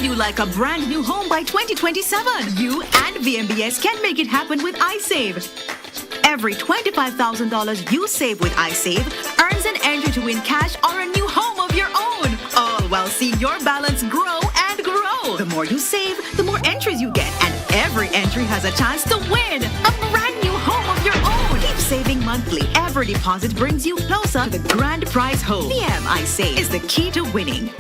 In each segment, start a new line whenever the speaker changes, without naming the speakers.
would you like a brand new home by 2027? You and VMBS can make it happen with iSave. Every $25,000 you save with iSave earns an entry to win cash or a new home of your own, all while seeing your balance grow and grow. The more you save, the more entries you get, and every entry has a chance to win a brand new home of your own. Keep saving monthly. Every deposit brings you closer to the grand prize home. VM iSave is the key to winning.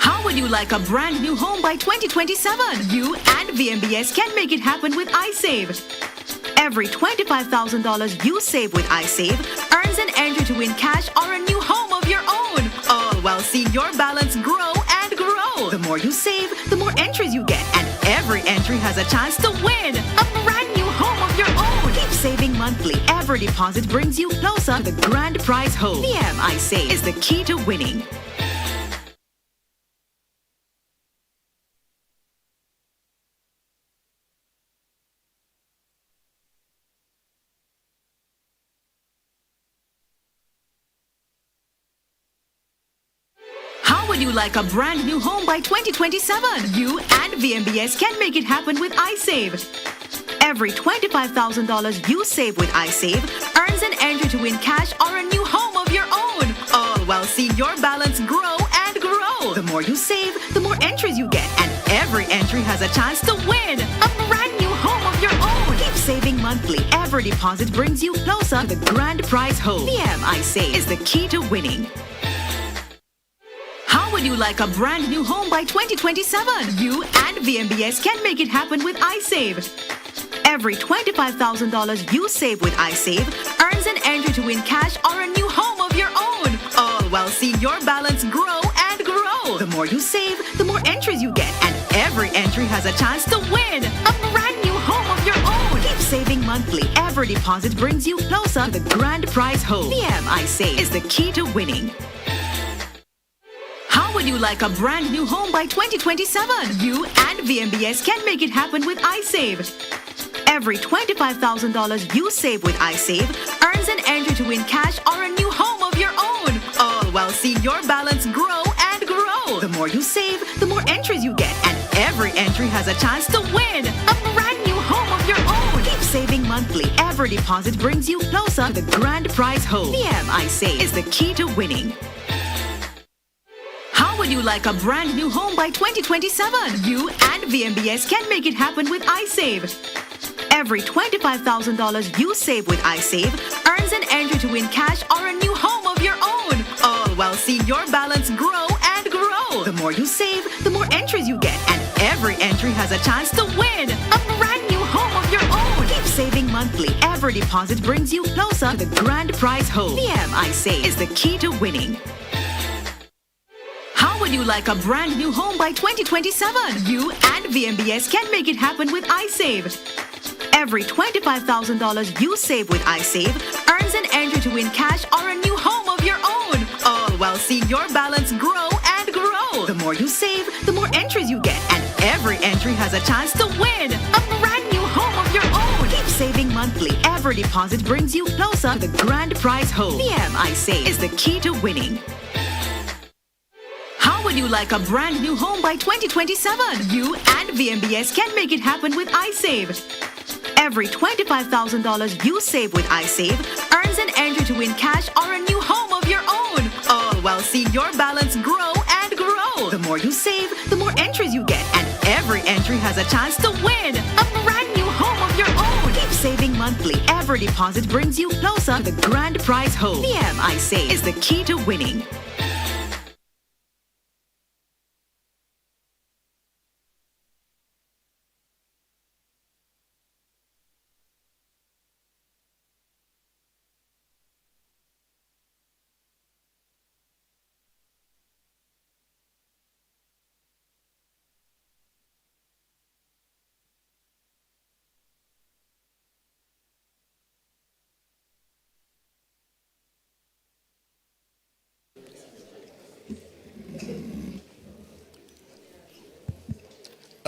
How would you like a brand new home by 2027? You and VMBS can make it happen with iSave. Every $25,000 you save with iSave earns an entry to win cash or a new home of your own, all while seeing your balance grow and grow. The more you save, the more entries you get, and every entry has a chance to win a brand new home of your own. Keep saving monthly. Every deposit brings you closer to the grand prize home. VM iSave is the key to winning. How would you like a brand new home by 2027? You and VMBS can make it happen with iSave. Every $25,000 you save with iSave earns an entry to win cash or a new home of your own, all while seeing your balance grow and grow. The more you save, the more entries you get, and every entry has a chance to win a brand new home of your own. Keep saving monthly. Every deposit brings you closer to the grand prize home. VM iSave is the key to winning. How would you like a brand new home by 2027? You and VMBS can make it happen with iSave. Every $25,000 you save with iSave earns an entry to win cash or a new home of your own, all while seeing your balance grow and grow. The more you save, the more entries you get, and every entry has a chance to win a brand new home of your own. Keep saving monthly. Every deposit brings you closer to the grand prize home. VM iSave is the key to winning. How would you like a brand new home by 2027? You and VMBS can make it happen with iSave. Every $25,000 you save with iSave earns an entry to win cash or a new home of your own, all while seeing your balance grow and grow. The more you save, the more entries you get, and every entry has a chance to win a brand new home of your own. Keep saving monthly. Every deposit brings you closer to the grand prize home. VM iSave is the key to winning. How would you like a brand new home by 2027? You and VMBS can make it happen with iSave. Every $25,000 you save with iSave earns an entry to win cash or a new home of your own, all while seeing your balance grow and grow. The more you save, the more entries you get, and every entry has a chance to win a brand new home of your own. Keep saving monthly. Every deposit brings you closer to the grand prize home. VM iSave is the key to winning. How would you like a brand new home by 2027? You and VMBS can make it happen with iSave. Every $25,000 you save with iSave earns an entry to win cash or a new home of your own, all while seeing your balance grow and grow. The more you save, the more entries you get, and every entry has a chance to win a brand new home of your own. Keep saving monthly. Every deposit brings you closer to the grand prize home. VM iSave is the key to winning. How would you like a brand new home by 2027? You and VMBS can make it happen with iSave. Every $25,000 you save with iSave earns an entry to win cash or a new home of your own, all while seeing your balance grow and grow. The more you save, the more entries you get, and every entry has a chance to win a brand new home of your own. Keep saving monthly. Every deposit brings you closer to the grand prize home. VM iSave is the key to winning.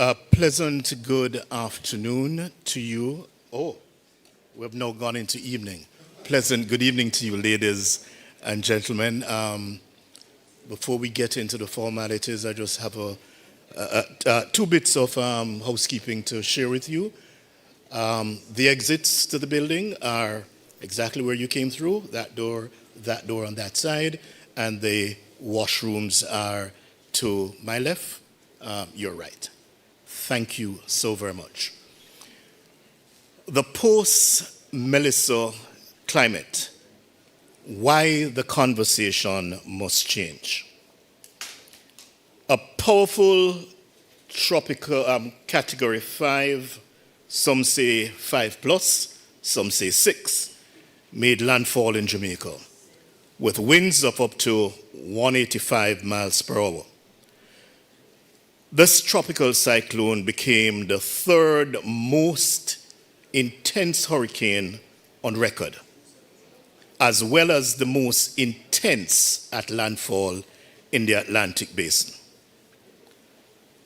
A pleasant good afternoon to you. Oh, we have now gone into evening. Pleasant good evening to you, ladies and gentlemen. Before we get into the formalities, I just have two bits of housekeeping to share with you. The exits to the building are exactly where you came through, that door on that side, and the washrooms are to my left, your right. Thank you so very much. The post-Melissa climate, why the conversation must change. A powerful tropical category 5, some say 5+, some say 6, made landfall in Jamaica with winds of up to 185 miles per hour. This tropical cyclone became the 3rd most intense hurricane on record, as well as the most intense at landfall in the Atlantic basin.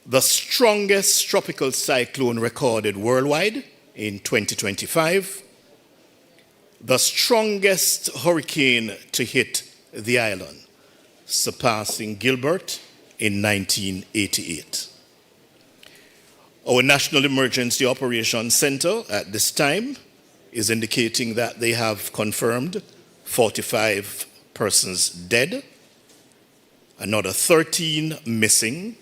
The strongest tropical cyclone recorded worldwide in 2025, the strongest hurricane to hit the island, surpassing Gilbert in 1988. Our National Emergency Operations Center at this time is indicating that they have confirmed 45 persons dead, another 13 missing,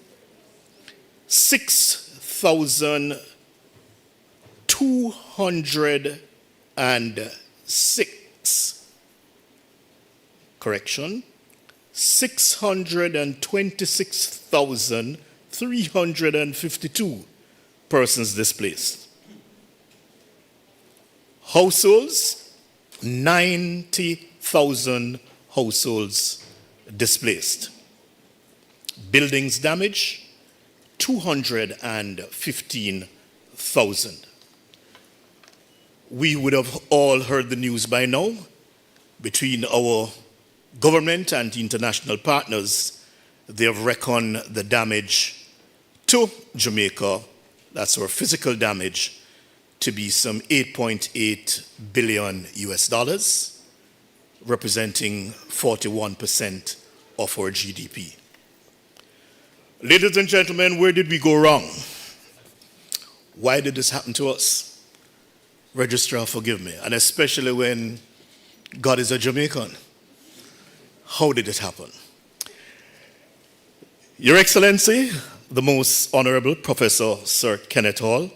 626,352 persons displaced. Households, 90,000 households displaced. Buildings damaged, 215,000. We would have all heard the news by now. Between our government and international partners, they have reckoned the damage to Jamaica, that's our physical damage, to be some $8.8 billion US dollars, representing 41% of our GDP. Ladies and gentlemen, where did we go wrong? Why did this happen to us? Registrar, forgive me, and especially when God is a Jamaican. How did it happen? Your Excellency, the Most Honorable Professor Sir Kenneth Hall,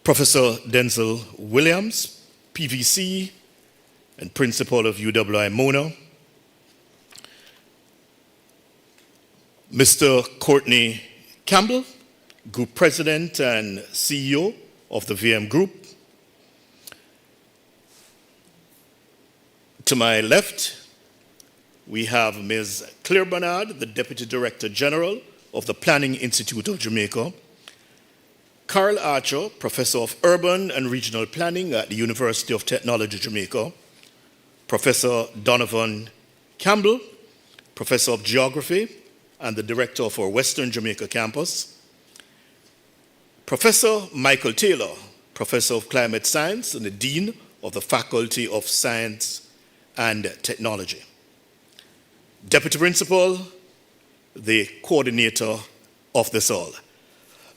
Professor Denzel Williams, PVC, and Principal of UWI Mona, Mr. Courtney Campbell, Group President and CEO of the VM Group. To my left, we have Ms. Claire Bernard, the Deputy Director General of the Planning Institute of Jamaica, Carl Archer, Professor of Urban and Regional Planning at the University of Technology, Jamaica, Professor Donovan Campbell, Professor of Geography and the Director of our Western Jamaica campus, Professor Michael Taylor, Professor of Climate Science and the Dean of the Faculty of Science and Technology, Deputy Principal, the coordinator of this all,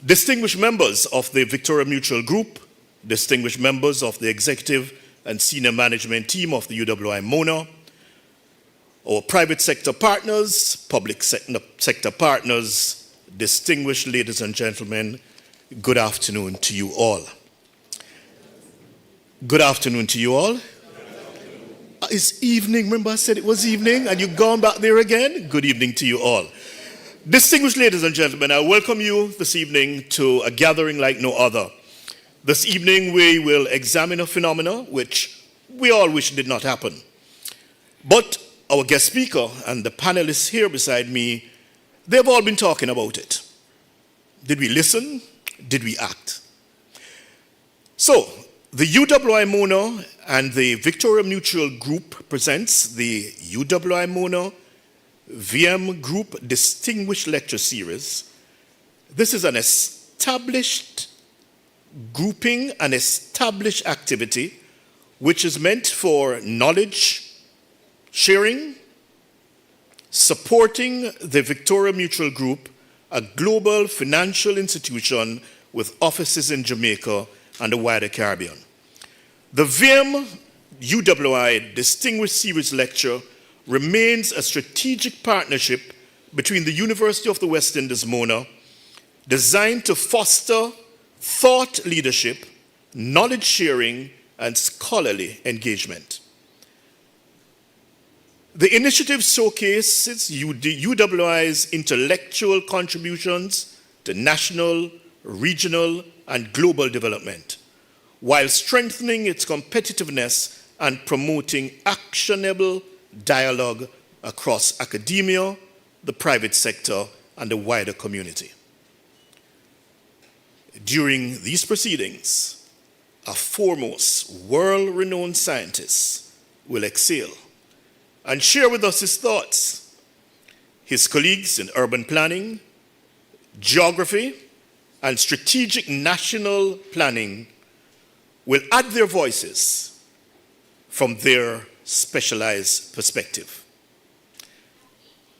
distinguished members of the Victoria Mutual Group, distinguished members of the executive and senior management team of the UWI Mona, our private sector partners, public sector partners, distinguished ladies and gentlemen, good afternoon to you all. Good afternoon to you all. It's evening. Remember I said it was evening and you've gone back there again? Good evening to you all. Distinguished ladies and gentlemen, I welcome you this evening to a gathering like no other. This evening we will examine a phenomena which we all wish did not happen. But our guest speaker and the panelists here beside me, they've all been talking about it. Did we listen? Did we act? So, the UWI Mona and the Victoria Mutual Group presents the UWI Mona VM Group Distinguished Lecture Series. This is an established grouping, an established activity which is meant for knowledge sharing, supporting the Victoria Mutual Group, a global financial institution with offices in Jamaica and the wider Caribbean. The VM UWI Distinguished Series Lecture remains a strategic partnership between the University of the West Indies Mona, designed to foster thought leadership, knowledge sharing, and scholarly engagement. The initiative showcases UWI's intellectual contributions to national, regional, and global development, while strengthening its competitiveness and promoting actionable dialogue across academia, the private sector, and the wider community. During these proceedings, a foremost world-renowned scientist will exhale and share with us his thoughts. His colleagues in urban planning, geography, and strategic national planning will add their voices from their specialized perspective.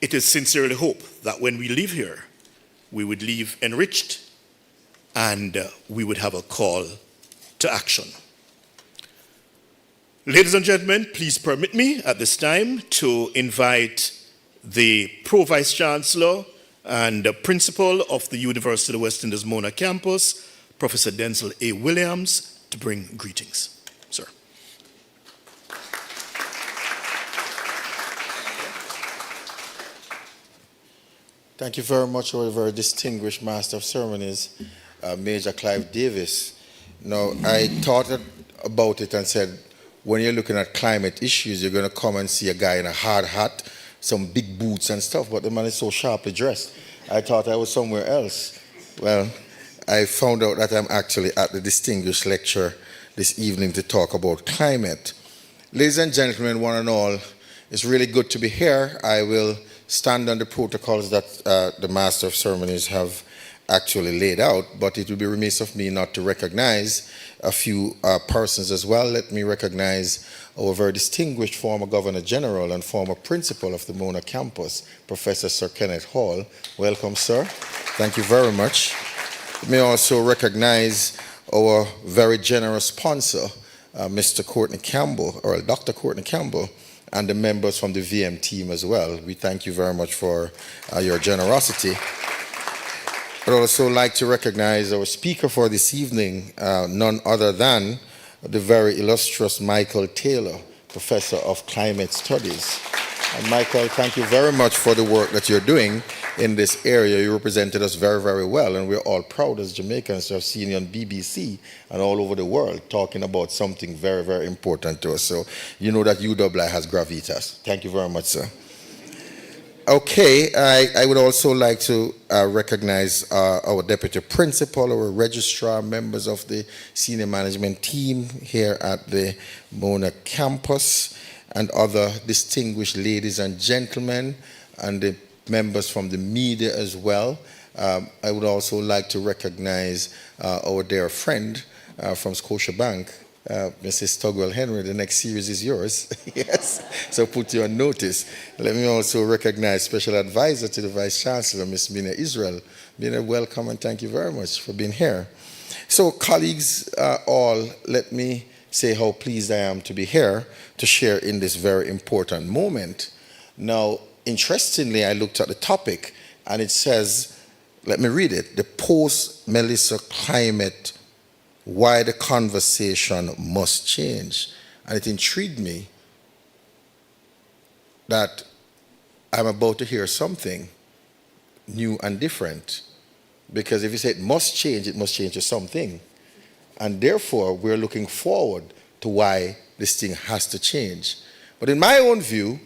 It is sincerely hoped that when we leave here, we would leave enriched and we would have a call to action. Ladies and gentlemen, please permit me at this time to invite the Pro-Vice Chancellor and Principal of the University of the West Indies Mona campus, Professor Denzel A. Williams, to bring greetings. Sir.
Thank you very much, our very distinguished Master of Ceremonies, Major Clive Davis. Now, I thought about it and said, when you're looking at climate issues, you're going to come and see a guy in a hard hat, some big boots and stuff, but the man is so sharply dressed. I thought I was somewhere else. Well, I found out that I'm actually at the distinguished lecture this evening to talk about climate. Ladies and gentlemen, one and all, it's really good to be here. I will stand on the protocols that the Master of Ceremonies have actually laid out, but it would be remiss of me not to recognize a few persons as well. Let me recognize our very distinguished former Governor General and former Principal of the Mona campus, Professor Sir Kenneth Hall. Welcome, sir. Thank you very much. Let me also recognize our very generous sponsor, Mr. Courtney Campbell, or Dr. Courtney Campbell, and the members from the VM team as well. We thank you very much for your generosity. I'd also like to recognize our speaker for this evening, none other than the very illustrious Michael Taylor, Professor of Climate Studies. And Michael, thank you very much for the work that you're doing in this area. You represented us very, very well, and we're all proud as Jamaicans to have seen you on BBC and all over the world talking about something very, very important to us. So you know that UWI has gravitas. Thank you very much, sir. Okay, I would also like to recognize our Deputy Principal, our Registrar, members of the Senior Management Team here at the Mona campus, and other distinguished ladies and gentlemen, and the members from the media as well. I would also like to recognize our dear friend from Scotiabank, Mrs. Tugwell Henry. The next series is yours. Yes, so put you on notice. Let me also recognize Special Advisor to the Vice Chancellor, Ms. Mina Israel. Mina, welcome and thank you very much for being here. So colleagues all, let me say how pleased I am to be here to share in this very important moment. Now, interestingly, I looked at the topic and it says, let me read it, the post-Melissa climate, why the conversation must change. And it intrigued me that I'm about to hear something new and different. Because if you say it must change to something. And therefore, we're looking forward to why this thing has to change. But in my own view,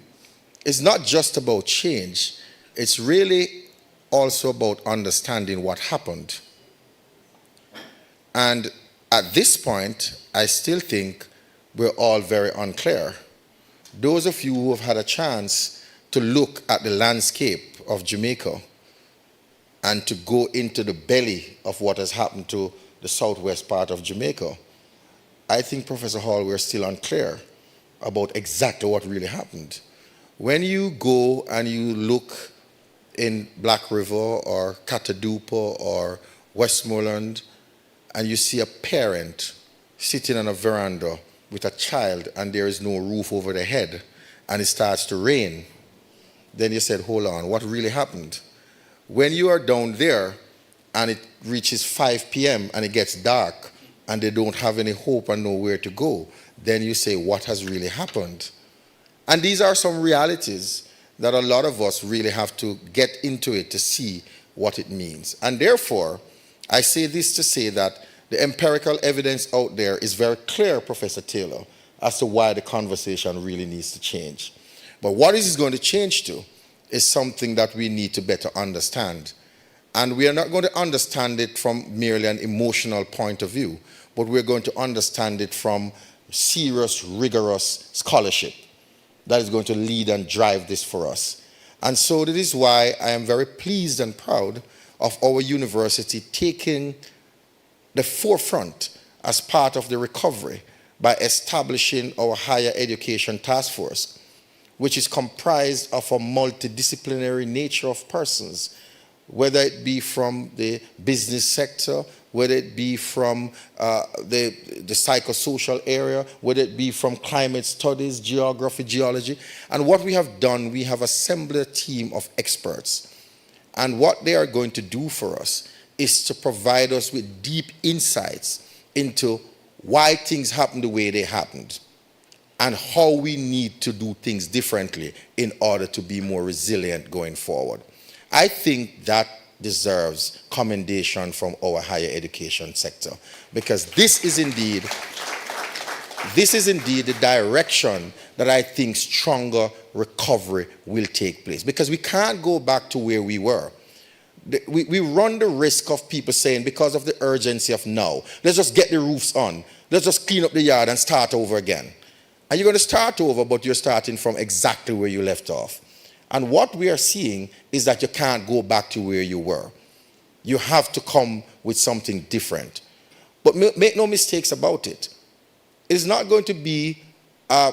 it's not just about change. It's really also about understanding what happened. And at this point, I still think we're all very unclear. Those of you who have had a chance to look at the landscape of Jamaica and to go into the belly of what has happened to the southwest part of Jamaica, I think, Professor Hall, we're still unclear about exactly what really happened. When you go and you look in Black River or Catadupa or Westmoreland and you see a parent sitting on a veranda with a child and there is no roof over their head and it starts to rain, then you said, hold on, what really happened? When you are down there and it reaches 5 p.m. and it gets dark and they don't have any hope and nowhere to go, then you say, what has really happened? And these are some realities that a lot of us really have to get into it to see what it means. And therefore, I say this to say that The empirical evidence out there is very clear, Professor Taylor, as to why the conversation really needs to change. But what is it going to change to is something that we need to better understand. And we are not going to understand it from merely an emotional point of view, but we're going to understand it from serious, rigorous scholarship that is going to lead and drive this for us. And so that is why I am very pleased and proud of our university taking the forefront as part of the recovery by establishing our higher education task force, which is comprised of a multidisciplinary nature of persons, whether it be from the business sector, whether it be from the psychosocial area, whether it be from climate studies, geography, geology. And what we have done, we have assembled a team of experts. And what they are going to do for us is to provide us with deep insights into why things happened the way they happened and how we need to do things differently in order to be more resilient going forward. I think that deserves commendation from our higher education sector, because this is indeed the direction that I think stronger recovery will take place, because we can't go back to where we were. We run the risk of people saying, because of the urgency of now, let's just get the roofs on, let's just clean up the yard and start over again. And you're going to start over, but you're starting from exactly where you left off. And what we are seeing is that you can't go back to where you were. You have to come with something different. But make no mistakes about it. It's not going to be a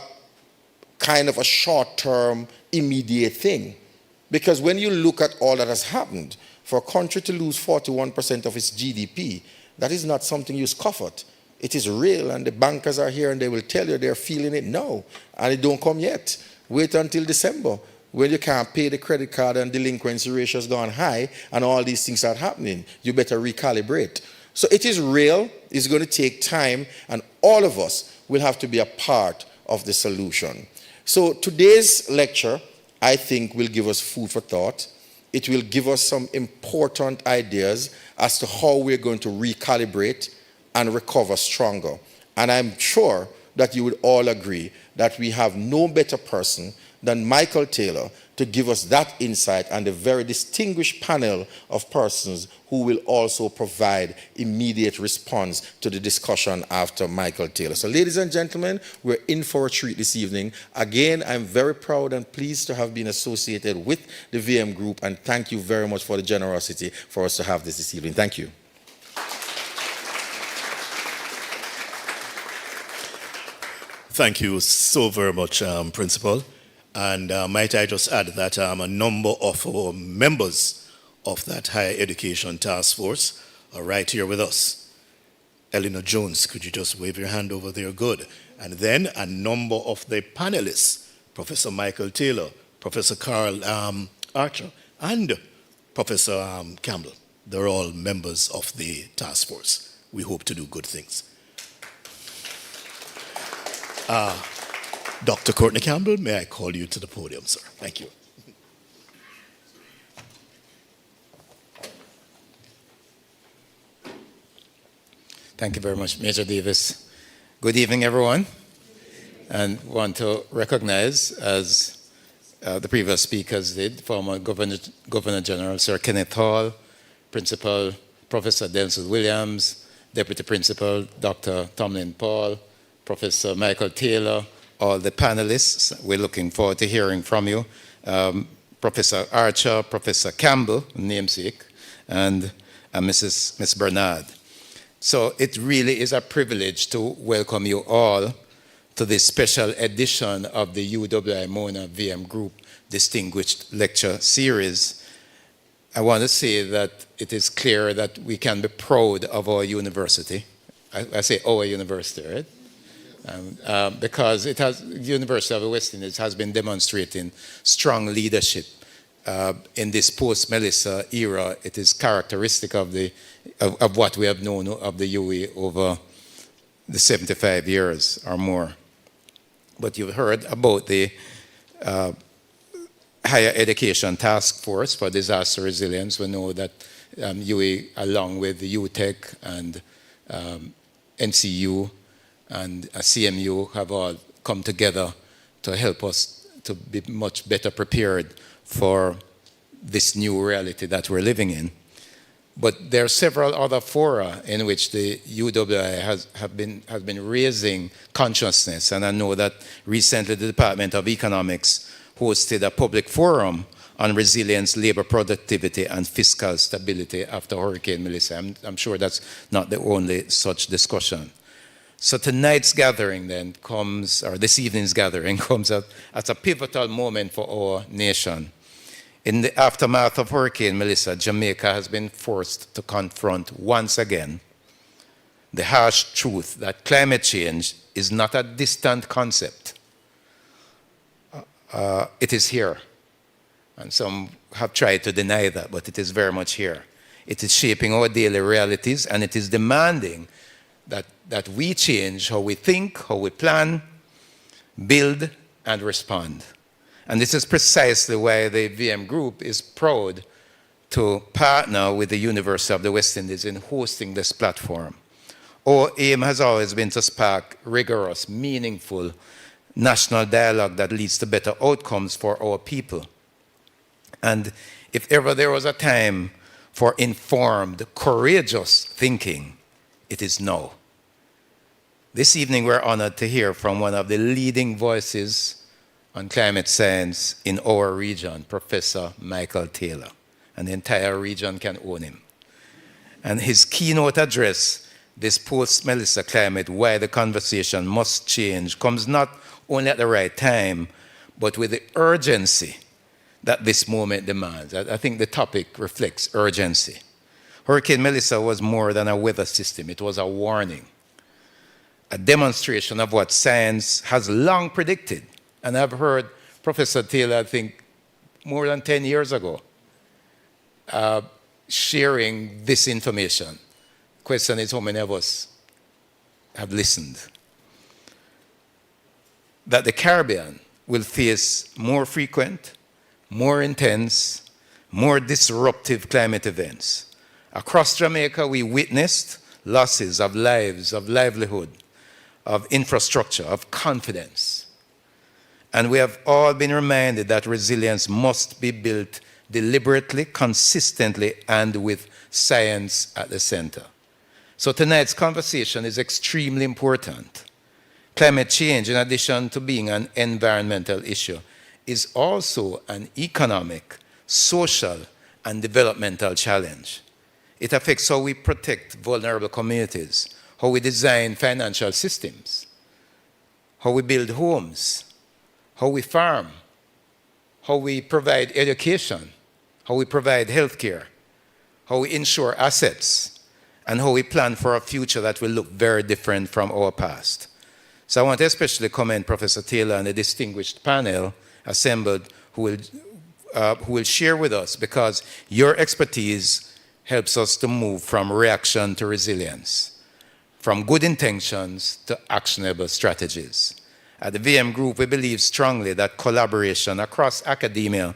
kind of a short-term, immediate thing. Because when you look at all that has happened, for a country to lose 41% of its GDP, that is not something you scoff at. It is real, and the bankers are here and they will tell you they're feeling it now. And it don't come yet. Wait until December, when you can't pay the credit card and delinquency ratio has gone high and all these things are happening. You better recalibrate. So it is real, it's going to take time, and all of us will have to be a part of the solution. So today's lecture, I think, will give us food for thought. It will give us some important ideas as to how we're going to recalibrate and recover stronger. And I'm sure that you would all agree that we have no better person than Michael Taylor to give us that insight, and a very distinguished panel of persons who will also provide immediate response to the discussion after Michael Taylor. So ladies and gentlemen, we're in for a treat this evening. Again, I'm very proud and pleased to have been associated with the VM Group, and thank you very much for the generosity for us to have this evening. Thank you.
Thank you so very much, Principal. And might I just add that a number of our members of that higher education task force are right here with us. Eleanor Jones, could you just wave your hand over there? Good. And then a number of the panelists, Professor Michael Taylor, Professor Carl Archer, and Professor Campbell. They're all members of the task force. We hope to do good things. Dr. Courtney Campbell, may I call you to the podium, sir? Thank you.
Thank you very much, Major Davis. Good evening, everyone. And want to recognize, as the previous speakers did, former Governor General Sir Kenneth Hall, Principal Professor Denzel Williams, Deputy Principal Dr. Tomlin Paul, Professor Michael Taylor, all the panelists. We're looking forward to hearing from you. Professor Archer, Professor Campbell, namesake, and Miss Bernard. So it really is a privilege to welcome you all to this special edition of the UWI Mona VM Group Distinguished Lecture Series. I want to say that it is clear that we can be proud of our university. I say our university, right? Because it has, the University of the West Indies has been demonstrating strong leadership in this post-Melissa era. It is characteristic of what we have known of the UWI over the 75 years or more. But you've heard about the Higher Education Task Force for Disaster Resilience. We know that UWI, along with the UTech and NCU and CMU have all come together to help us to be much better prepared for this new reality that we're living in. But there are several other fora in which the UWI has been raising consciousness, and I know that recently the Department of Economics hosted a public forum on resilience, labor productivity, and fiscal stability after Hurricane Melissa. I'm sure that's not the only such discussion. So tonight's gathering then comes, or this evening's gathering comes at a pivotal moment for our nation. In the aftermath of Hurricane Melissa, Jamaica has been forced to confront once again the harsh truth that climate change is not a distant concept. It is here. And some have tried to deny that, but it is very much here. It is shaping our daily realities, and it is demanding that we change how we think, how we plan, build, and respond. And this is precisely why the VM Group is proud to partner with the University of the West Indies in hosting this platform. Our aim has always been to spark rigorous, meaningful national dialogue that leads to better outcomes for our people. And if ever there was a time for informed, courageous thinking, it is now. This evening we're honored to hear from one of the leading voices on climate science in our region, Professor Michael Taylor, and the entire region can own him. And his keynote address, this post-Melissa climate, why the conversation must change, comes not only at the right time, but with the urgency that this moment demands. I think the topic reflects urgency. Hurricane Melissa was more than a weather system. It was a warning, a demonstration of what science has long predicted. And I've heard Professor Taylor, I think, more than 10 years ago, sharing this information. Question is how many of us have listened. That the Caribbean will face more frequent, more intense, more disruptive climate events. Across Jamaica, we witnessed losses of lives, of livelihood, of infrastructure, of confidence. And we have all been reminded that resilience must be built deliberately, consistently, and with science at the center. So tonight's conversation is extremely important. Climate change, in addition to being an environmental issue, is also an economic, social, and developmental challenge. It affects how we protect vulnerable communities, how we design financial systems, how we build homes, how we farm, how we provide education, how we provide healthcare, how we insure assets, and how we plan for a future that will look very different from our past. So I want to especially commend Professor Taylor and the distinguished panel assembled who will share with us, because your expertise helps us to move from reaction to resilience, from good intentions to actionable strategies. At the VM Group, we believe strongly that collaboration across academia,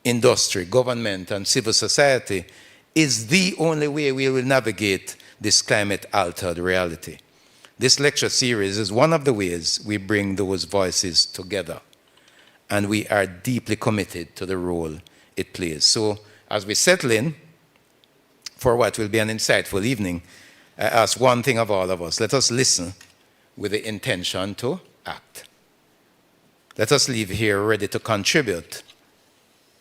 industry, government, and civil society is the only way we will navigate this climate-altered reality. This lecture series is one of the ways we bring those voices together, and we are deeply committed to the role it plays. So as we settle in for what will be an insightful evening, I ask one thing of all of us: let us listen with the intention to act. Let us leave here ready to contribute,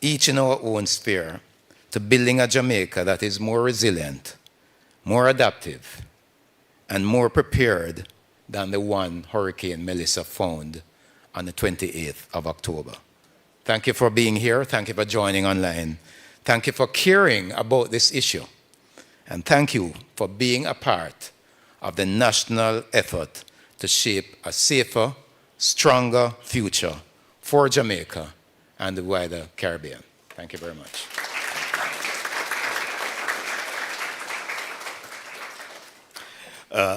each in our own sphere, to building a Jamaica that is more resilient, more adaptive, and more prepared than the one Hurricane Melissa found on the 28th of October. Thank you for being here. Thank you for joining online. Thank you for caring about this issue. And thank you for being a part of the national effort to shape a safer, stronger future for Jamaica and the wider Caribbean. Thank you very much.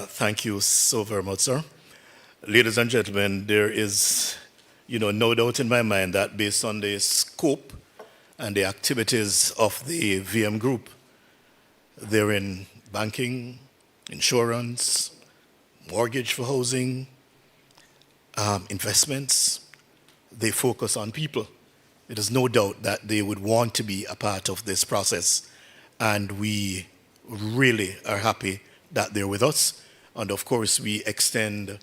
Thank you so very much, sir. Ladies and gentlemen, there is, no doubt in my mind that based on the scope and the activities of the VM Group, they're in banking, insurance, mortgage for housing, investments. They focus on people. It is no doubt that they would want to be a part of this process, and we really are happy that they're with us. And of course, we extend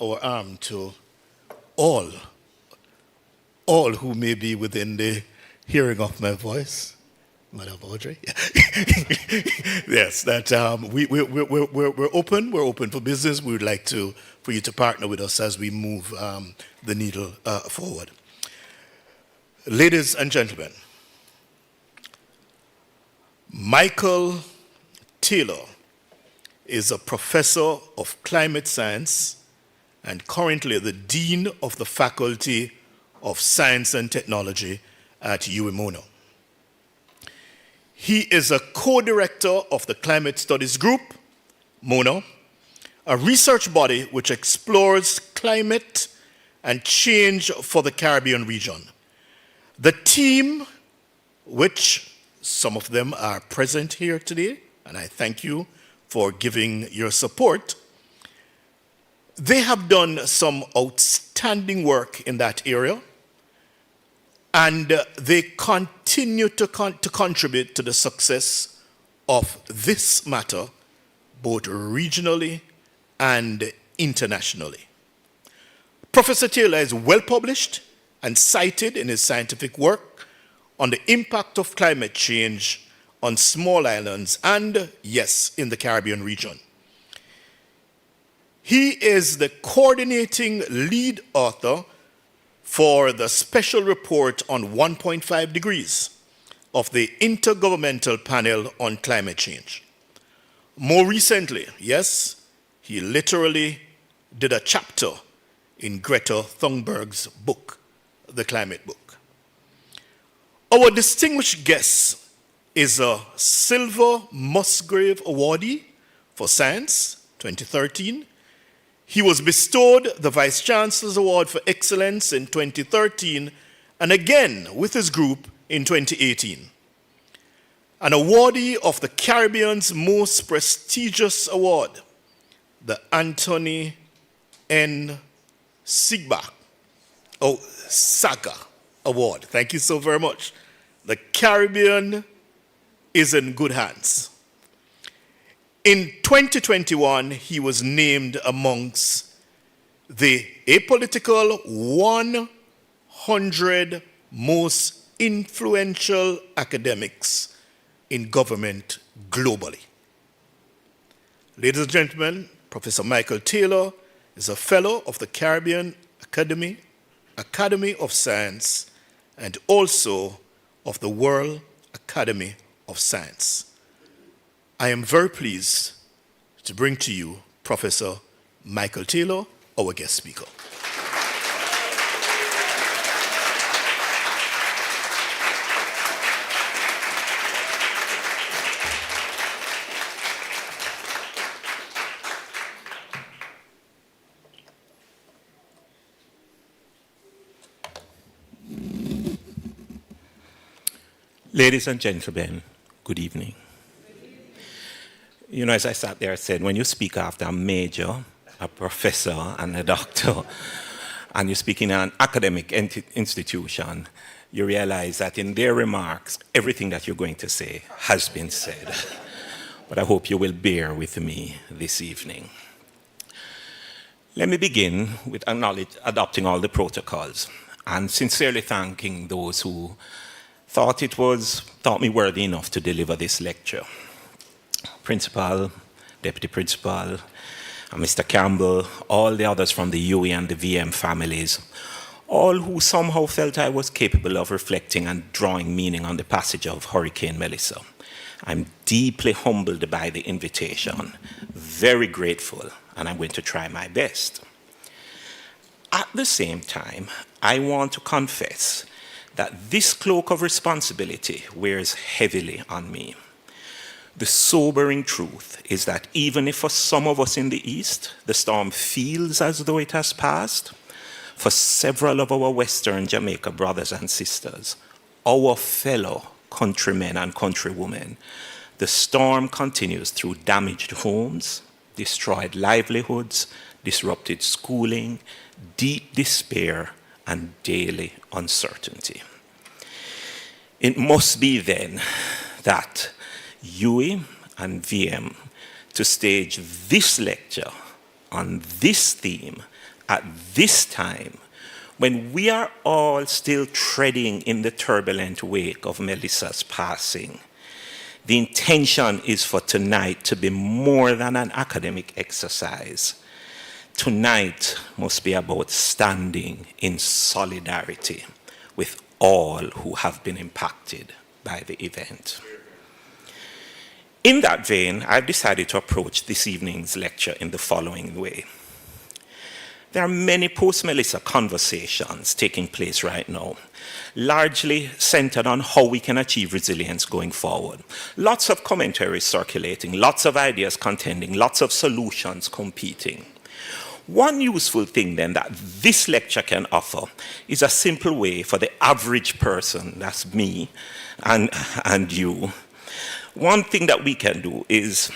our arm to all who may be within the hearing of my voice. Madam Audrey? Yes, that we're open. We're open for business. We would like for you to partner with us as we move the needle forward. Ladies and gentlemen, Michael Taylor is a professor of climate science and currently the dean of the Faculty of Science and Technology at UWI. He is a co-director of the Climate Studies Group, MONA, a research body which explores climate and change for the Caribbean region. The team, which some of them are present here today, and I thank you for giving your support, they have done some outstanding work in that area, and they continue to contribute to the success of this matter, both regionally and internationally. Professor Taylor is well published and cited in his scientific work on the impact of climate change on small islands and, yes, in the Caribbean region. He is the coordinating lead author for the special report on 1.5 degrees of the Intergovernmental Panel on Climate Change. More recently, yes, he literally did a chapter in Greta Thunberg's book, The Climate Book. Our distinguished guest is a Silver Musgrave Awardee for Science, 2013. He was bestowed the Vice Chancellor's Award for Excellence in 2013, and again with his group in 2018. An awardee of the Caribbean's most prestigious award, the Anthony N. Saga Award. Thank you so very much. The Caribbean is in good hands. In 2021, he was named amongst the apolitical 100 most influential academics in government globally. Ladies and gentlemen, Professor Michael Taylor is a fellow of the Caribbean Academy of Science and also of the World Academy of Science. I am very pleased to bring to you Professor Michael Taylor, our guest speaker.
Ladies and gentlemen, good evening. You know, as I sat there, I said, when you speak after a major, a professor, and a doctor, and you speak in an academic institution, you realize that in their remarks, everything that you're going to say has been said. But I hope you will bear with me this evening. Let me begin with adopting all the protocols and sincerely thanking those who thought me worthy enough to deliver this lecture. Principal, Deputy Principal, and Mr. Campbell, all the others from the UWI and the VM families, all who somehow felt I was capable of reflecting and drawing meaning on the passage of Hurricane Melissa. I'm deeply humbled by the invitation, very grateful, and I'm going to try my best. At the same time, I want to confess that this cloak of responsibility wears heavily on me. The sobering truth is that even if for some of us in the East, the storm feels as though it has passed, for several of our Western Jamaica brothers and sisters, our fellow countrymen and countrywomen, the storm continues through damaged homes, destroyed livelihoods, disrupted schooling, deep despair, and daily uncertainty. It must be then that UWI and VM to stage this lecture on this theme at this time when we are all still treading in the turbulent wake of Melissa's passing. The intention is for tonight to be more than an academic exercise. Tonight must be about standing in solidarity with all who have been impacted by the event. In that vein, I've decided to approach this evening's lecture in the following way. There are many post-Melissa conversations taking place right now, largely centered on how we can achieve resilience going forward. Lots of commentary circulating, lots of ideas contending, lots of solutions competing. One useful thing then that this lecture can offer is a simple way for the average person, that's me and you. One thing that we can do is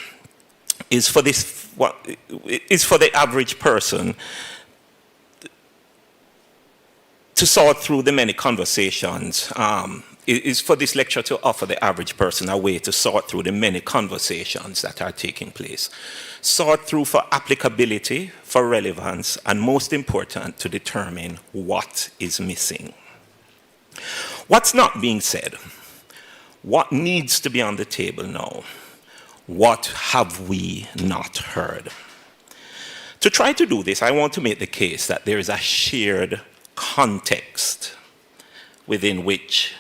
for the average person to sort through the many conversations, is for this lecture to offer the average person a way to sort through the many conversations that are taking place. Sort through for applicability, for relevance, and most important, to determine what is missing. What's not being said? What needs to be on the table now? What have we not heard? To try to do this, I want to make the case that there is a shared context within which,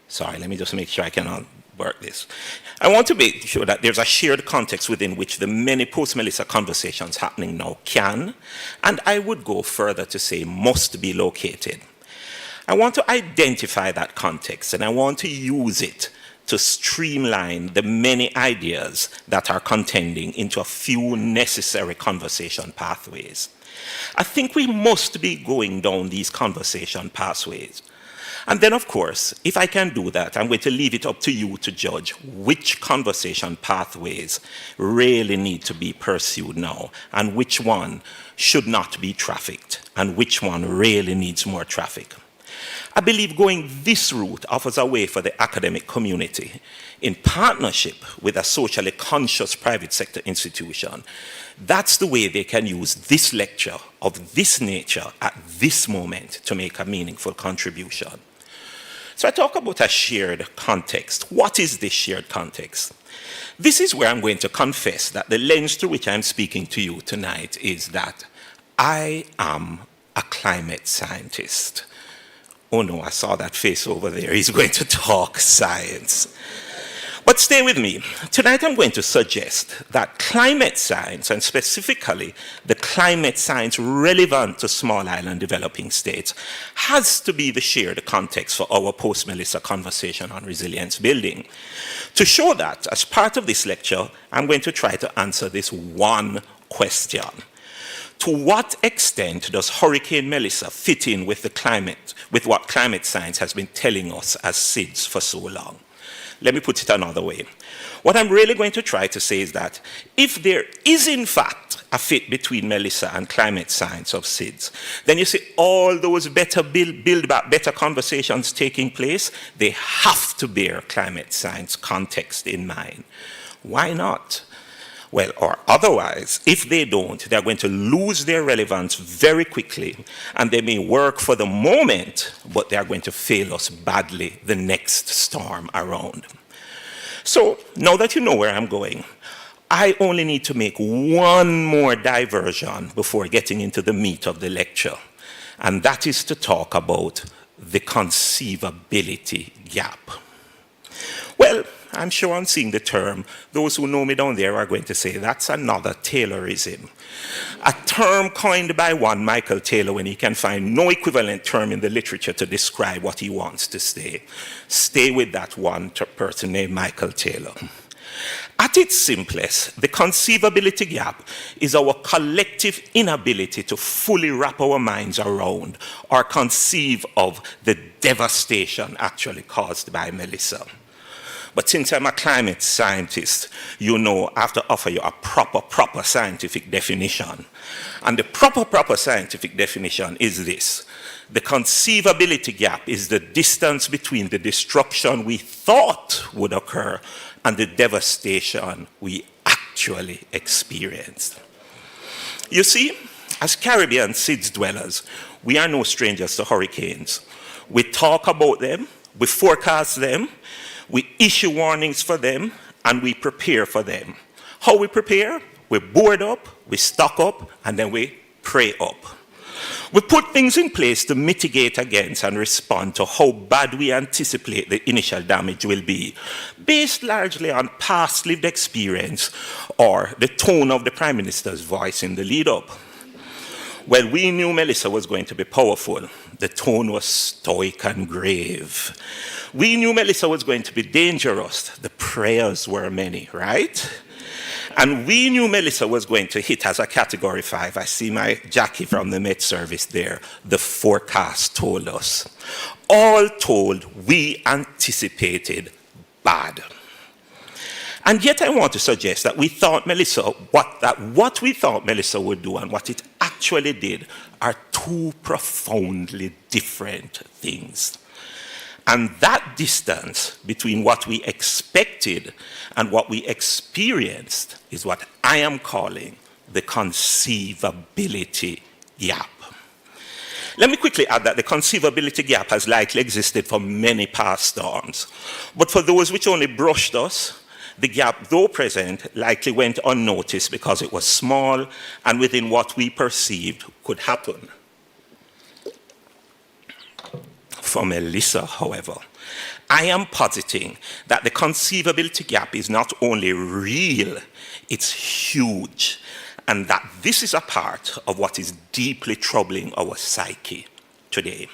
sorry, let me just make sure I can work this. I want to make sure that there's a shared context within which the many post-Melissa conversations happening now can, and I would go further to say must be located. I want to identify that context, and I want to use it to streamline the many ideas that are contending into a few necessary conversation pathways. I think we must be going down these conversation pathways. And then, of course, if I can do that, I'm going to leave it up to you to judge which conversation pathways really need to be pursued now, and which one should not be trafficked, and which one really needs more traffic. I believe going this route offers a way for the academic community, in partnership with a socially conscious private sector institution. That's the way they can use this lecture of this nature at this moment to make a meaningful contribution. So I talk about a shared context. What is this shared context? This is where I'm going to confess that the lens through which I'm speaking to you tonight is that I am a climate scientist. Oh no, I saw that face over there. He's going to talk science. But stay with me. Tonight I'm going to suggest that climate science, and specifically the climate science relevant to small island developing states, has to be the shared context for our post-Melissa conversation on resilience building. To show that, as part of this lecture, I'm going to try to answer this one question. To what extent does Hurricane Melissa fit in with what climate science has been telling us as SIDS for so long? Let me put it another way. What I'm really going to try to say is that if there is in fact a fit between Melissa and climate science of SIDS, then you see all those build back better conversations taking place, they have to bear climate science context in mind. Why not? Well, or otherwise, if they don't, they're going to lose their relevance very quickly, and they may work for the moment, but they're going to fail us badly the next storm around. So, now that you know where I'm going, I only need to make one more diversion before getting into the meat of the lecture, and that is to talk about the conceivability gap. Well, I'm sure on seeing the term, those who know me down there are going to say that's another Taylorism. A term coined by one Michael Taylor when he can find no equivalent term in the literature to describe what he wants to say. Stay with that one person named Michael Taylor. At its simplest, the conceivability gap is our collective inability to fully wrap our minds around or conceive of the devastation actually caused by Melissa. But since I'm a climate scientist, you know I have to offer you a proper scientific definition. And the proper scientific definition is this. The conceivability gap is the distance between the destruction we thought would occur and the devastation we actually experienced. You see, as Caribbean SIDS dwellers, we are no strangers to hurricanes. We talk about them, we forecast them, we issue warnings for them, and we prepare for them. How we prepare? We board up, we stock up, and then we pray up. We put things in place to mitigate against and respond to how bad we anticipate the initial damage will be, based largely on past lived experience or the tone of the Prime Minister's voice in the lead-up. Well, we knew Melissa was going to be powerful. The tone was stoic and grave. We knew Melissa was going to be dangerous. The prayers were many, right? And we knew Melissa was going to hit as a Category 5. I see my Jackie from the Met Service there. The forecast told us. All told, we anticipated bad. And yet I want to suggest that we thought what we thought Melissa would do and what it actually did are two profoundly different things. And that distance between what we expected and what we experienced is what I am calling the conceivability gap. Let me quickly add that the conceivability gap has likely existed for many past storms. But for those which only brushed us, the gap, though present, likely went unnoticed because it was small and within what we perceived could happen. For Melissa, however, I am positing that the conceivability gap is not only real, it's huge, and that this is a part of what is deeply troubling our psyche today.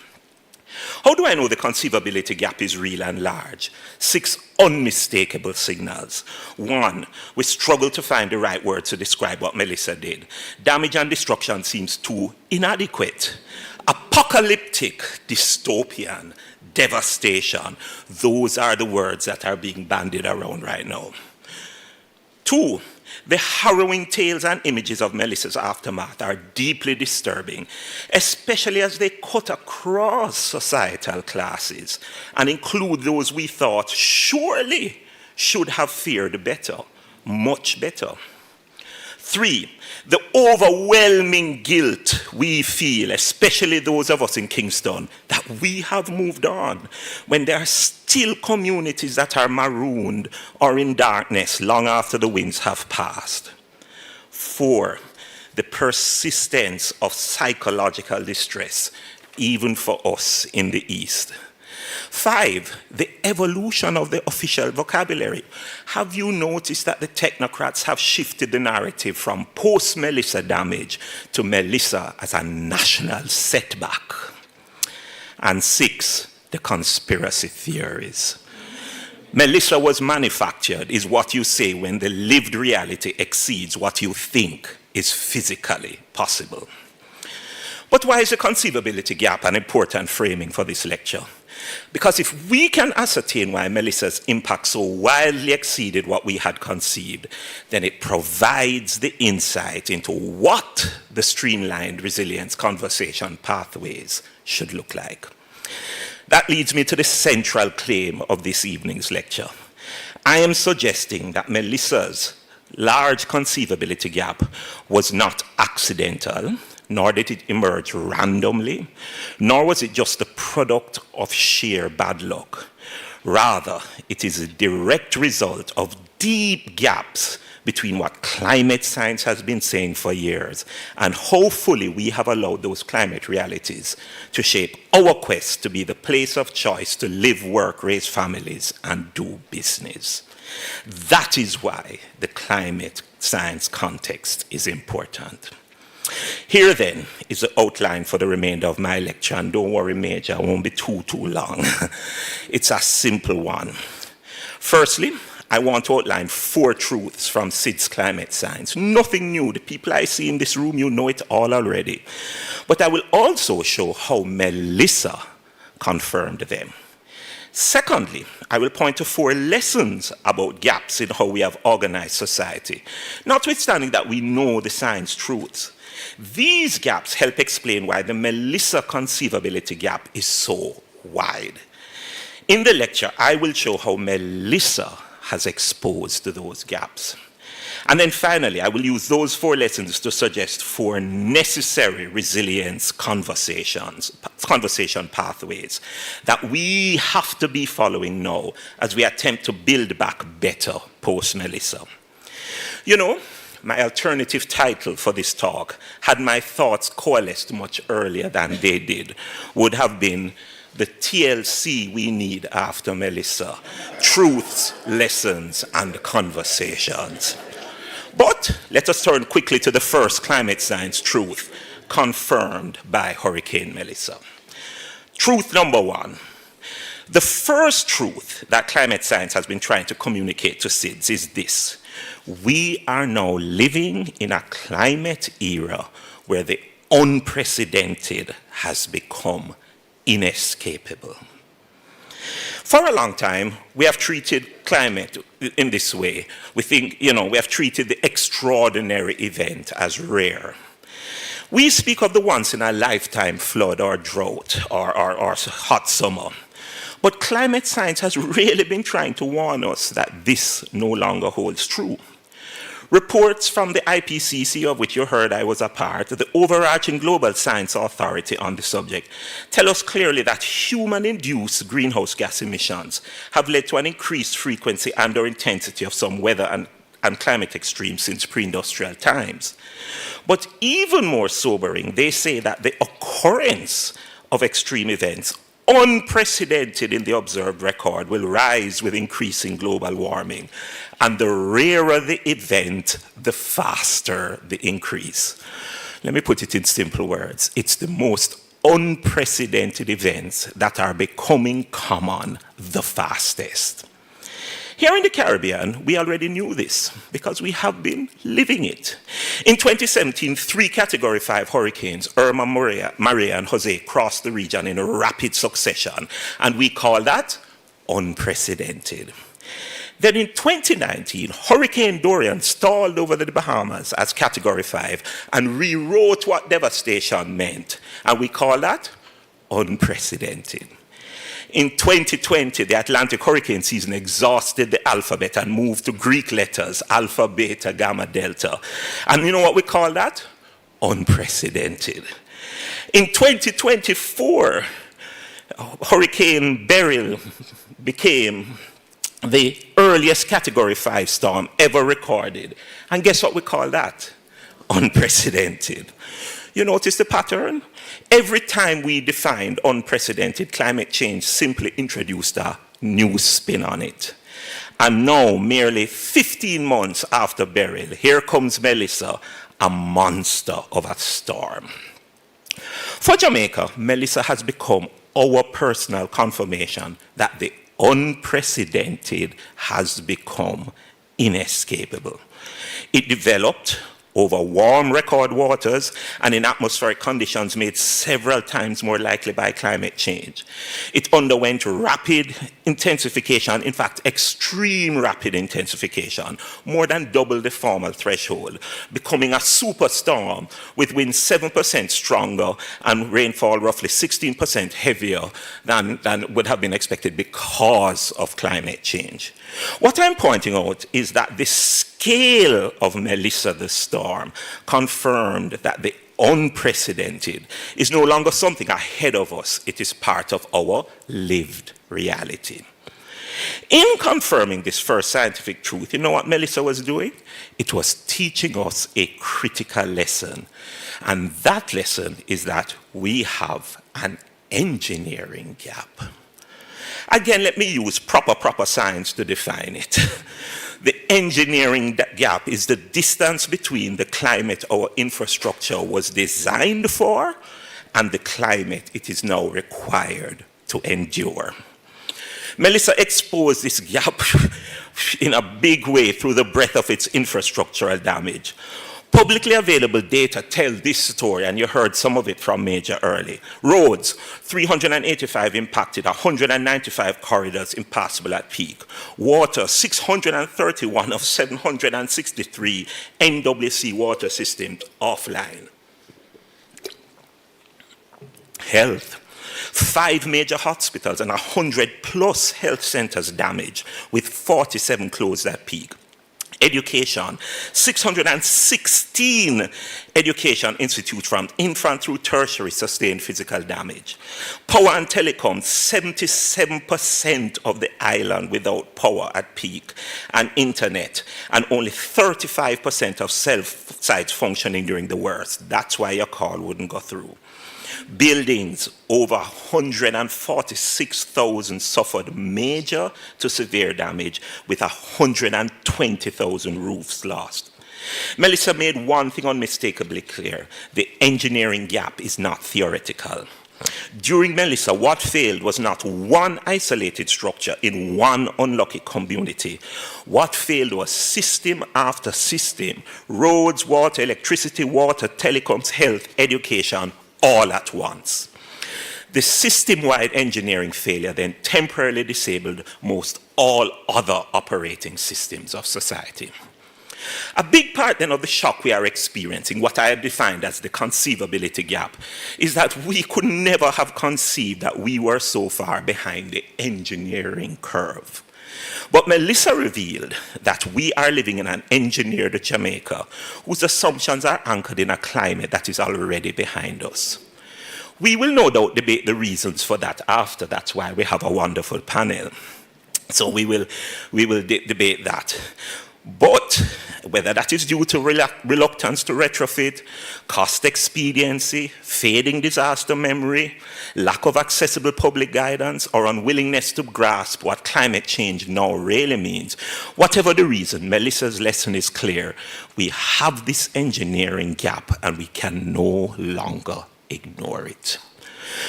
How do I know the conceivability gap is real and large? 6 unmistakable signals. 1, we struggle to find the right word to describe what Melissa did. Damage and destruction seems too inadequate. Apocalyptic, dystopian, devastation. Those are the words that are being bandied around right now. 2, the harrowing tales and images of Melissa's aftermath are deeply disturbing, especially as they cut across societal classes and include those we thought surely should have fared better, much better. 3, the overwhelming guilt we feel, especially those of us in Kingston, that we have moved on when there are still communities that are marooned or in darkness long after the winds have passed. 4, the persistence of psychological distress, even for us in the East. 5, the evolution of the official vocabulary. Have you noticed that the technocrats have shifted the narrative from post-Melissa damage to Melissa as a national setback? And 6, the conspiracy theories. Melissa was manufactured is what you say when the lived reality exceeds what you think is physically possible. But why is the conceivability gap an important framing for this lecture? Because if we can ascertain why Melissa's impact so wildly exceeded what we had conceived, then it provides the insight into what the streamlined resilience conversation pathways should look like. That leads me to the central claim of this evening's lecture. I am suggesting that Melissa's large conceivability gap was not accidental, nor did it emerge randomly, nor was it just the product of sheer bad luck. Rather, it is a direct result of deep gaps between what climate science has been saying for years and how fully we have allowed those climate realities to shape our quest to be the place of choice to live, work, raise families, and do business. That is why the climate science context is important. Here then is the outline for the remainder of my lecture, and don't worry, Major, it won't be too long. It's a simple one. Firstly, I want to outline 4 truths from SIDS climate science. Nothing new. The people I see in this room, you know it all already. But I will also show how Melissa confirmed them. Secondly, I will point to 4 lessons about gaps in how we have organized society, notwithstanding that we know the science truths. These gaps help explain why the Melissa conceivability gap is so wide. In the lecture, I will show how Melissa has exposed those gaps. And then finally, I will use those 4 lessons to suggest 4 necessary resilience conversation pathways that we have to be following now as we attempt to build back better post-Melissa. You know, my alternative title for this talk, had my thoughts coalesced much earlier than they did, would have been the TLC we need after Melissa: truths, lessons, and conversations. But let us turn quickly to the first climate science truth, confirmed by Hurricane Melissa. Truth number 1. The first truth that climate science has been trying to communicate to SIDS is this: we are now living in a climate era where the unprecedented has become inescapable. For a long time, we have treated climate in this way. We think, we have treated the extraordinary event as rare. We speak of the once-in-a-lifetime flood or drought or hot summer. But climate science has really been trying to warn us that this no longer holds true. Reports from the IPCC, of which you heard I was a part, the overarching global science authority on the subject, tell us clearly that human-induced greenhouse gas emissions have led to an increased frequency and or intensity of some weather and climate extremes since pre-industrial times. But even more sobering, they say that the occurrence of extreme events, unprecedented in the observed record, will rise with increasing global warming. And the rarer the event, the faster the increase. Let me put it in simple words. It's the most unprecedented events that are becoming common the fastest. Here in the Caribbean, we already knew this because we have been living it. In 2017, 3 Category 5 hurricanes, Irma, Maria, and Jose, crossed the region in rapid succession, and we call that unprecedented. Then in 2019, Hurricane Dorian stalled over the Bahamas as Category 5 and rewrote what devastation meant, and we call that unprecedented. In 2020, the Atlantic hurricane season exhausted the alphabet and moved to Greek letters, alpha, beta, gamma, delta. And you know what we call that? Unprecedented. In 2024, Hurricane Beryl became the earliest Category 5 storm ever recorded. And guess what we call that? Unprecedented. You notice the pattern? Every time we defined unprecedented, climate change simply introduced a new spin on it. And now, merely 15 months after Beryl, here comes Melissa, a monster of a storm. For Jamaica, Melissa has become our personal confirmation that the unprecedented has become inescapable. It developed over warm record waters and in atmospheric conditions made several times more likely by climate change. It underwent rapid intensification, in fact, extreme rapid intensification, more than double the formal threshold, becoming a superstorm with winds 7% stronger and rainfall roughly 16% heavier than would have been expected because of climate change. What I'm pointing out is that the scale of Melissa the storm confirmed that the unprecedented is no longer something ahead of us. It is part of our lived reality. In confirming this first scientific truth, you know what Melissa was doing? It was teaching us a critical lesson. And that lesson is that we have an engineering gap. Again, let me use proper science to define it. The engineering gap is the distance between the climate our infrastructure was designed for and the climate it is now required to endure. Melissa exposed this gap in a big way through the breadth of its infrastructural damage. Publicly available data tell this story, and you heard some of it from Major early. Roads, 385 impacted, 195 corridors impassable at peak. Water, 631 of 763 NWC water systems offline. Health, 5 major hospitals and 100 plus health centers damaged, with 47 closed at peak. Education, 616 education institutes from infant through tertiary sustained physical damage. Power and telecom, 77% of the island without power at peak, and internet, and only 35% of cell sites functioning during the worst. That's why your call wouldn't go through. Buildings, over 146,000 suffered major to severe damage, with 120,000 roofs lost. Melissa made one thing unmistakably clear: the engineering gap is not theoretical. During Melissa, what failed was not one isolated structure in one unlucky community. What failed was system after system: roads, water, electricity, water, telecoms, health, education, all at once. The system-wide engineering failure then temporarily disabled most all other operating systems of society. A big part then of the shock we are experiencing, what I have defined as the conceivability gap, is that we could never have conceived that we were so far behind the engineering curve. But Melissa revealed that we are living in an engineered Jamaica whose assumptions are anchored in a climate that is already behind us. We will no doubt debate the reasons for that after. That's why we have a wonderful panel. So we will debate that. But whether that is due to reluctance to retrofit, cost expediency, fading disaster memory, lack of accessible public guidance, or unwillingness to grasp what climate change now really means, whatever the reason, Melissa's lesson is clear. We have this engineering gap and we can no longer ignore it.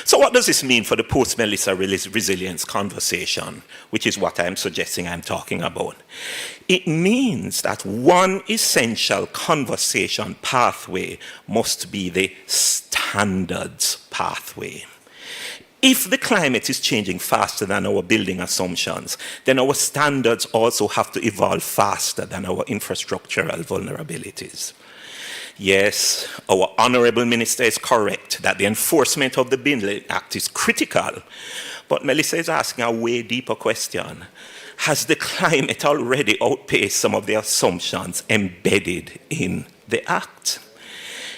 So what does this mean for the post-Melissa resilience conversation, which is what I'm suggesting I'm talking about? It means that one essential conversation pathway must be the standards pathway. If the climate is changing faster than our building assumptions, then our standards also have to evolve faster than our infrastructural vulnerabilities. Yes, our honorable minister is correct that the enforcement of the Building Act is critical, but Melissa is asking a way deeper question. Has the climate already outpaced some of the assumptions embedded in the Act?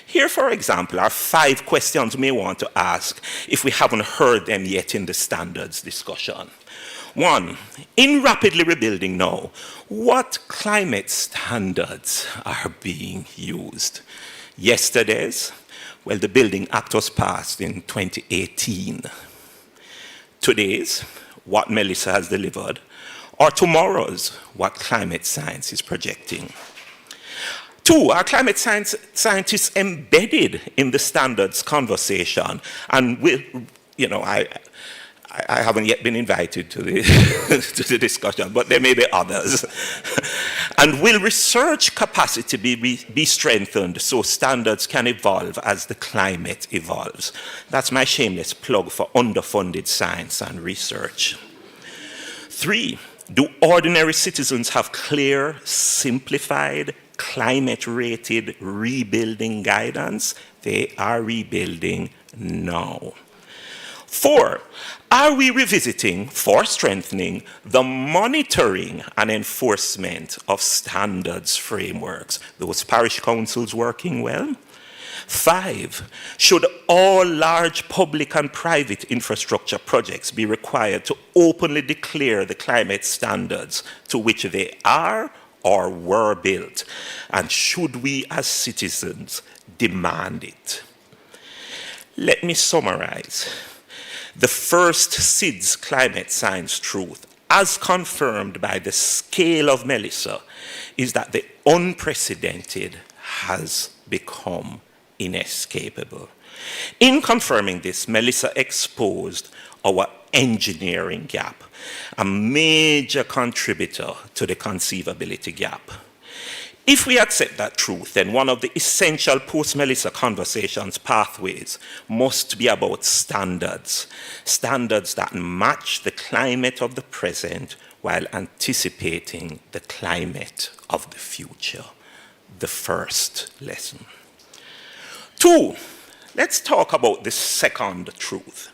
Here, for example, are 5 questions we may want to ask if we haven't heard them yet in the standards discussion. 1, in rapidly rebuilding now, what climate standards are being used? Yesterday's, well, the Building Act was passed in 2018. Today's, what Melissa has delivered, or tomorrow's, what climate science is projecting. 2, are climate scientists embedded in the standards conversation? And will, you know, I haven't yet been invited to the, to the discussion, but there may be others. And will research capacity be strengthened so standards can evolve as the climate evolves? That's my shameless plug for underfunded science and research. 3, do ordinary citizens have clear, simplified, climate-rated rebuilding guidance? They are rebuilding now. 4, are we revisiting, for strengthening, the monitoring and enforcement of standards frameworks? Those parish councils working well? 5, should all large public and private infrastructure projects be required to openly declare the climate standards to which they are or were built? And should we as citizens demand it? Let me summarize. The first SIDS climate science truth, as confirmed by the scale of Melissa, is that the unprecedented has become inescapable. In confirming this, Melissa exposed our engineering gap, a major contributor to the conceivability gap. If we accept that truth, then one of the essential post-Melissa conversations pathways must be about standards. Standards that match the climate of the present while anticipating the climate of the future. The first lesson. 2, let's talk about the second truth.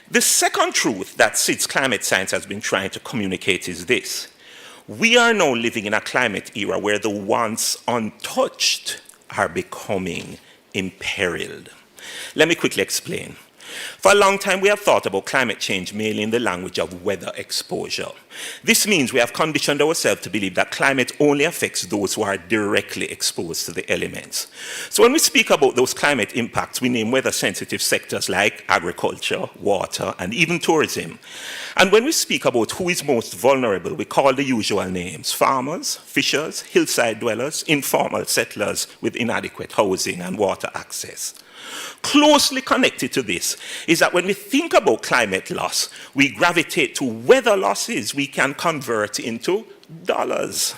The second truth that SIDS climate science has been trying to communicate is this. We are now living in a climate era where the once untouched are becoming imperiled. Let me quickly explain. For a long time, we have thought about climate change mainly in the language of weather exposure. This means we have conditioned ourselves to believe that climate only affects those who are directly exposed to the elements. So when we speak about those climate impacts, we name weather-sensitive sectors like agriculture, water, and even tourism. And when we speak about who is most vulnerable, we call the usual names: farmers, fishers, hillside dwellers, informal settlers with inadequate housing and water access. Closely connected to this is that when we think about climate loss, we gravitate to weather losses we can convert into dollars.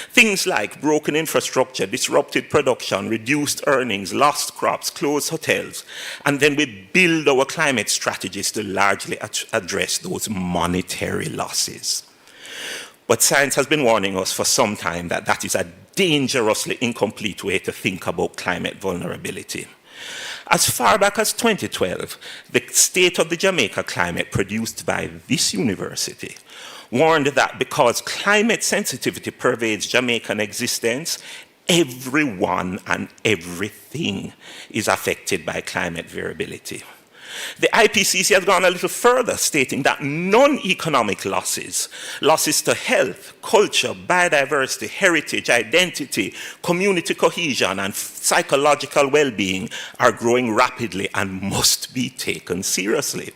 Things like broken infrastructure, disrupted production, reduced earnings, lost crops, closed hotels. And then we build our climate strategies to largely address those monetary losses. But science has been warning us for some time that that is a dangerously incomplete way to think about climate vulnerability. As far back as 2012, the State of the Jamaica Climate, produced by this university, warned that because climate sensitivity pervades Jamaican existence, everyone and everything is affected by climate variability. The IPCC has gone a little further, stating that non-economic losses to health, culture, biodiversity, heritage, identity, community cohesion, and psychological well-being are growing rapidly and must be taken seriously.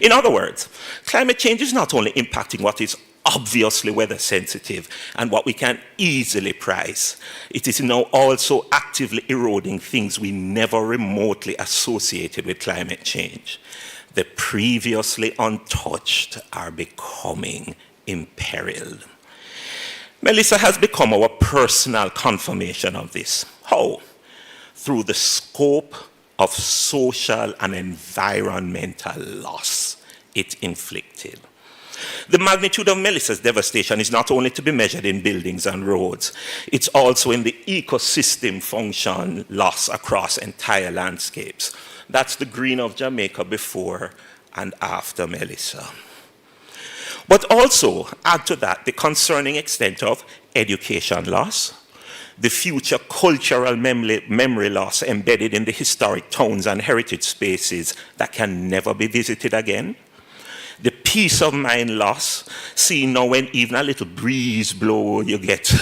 In other words, climate change is not only impacting what is obviously weather sensitive and what we can easily price. It is now also actively eroding things we never remotely associated with climate change. The previously untouched are becoming imperiled. Melissa has become our personal confirmation of this. How? Through the scope of social and environmental loss it inflicted. The magnitude of Melissa's devastation is not only to be measured in buildings and roads, it's also in the ecosystem function loss across entire landscapes. That's the green of Jamaica before and after Melissa. But also, add to that the concerning extent of education loss, the future cultural memory loss embedded in the historic towns and heritage spaces that can never be visited again, the peace of mind loss, seen now when even a little breeze blows, you get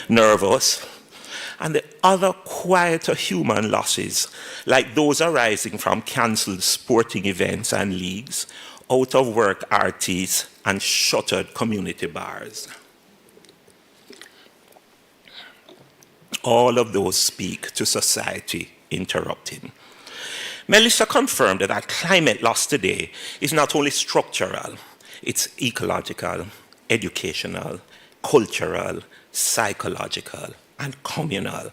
nervous. And the other quieter human losses, like those arising from cancelled sporting events and leagues, out of work artists, and shuttered community bars. All of those speak to society interrupting. Melissa confirmed that climate loss today is not only structural, it's ecological, educational, cultural, psychological, and communal,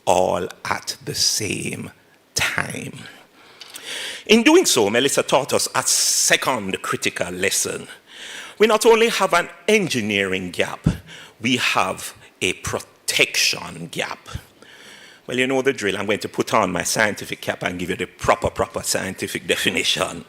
all at the same time. In doing so, Melissa taught us a second critical lesson. We not only have an engineering gap, we have a protection gap. Well, you know the drill. I'm going to put on my scientific cap and give you the proper scientific definition.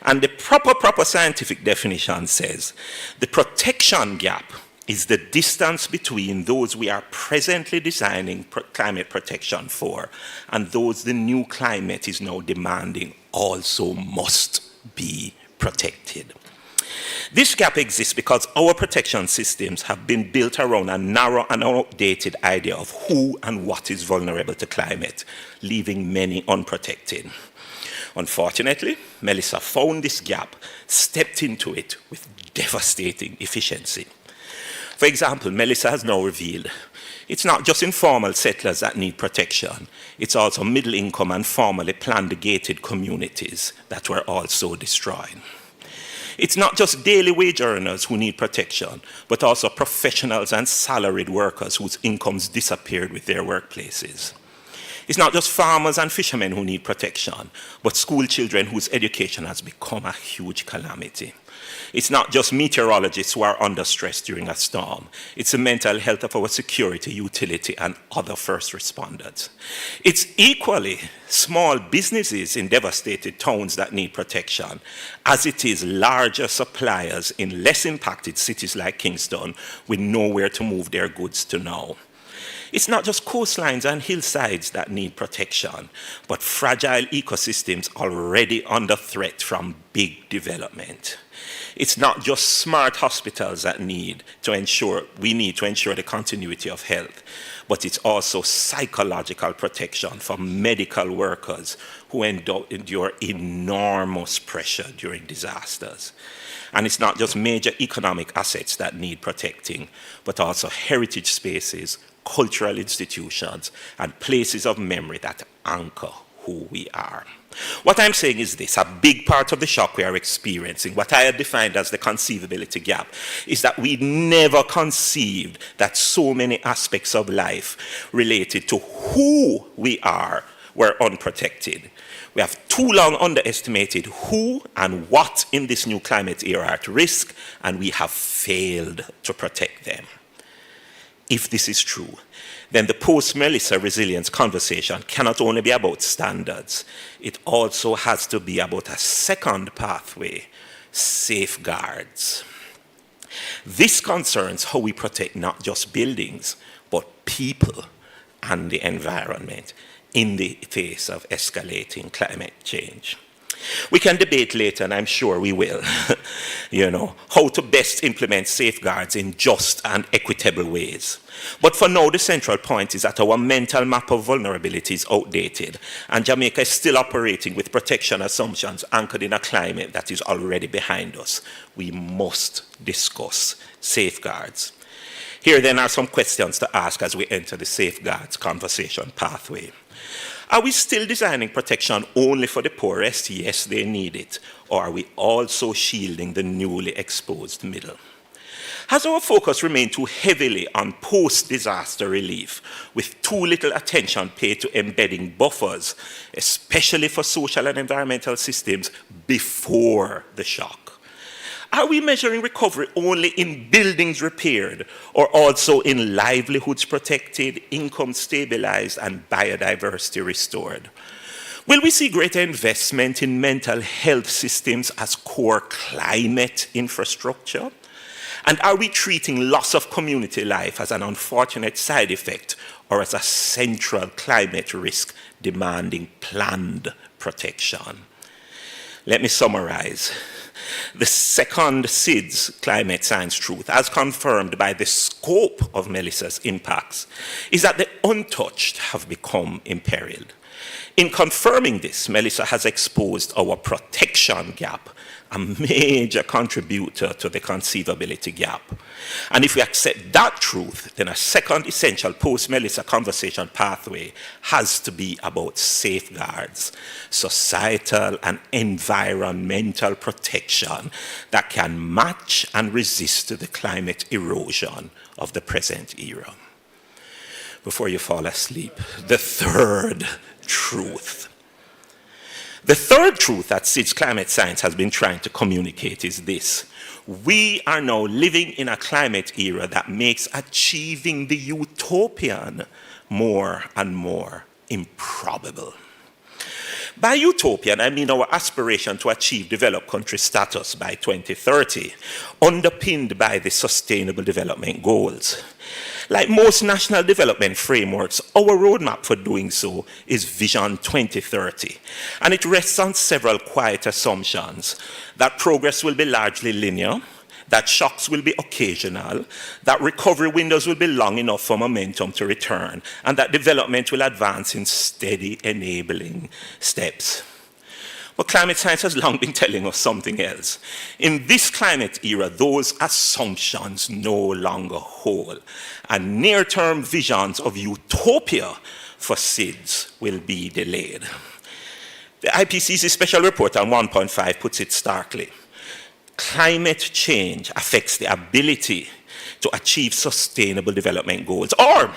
And the proper scientific definition says, the protection gap is the distance between those we are presently designing climate protection for and those the new climate is now demanding also must be protected. This gap exists because our protection systems have been built around a narrow and outdated idea of who and what is vulnerable to climate, leaving many unprotected. Unfortunately, Melissa found this gap, stepped into it with devastating efficiency. For example, Melissa has now revealed it's not just informal settlers that need protection, it's also middle-income and formally planned gated communities that were also destroyed. It's not just daily wage earners who need protection, but also professionals and salaried workers whose incomes disappeared with their workplaces. It's not just farmers and fishermen who need protection, but school children whose education has become a huge calamity. It's not just meteorologists who are under stress during a storm. It's the mental health of our security, utility, and other first responders. It's equally small businesses in devastated towns that need protection, as it is larger suppliers in less impacted cities like Kingston with nowhere to move their goods to now. It's not just coastlines and hillsides that need protection, but fragile ecosystems already under threat from big development. It's not just smart hospitals that we need to ensure the continuity of health, but it's also psychological protection for medical workers who endure enormous pressure during disasters. And it's not just major economic assets that need protecting, but also heritage spaces, cultural institutions, and places of memory that anchor who we are. What I'm saying is this: a big part of the shock we are experiencing, what I have defined as the conceivability gap, is that we never conceived that so many aspects of life related to who we are were unprotected. We have too long underestimated who and what in this new climate era are at risk, and we have failed to protect them. If this is true, then the post-Melissa resilience conversation cannot only be about standards, it also has to be about a second pathway: safeguards. This concerns how we protect not just buildings, but people and the environment in the face of escalating climate change. We can debate later, and I'm sure we will, how to best implement safeguards in just and equitable ways. But for now, the central point is that our mental map of vulnerability is outdated, and Jamaica is still operating with protection assumptions anchored in a climate that is already behind us. We must discuss safeguards. Here then are some questions to ask as we enter the safeguards conversation pathway. Are we still designing protection only for the poorest? Yes, they need it. Or are we also shielding the newly exposed middle? Has our focus remained too heavily on post-disaster relief, with too little attention paid to embedding buffers, especially for social and environmental systems, before the shock? Are we measuring recovery only in buildings repaired, or also in livelihoods protected, income stabilized, and biodiversity restored? Will we see greater investment in mental health systems as core climate infrastructure? And are we treating loss of community life as an unfortunate side effect, or as a central climate risk demanding planned protection? Let me summarize. The second SIDS climate science truth, as confirmed by the scope of Melissa's impacts, is that the untouched have become imperiled. In confirming this, Melissa has exposed our protection gap, a major contributor to the conceivability gap. And if we accept that truth, then a second essential post-Melissa conversation pathway has to be about safeguards, societal and environmental protection that can match and resist the climate erosion of the present era. Before you fall asleep, the third truth. The third truth that SIDS climate science has been trying to communicate is this: we are now living in a climate era that makes achieving the utopian more and more improbable. By utopian, I mean our aspiration to achieve developed country status by 2030, underpinned by the Sustainable Development Goals. Like most national development frameworks, our roadmap for doing so is Vision 2030, and it rests on several quiet assumptions: that progress will be largely linear, that shocks will be occasional, that recovery windows will be long enough for momentum to return, and that development will advance in steady, enabling steps. But climate science has long been telling us something else. In this climate era, those assumptions no longer hold, and near-term visions of utopia for SIDS will be delayed. The IPCC special report on 1.5 puts it starkly. climate change affects the ability to achieve sustainable development goals, or,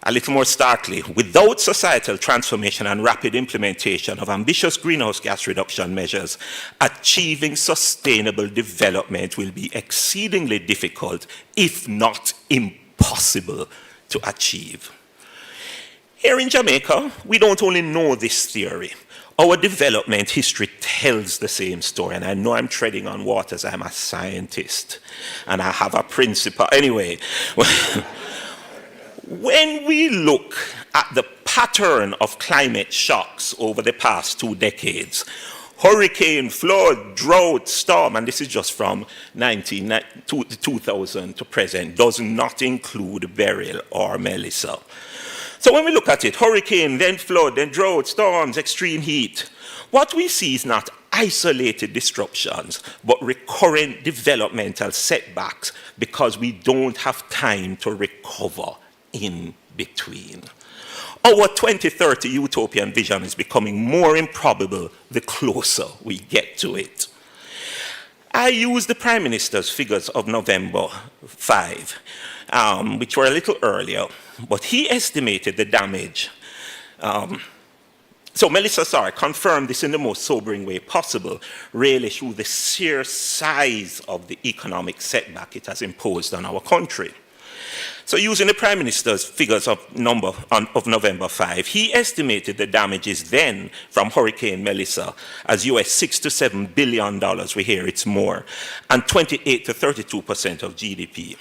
a little more starkly, without societal transformation and rapid implementation of ambitious greenhouse gas reduction measures, achieving sustainable development will be exceedingly difficult, if not impossible, to achieve. Here in Jamaica, we don't only know this theory. Our development history tells the same story, and I know I'm treading on waters. I'm a scientist, and I have a principle. Anyway, when we look at the pattern of climate shocks over the past 2 decades, hurricane, flood, drought, storm, and this is just from 2000 to present, does not include Beryl or Melissa. So when we look at it, hurricane, then flood, then drought, storms, extreme heat, what we see is not isolated disruptions, but recurrent developmental setbacks because we don't have time to recover in between. Our 2030 utopian vision is becoming more improbable the closer we get to it. I use the Prime Minister's figures of November 5, which were a little earlier, but he estimated the damage. So Melissa confirmed this in the most sobering way possible, really through the sheer size of the economic setback it has imposed on our country. So using the Prime Minister's figures of November 5, he estimated the damages then from Hurricane Melissa as US $6 to $7 billion, we hear it's more, and 28 to 32% of GDP.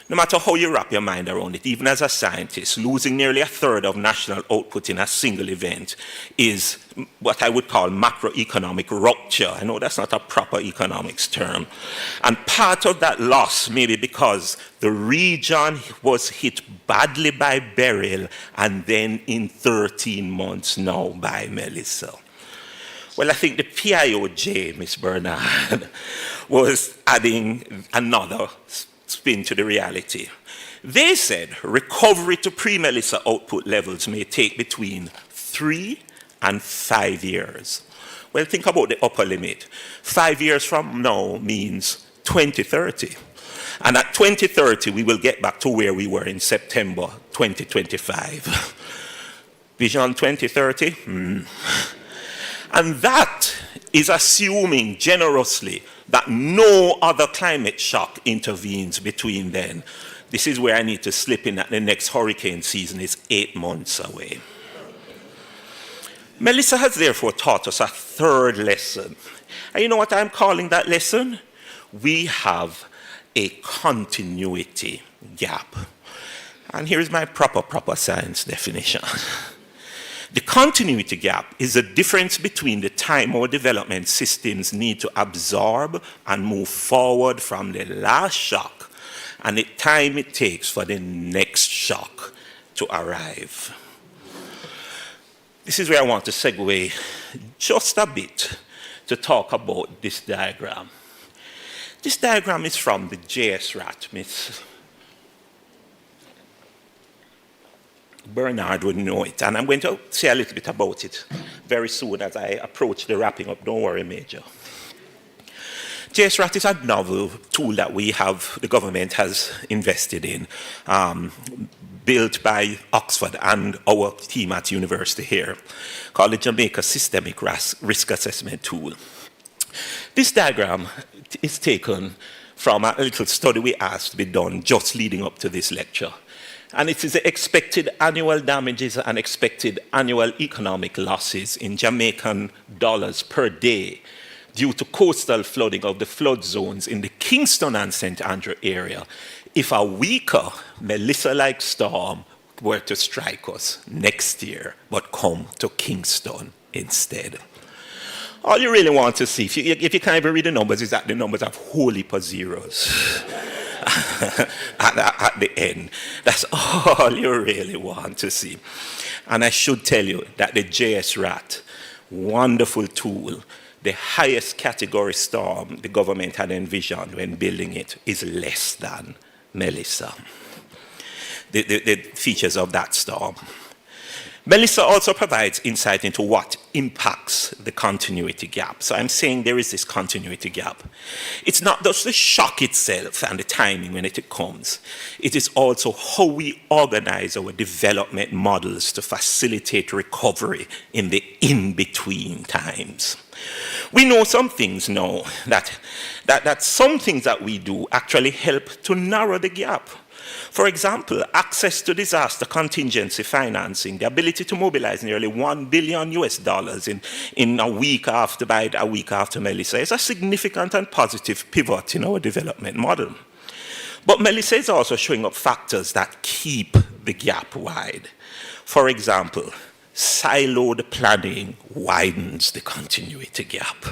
No matter how you wrap your mind around it, even as a scientist, losing nearly a third of national output in a single event is what I would call macroeconomic rupture. I know that's not a proper economics term. And part of that loss may be because the region was hit badly by Beryl and then in 13 months now by Melissa. Well, I think the PIOJ, Ms. Bernard, was adding another spin to the reality. They said recovery to pre-Melissa output levels may take between 3 and 5 years. Well, think about the upper limit. 5 years from now means 2030. And at 2030, we will get back to where we were in September 2025. Vision 2030? And that is assuming generously that no other climate shock intervenes between then. This is where I need to slip in that the next hurricane season is 8 months away. Melissa has therefore taught us a third lesson. And you know what I'm calling that lesson? We have a continuity gap. And here's my proper science definition. The continuity gap is the difference between the time our development systems need to absorb and move forward from the last shock and the time it takes for the next shock to arrive. This is where I want to segue just a bit to talk about this diagram. This diagram is from the JSRAT, Miss Bernard would know it, and I'm going to say a little bit about it very soon as I approach the wrapping up. Don't worry, Major. JSRAT is a novel tool that the government has invested in, built by Oxford and our team at university here, called the Jamaica Systemic Risk Assessment Tool. This diagram is taken from a little study we asked to be done just leading up to this lecture. And it is the expected annual damages and expected annual economic losses in Jamaican dollars per day due to coastal flooding of the flood zones in the Kingston and St. Andrew area if a weaker Melissa-like storm were to strike us next year, but come to Kingston instead. All you really want to see, if you can't even read the numbers, is that the numbers have whole heap of zeros. at the end. That's all you really want to see. And I should tell you that the JSRAT, wonderful tool, the highest category storm the government had envisioned when building it is less than Melissa. The features of that storm. Melissa also provides insight into what impacts the continuity gap. So I'm saying there is this continuity gap. It's not just the shock itself and the timing when it comes. It is also how we organize our development models to facilitate recovery in the in-between times. We know some things now, that some things that we do actually help to narrow the gap. For example, access to disaster contingency financing, the ability to mobilize nearly $1 billion in a week after Melissa is a significant and positive pivot in our development model. But Melissa is also showing up factors that keep the gap wide. For example, siloed planning widens the continuity gap.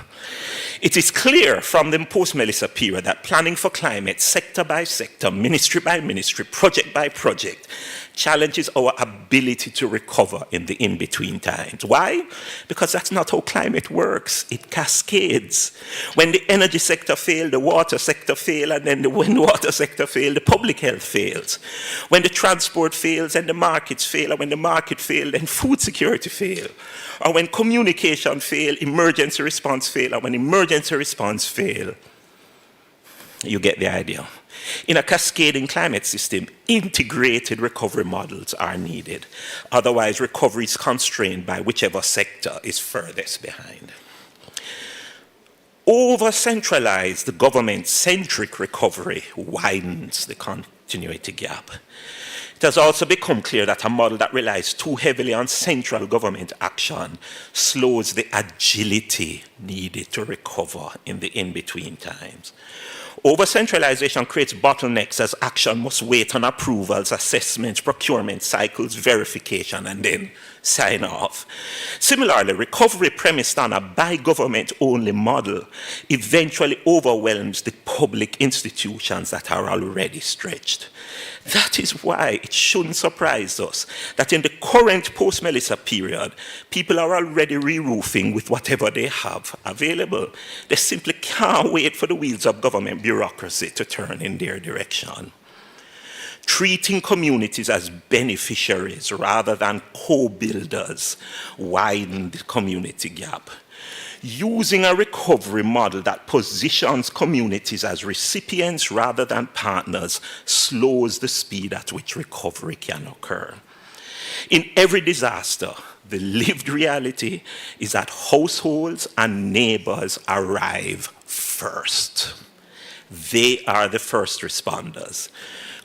It is clear from the post-Melissa period that planning for climate, sector by sector, ministry by ministry, project by project, challenges our ability to recover in the in-between times. Why? Because that's not how climate works. It cascades. When the energy sector fails, the water sector fails, and then when the water sector fails, the public health fails. When the transport fails, and the markets fail, and when the market fails, then food security fails. Or when communication fails, emergency response fails, and when emergency response fails, you get the idea. In a cascading climate system, integrated recovery models are needed. Otherwise, recovery is constrained by whichever sector is furthest behind. Over-centralized government-centric recovery widens the continuity gap. It has also become clear that a model that relies too heavily on central government action slows the agility needed to recover in the in-between times. Over-centralization creates bottlenecks as action must wait on approvals, assessments, procurement cycles, verification, and then sign off. Similarly, recovery premised on a by-government-only model eventually overwhelms the public institutions that are already stretched. That is why it shouldn't surprise us that in the current post-Melissa period, people are already re-roofing with whatever they have available. They simply can't wait for the wheels of government bureaucracy to turn in their direction. Treating communities as beneficiaries rather than co-builders widen the community gap. Using a recovery model that positions communities as recipients rather than partners slows the speed at which recovery can occur. In every disaster, the lived reality is that households and neighbors arrive first. They are the first responders.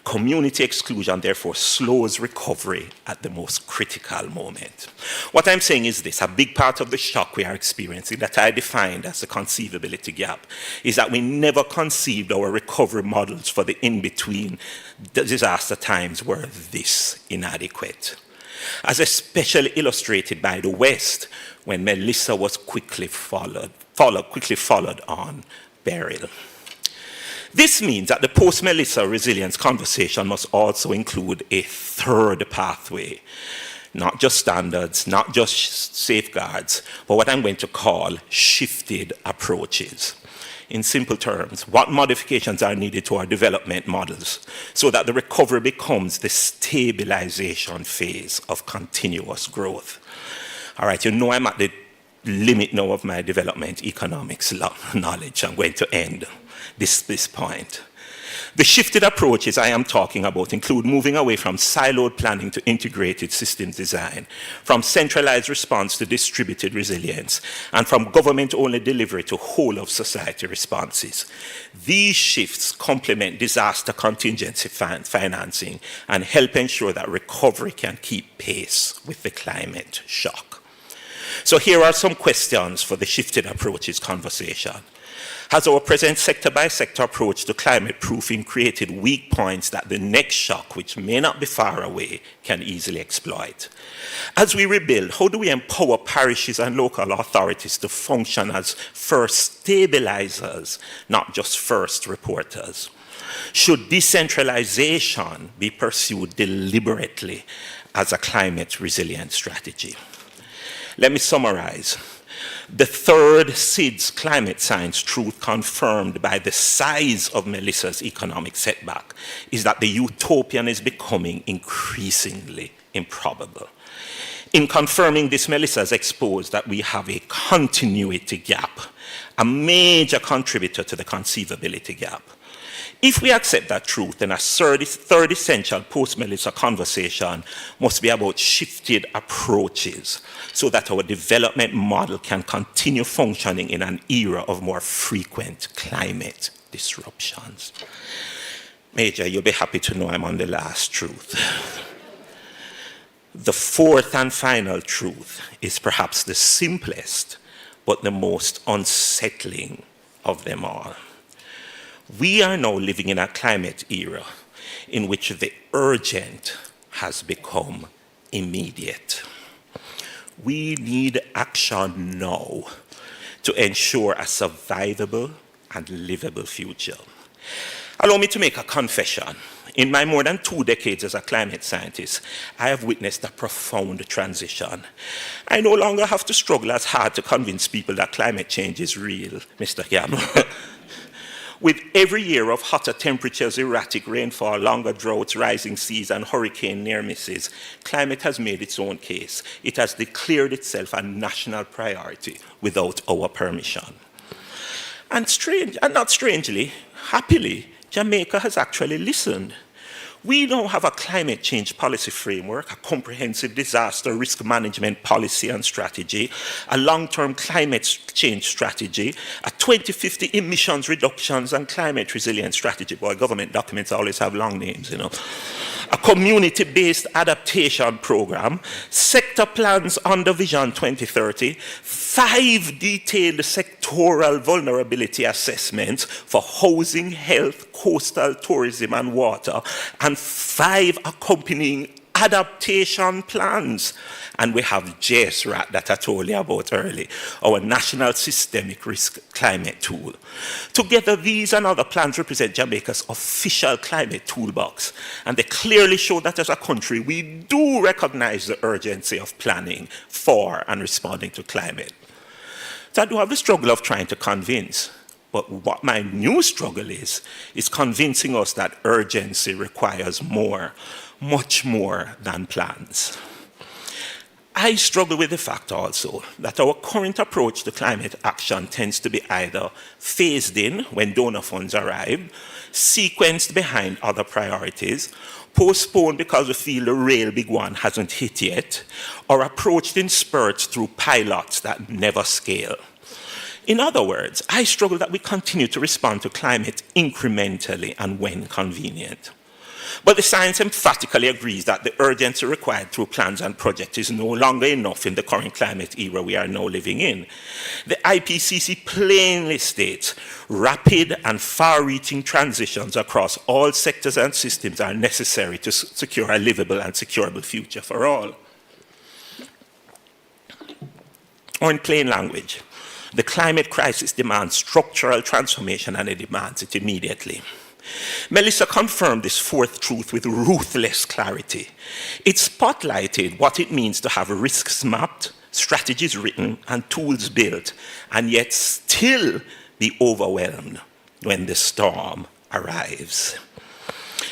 Community exclusion, therefore, slows recovery at the most critical moment. What I'm saying is this: a big part of the shock we are experiencing, that I defined as the conceivability gap, is that we never conceived our recovery models for the in-between disaster times were this inadequate. As especially illustrated by the West, when Melissa was quickly followed on Beryl. This means that the post-Melissa resilience conversation must also include a third pathway, not just standards, not just safeguards, but what I'm going to call shifted approaches. In simple terms, what modifications are needed to our development models so that the recovery becomes the stabilization phase of continuous growth. All right, you know I'm at the limit now of my development economics knowledge. I'm going to end this point. The shifted approaches I am talking about include moving away from siloed planning to integrated systems design, from centralized response to distributed resilience, and from government-only delivery to whole-of-society responses. These shifts complement disaster contingency financing and help ensure that recovery can keep pace with the climate shock. So here are some questions for the shifted approaches conversation. Has our present sector-by-sector approach to climate proofing created weak points that the next shock, which may not be far away, can easily exploit? As we rebuild, how do we empower parishes and local authorities to function as first stabilizers, not just first reporters? Should decentralization be pursued deliberately as a climate resilience strategy? Let me summarize. The third SIDS climate science truth confirmed by the size of Melissa's economic setback is that the utopian is becoming increasingly improbable. In confirming this, Melissa has exposed that we have a continuity gap, a major contributor to the conceivability gap. If we accept that truth, then a third essential post-Melissa conversation must be about shifted approaches so that our development model can continue functioning in an era of more frequent climate disruptions. Major, you'll be happy to know I'm on the last truth. The fourth and final truth is perhaps the simplest, but the most unsettling of them all. We are now living in a climate era in which the urgent has become immediate. We need action now to ensure a survivable and livable future. Allow me to make a confession. In my more than 2 decades as a climate scientist, I have witnessed a profound transition. I no longer have to struggle as hard to convince people that climate change is real, Mr. Campbell. With every year of hotter temperatures, erratic rainfall, longer droughts, rising seas, and hurricane near misses, climate has made its own case. It has declared itself a national priority without our permission. And not strangely, happily, Jamaica has actually listened. We now have a climate change policy framework, a comprehensive disaster risk management policy and strategy, a long-term climate change strategy, a 2050 emissions reductions and climate resilience strategy. Boy, government documents always have long names, you know. A community-based adaptation program, sector plans under Vision 2030, 5 detailed sectoral vulnerability assessments for housing, health, coastal tourism, and water, and 5 accompanying adaptation plans. And we have JSRAT that I told you about earlier, our National Systemic Risk Climate Tool. Together, these and other plans represent Jamaica's official climate toolbox, and they clearly show that as a country, we do recognize the urgency of planning for and responding to climate. So I do have the struggle of trying to convince, but what my new struggle is convincing us that urgency requires more, much more than plans. I struggle with the fact also that our current approach to climate action tends to be either phased in when donor funds arrive, sequenced behind other priorities, postponed because we feel the real big one hasn't hit yet, or approached in spurts through pilots that never scale. In other words, I struggle that we continue to respond to climate incrementally and when convenient. But the science emphatically agrees that the urgency required through plans and projects is no longer enough in the current climate era we are now living in. The IPCC plainly states rapid and far-reaching transitions across all sectors and systems are necessary to secure a livable and securable future for all. Or in plain language, the climate crisis demands structural transformation and it demands it immediately. Melissa confirmed this fourth truth with ruthless clarity. It spotlighted what it means to have risks mapped, strategies written, and tools built, and yet still be overwhelmed when the storm arrives.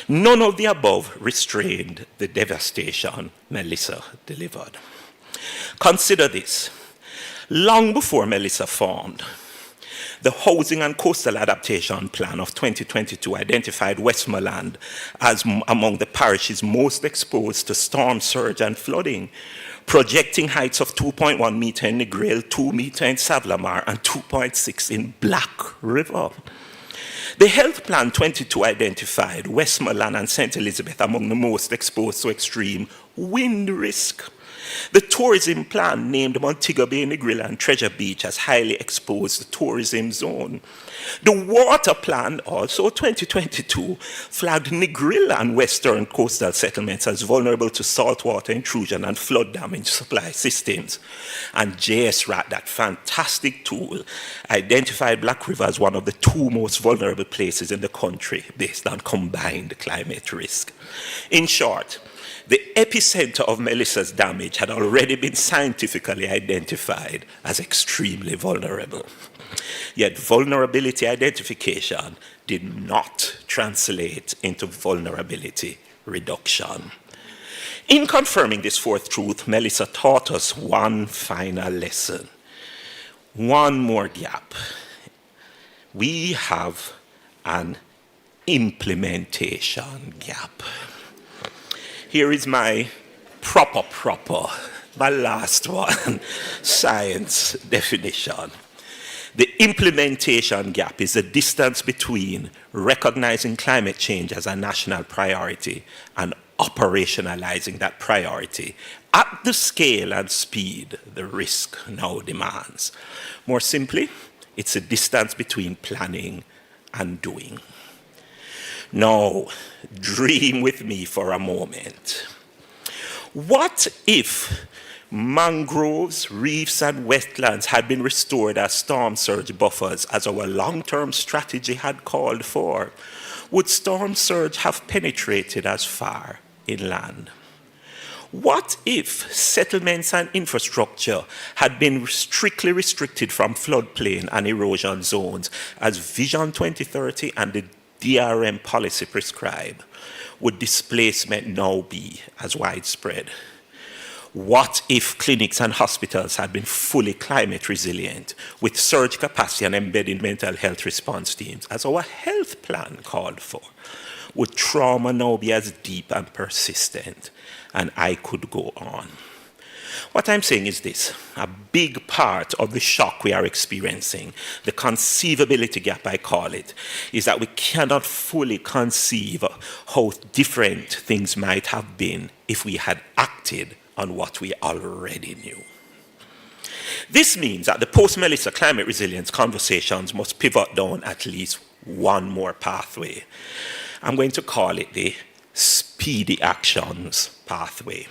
None of the above restrained the devastation Melissa delivered. Consider this. Long before Melissa formed, the Housing and Coastal Adaptation Plan of 2022 identified Westmoreland as among the parishes most exposed to storm surge and flooding, projecting heights of 2.1 meter in Negril, 2 meter in Savlamar, and 2.6 in Black River. The Health Plan 22 identified Westmoreland and St. Elizabeth among the most exposed to extreme wind risk. The tourism plan named Montego Bay, Negril, and Treasure Beach as highly exposed tourism zone. The water plan, also 2022, flagged Negril and western coastal settlements as vulnerable to saltwater intrusion and flood damage supply systems. And JSRAT, that fantastic tool, identified Black River as one of the 2 most vulnerable places in the country based on combined climate risk. In short, the epicenter of Melissa's damage had already been scientifically identified as extremely vulnerable. Yet vulnerability identification did not translate into vulnerability reduction. In confirming this fourth truth, Melissa taught us one final lesson. One more gap. We have an implementation gap. Here is my my last one, science definition. The implementation gap is the distance between recognizing climate change as a national priority and operationalizing that priority at the scale and speed the risk now demands. More simply, it's a distance between planning and doing. Now, dream with me for a moment. What if mangroves, reefs, and wetlands had been restored as storm surge buffers as our long-term strategy had called for? Would storm surge have penetrated as far inland? What if settlements and infrastructure had been strictly restricted from floodplain and erosion zones as Vision 2030 and the DRM policy prescribe? Would displacement now be as widespread? What if clinics and hospitals had been fully climate resilient with surge capacity and embedded mental health response teams as our health plan called for? Would trauma now be as deep and persistent? And I could go on. What I'm saying is this: a big part of the shock we are experiencing, the conceivability gap I call it, is that we cannot fully conceive how different things might have been if we had acted on what we already knew. This means that the post-Melissa climate resilience conversations must pivot down at least one more pathway. I'm going to call it the speedy actions pathway.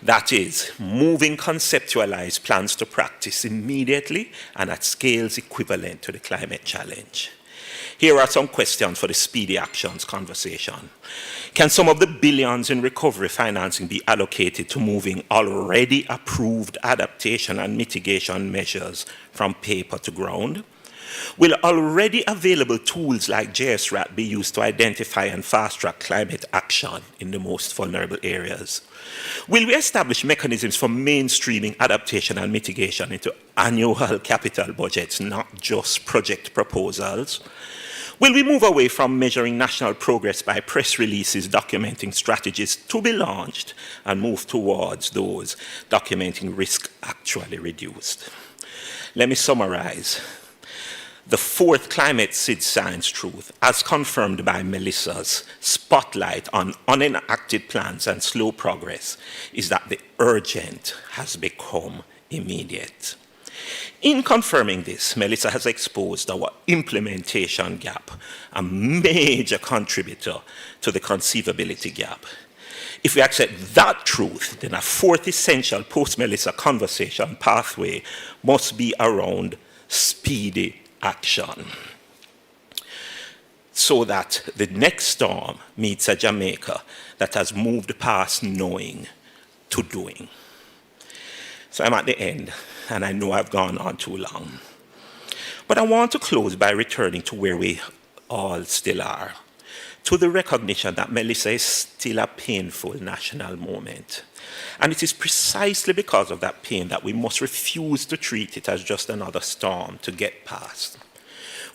That is, moving conceptualized plans to practice immediately and at scales equivalent to the climate challenge. Here are some questions for the speedy actions conversation. Can some of the billions in recovery financing be allocated to moving already approved adaptation and mitigation measures from paper to ground? Will already available tools like JSRAT be used to identify and fast-track climate action in the most vulnerable areas? Will we establish mechanisms for mainstreaming adaptation and mitigation into annual capital budgets, not just project proposals? Will we move away from measuring national progress by press releases documenting strategies to be launched and move towards those documenting risk actually reduced? Let me summarize. The fourth climate science truth, as confirmed by Melissa's spotlight on unenacted plans and slow progress, is that the urgent has become immediate. In confirming this, Melissa has exposed our implementation gap, a major contributor to the conceivability gap. If we accept that truth, then a fourth essential post-Melissa conversation pathway must be around speedy action, so that the next storm meets a Jamaica that has moved past knowing to doing. So I'm at the end, and I know I've gone on too long. But I want to close by returning to where we all still are, to the recognition that Melissa is still a painful national moment. And it is precisely because of that pain that we must refuse to treat it as just another storm to get past.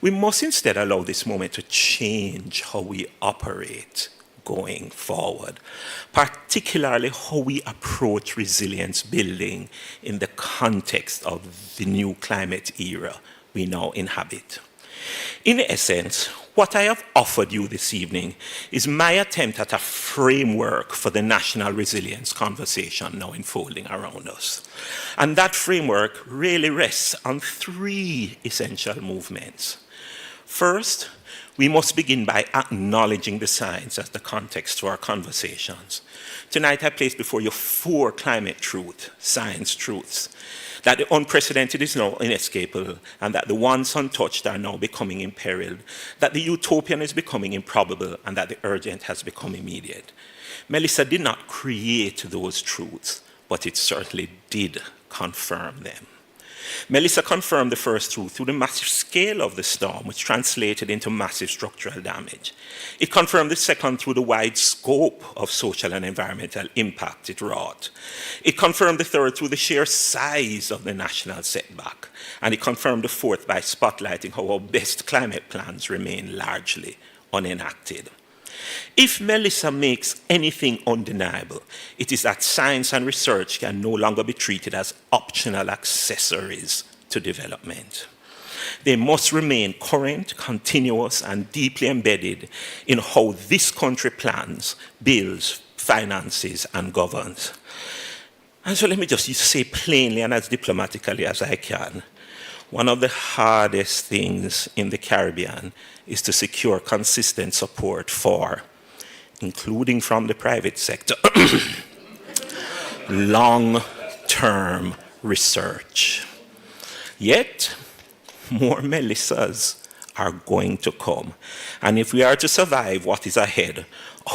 We must instead allow this moment to change how we operate going forward, particularly how we approach resilience building in the context of the new climate era we now inhabit. In essence, what I have offered you this evening is my attempt at a framework for the national resilience conversation now unfolding around us. And that framework really rests on three essential movements. First, we must begin by acknowledging the science as the context to our conversations. Tonight I place before you four climate truths, science truths, that the unprecedented is now inescapable, and that the once untouched are now becoming imperiled, that the utopian is becoming improbable, and that the urgent has become immediate. Melissa did not create those truths, but it certainly did confirm them. Melissa confirmed the first truth through the massive scale of the storm, which translated into massive structural damage. It confirmed the second through the wide scope of social and environmental impact it wrought. It confirmed the third through the sheer size of the national setback. And it confirmed the fourth by spotlighting how our best climate plans remain largely unenacted. If Melissa makes anything undeniable, it is that science and research can no longer be treated as optional accessories to development. They must remain current, continuous, and deeply embedded in how this country plans, builds, finances, and governs. And so let me just say plainly and as diplomatically as I can, one of the hardest things in the Caribbean is to secure consistent support for, including from the private sector, long-term research. Yet, more Melissas are going to come. And if we are to survive what is ahead,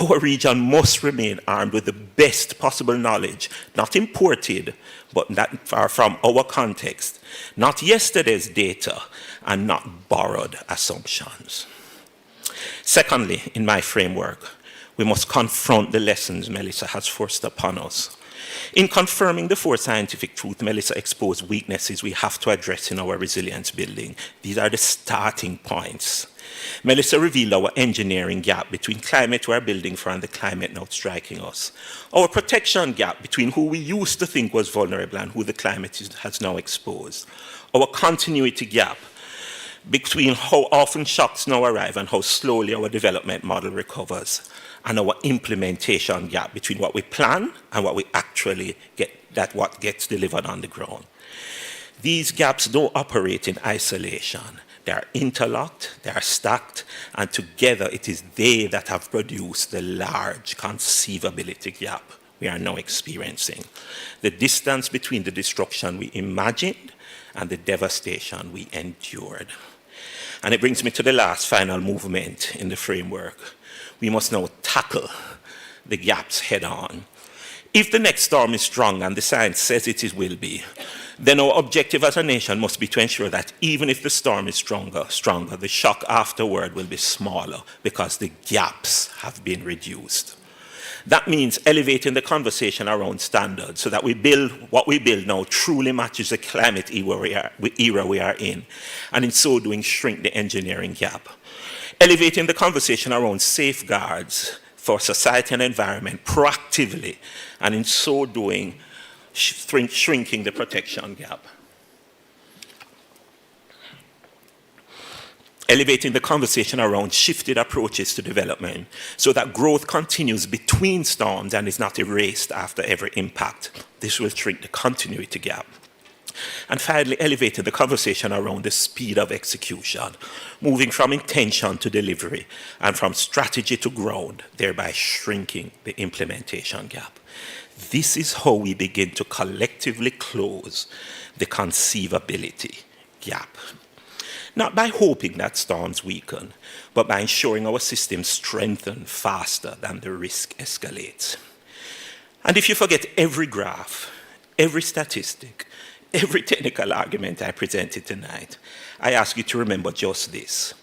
our region must remain armed with the best possible knowledge, not imported, but that are from our context, not yesterday's data, and not borrowed assumptions. Secondly, in my framework, we must confront the lessons Melissa has forced upon us. In confirming the fourth scientific truth, Melissa exposed weaknesses we have to address in our resilience building. These are the starting points. Melissa revealed our engineering gap between climate we are building for and the climate now striking us. Our protection gap between who we used to think was vulnerable and who the climate has now exposed. Our continuity gap between how often shocks now arrive and how slowly our development model recovers. And our implementation gap between what we plan and what we actually get, what gets delivered on the ground. These gaps don't operate in isolation. They are interlocked, they are stacked, and together it is they that have produced the large conceivability gap we are now experiencing. The distance between the destruction we imagined and the devastation we endured. And it brings me to the last final movement in the framework. We must now tackle the gaps head on. If the next storm is strong, and the science says it will be, then our objective as a nation must be to ensure that even if the storm is stronger, the shock afterward will be smaller because the gaps have been reduced. That means elevating the conversation around standards so that what we build now truly matches the climate era we are in, and in so doing shrink the engineering gap. Elevating the conversation around safeguards for society and environment proactively, and in so doing, shrinking the protection gap. Elevating the conversation around shifted approaches to development so that growth continues between storms and is not erased after every impact. This will shrink the continuity gap. And finally, elevating the conversation around the speed of execution, moving from intention to delivery and from strategy to ground, thereby shrinking the implementation gap. This is how we begin to collectively close the conceivability gap. Not by hoping that storms weaken, but by ensuring our systems strengthen faster than the risk escalates. And if you forget every graph, every statistic, every technical argument I presented tonight, I ask you to remember just this.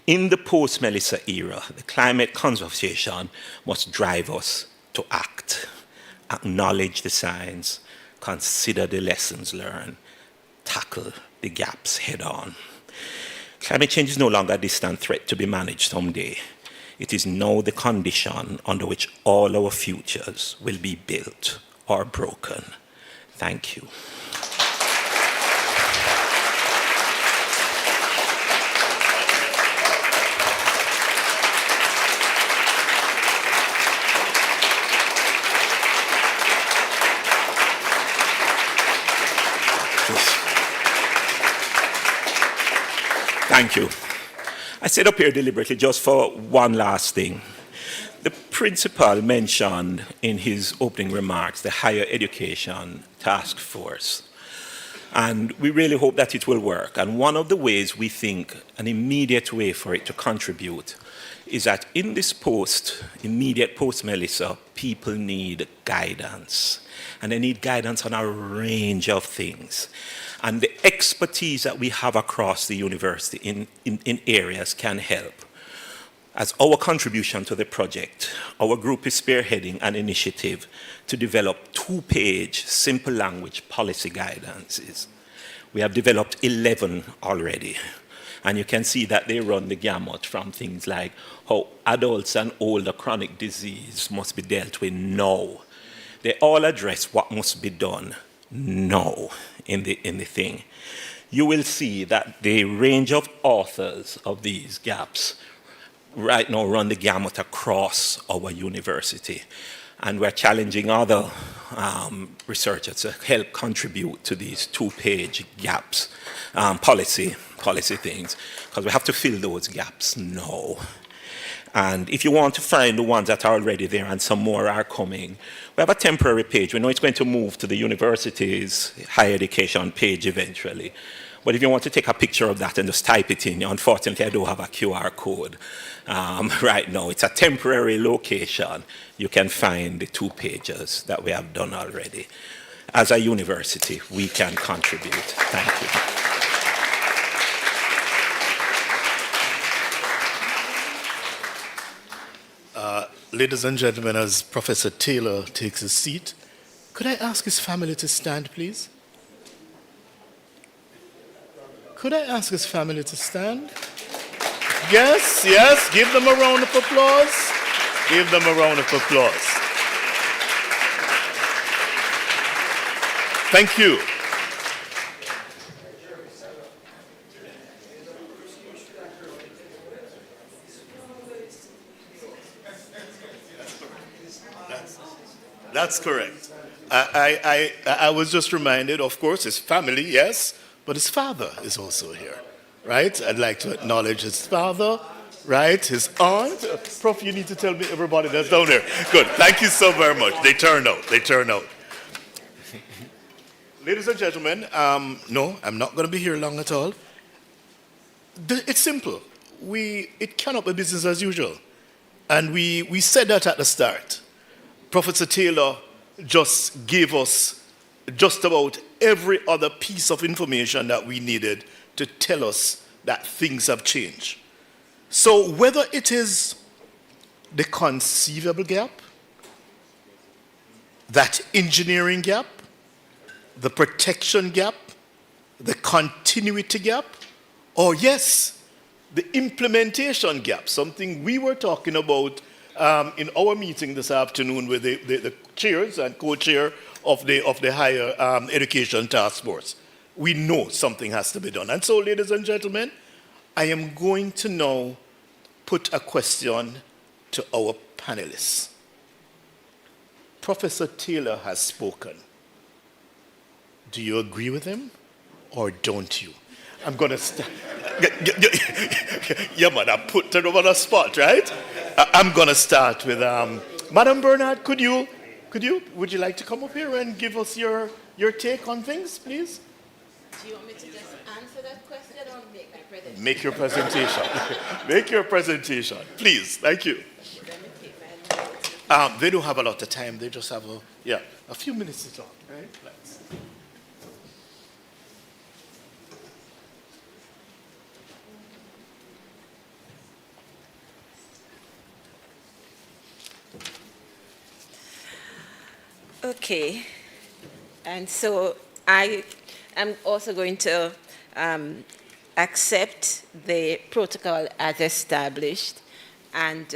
In the post-Melissa era, the climate conversation must drive us to act, acknowledge the science, consider the lessons learned, tackle the gaps head on. Climate change is no longer a distant threat to be managed someday. It is now the condition under which all our futures will be built or broken. Thank you. Thank you. I sit up here deliberately just for one last thing. The principal mentioned in his opening remarks the Higher Education Task Force. And we really hope that it will work. And one of the ways we think an immediate way for it to contribute is that in this immediate post-Melissa, people need guidance. And they need guidance on a range of things. And the expertise that we have across the university in areas can help. As our contribution to the project, our group is spearheading an initiative to develop 2-page simple language policy guidances. We have developed 11 already. And you can see that they run the gamut from things like how adults and older chronic disease must be dealt with now. They all address what must be done now in the thing. You will see that the range of authors of these gaps right now run the gamut across our university. And we're challenging other researchers to help contribute to these 2-page gaps, policy things, because we have to fill those gaps now. And if you want to find the ones that are already there and some more are coming, we have a temporary page. We know it's going to move to the university's higher education page eventually. But if you want to take a picture of that and just type it in, unfortunately I don't have a QR code right now. It's a temporary location. You can find the 2 pages that we have done already. As a university, we can contribute. Thank you.
Ladies and gentlemen, as Professor Taylor takes his seat, could I ask his family to stand, please? Could I ask his family to stand? Yes, yes, give them a round of applause. Give them a round of applause. Thank you. That's correct. I was just reminded, of course, his family, yes, but his father is also here, right? I'd like to acknowledge his father, right? His aunt. Prof, you need to tell me everybody that's down there. Good. Thank you so very much. They turned out. They turned out. Ladies and gentlemen, no, I'm not going to be here long at all. It's simple. It cannot be business as usual. And we said that at the start. Professor Taylor just gave us just about every other piece of information that we needed to tell us that things have changed. So whether it is the conceivable gap, that engineering gap, the protection gap, the continuity gap, or yes, the implementation gap, something we were talking about in our meeting this afternoon with the chairs and co-chair of the higher education task force. We know something has to be done. And so, ladies and gentlemen, I am going to now put a question to our panelists. Professor Taylor has spoken. Do you agree with him or don't you? I'm going to start. Yeah, man, I put her on the spot, right? I'm going to start with Madam Bernard. Would you like to come up here and give us your take on things, please?
Do you want me to just answer that question or make my presentation?
Make your presentation. Make your presentation, please. Thank you.
Let me take my notes.
They don't have a lot of time. They just have a few minutes to talk, right? Let's.
Okay, and so I am also going to accept the protocol as established and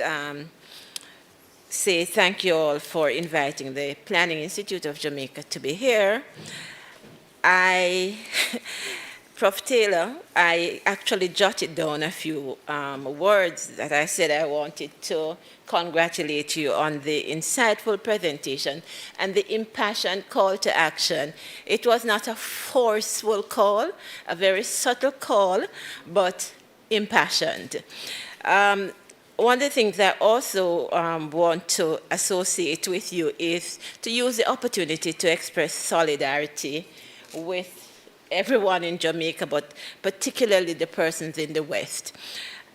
say thank you all for inviting the Planning Institute of Jamaica to be here. Prof. Taylor, I actually jotted down a few words that I said I wanted to congratulate you on the insightful presentation and the impassioned call to action. It was not a forceful call, a very subtle call, but impassioned. One of the things I also want to associate with you is to use the opportunity to express solidarity with everyone in Jamaica, but particularly the persons in the West.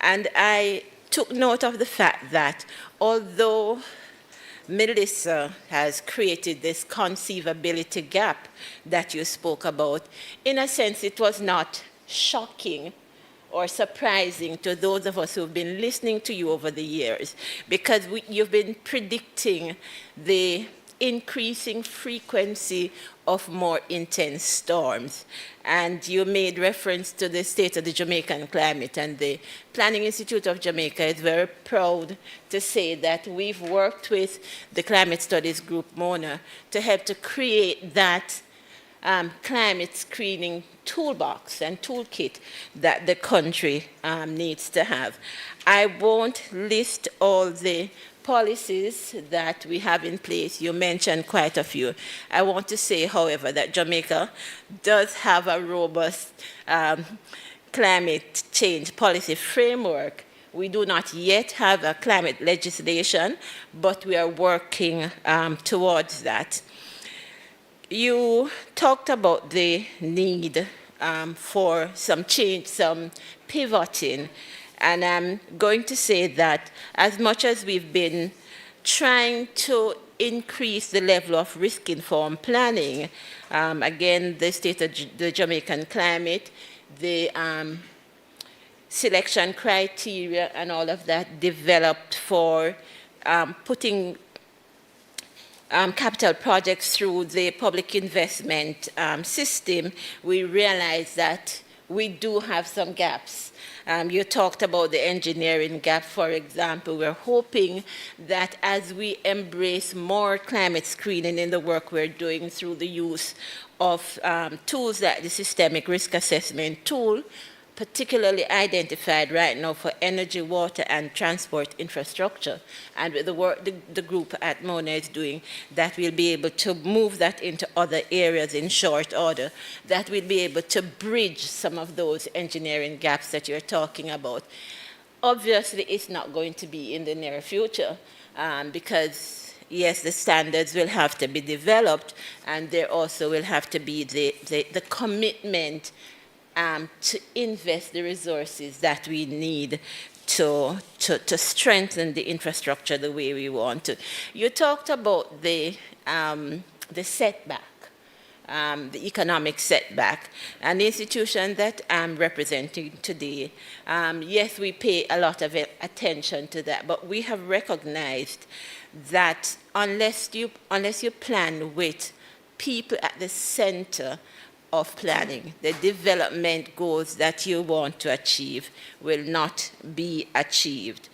And I took note of the fact that although Melissa has created this conceivability gap that you spoke about. In a sense, it was not shocking or surprising to those of us who've been listening to you over the years, because you've been predicting the increasing frequency of more intense storms. And you made reference to the state of the Jamaican climate, and the Planning Institute of Jamaica is very proud to say that we've worked with the Climate Studies Group, MONA, to help to create that climate screening toolbox and toolkit that the country needs to have. I won't list all the policies that we have in place. You mentioned quite a few. I want to say, however, that Jamaica does have a robust climate change policy framework. We do not yet have a climate legislation, but we are working towards that. You talked about the need for some change, some pivoting. And I'm going to say that as much as we've been trying to increase the level of risk-informed planning, again, the state of the Jamaican climate, the selection criteria and all of that developed for putting capital projects through the public investment system, we realize that we do have some gaps. You talked about the engineering gap, for example. We're hoping that as we embrace more climate screening in the work we're doing through the use of tools like the systemic risk assessment tool, particularly identified right now for energy, water, and transport infrastructure. And with the work the group at MONA is doing, that we'll be able to move that into other areas in short order, that we'll be able to bridge some of those engineering gaps that you're talking about. Obviously, it's not going to be in the near future because yes, the standards will have to be developed, and there also will have to be the commitment to invest the resources that we need to strengthen the infrastructure the way we want to. You talked about the setback, the economic setback, and the institution that I'm representing today. Yes, we pay a lot of attention to that, but we have recognized that unless you plan with people at the center of planning, the development goals that you want to achieve will not be achieved.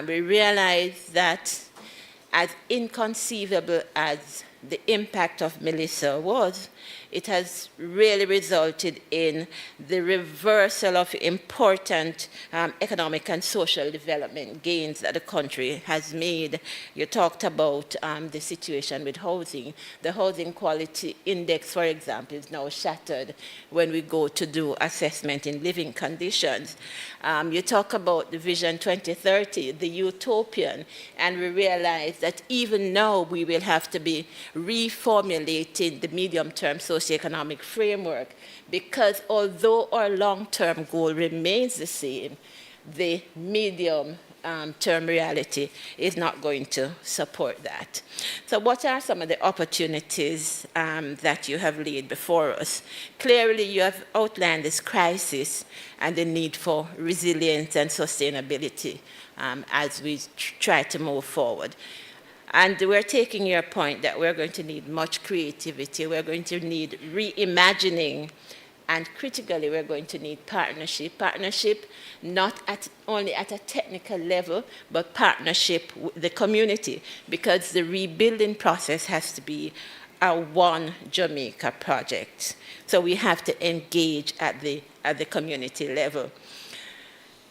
We realize that as inconceivable as the impact of Melissa was, it has really resulted in the reversal of important economic and social development gains that the country has made. You talked about the situation with housing. The housing quality index, for example, is now shattered when we go to do assessment in living conditions. You talk about the Vision 2030, the utopian, and we realize that even now we will have to be reformulating the medium-term socioeconomic framework, because although our long-term goal remains the same, the medium-term reality is not going to support that. So what are some of the opportunities that you have laid before us? Clearly, you have outlined this crisis and the need for resilience and sustainability as we try to move forward. And we're taking your point that we're going to need much creativity, we're going to need reimagining, and critically, we're going to need partnership. Partnership not only at a technical level, but partnership with the community, because the rebuilding process has to be a one Jamaica project. So we have to engage at the community level.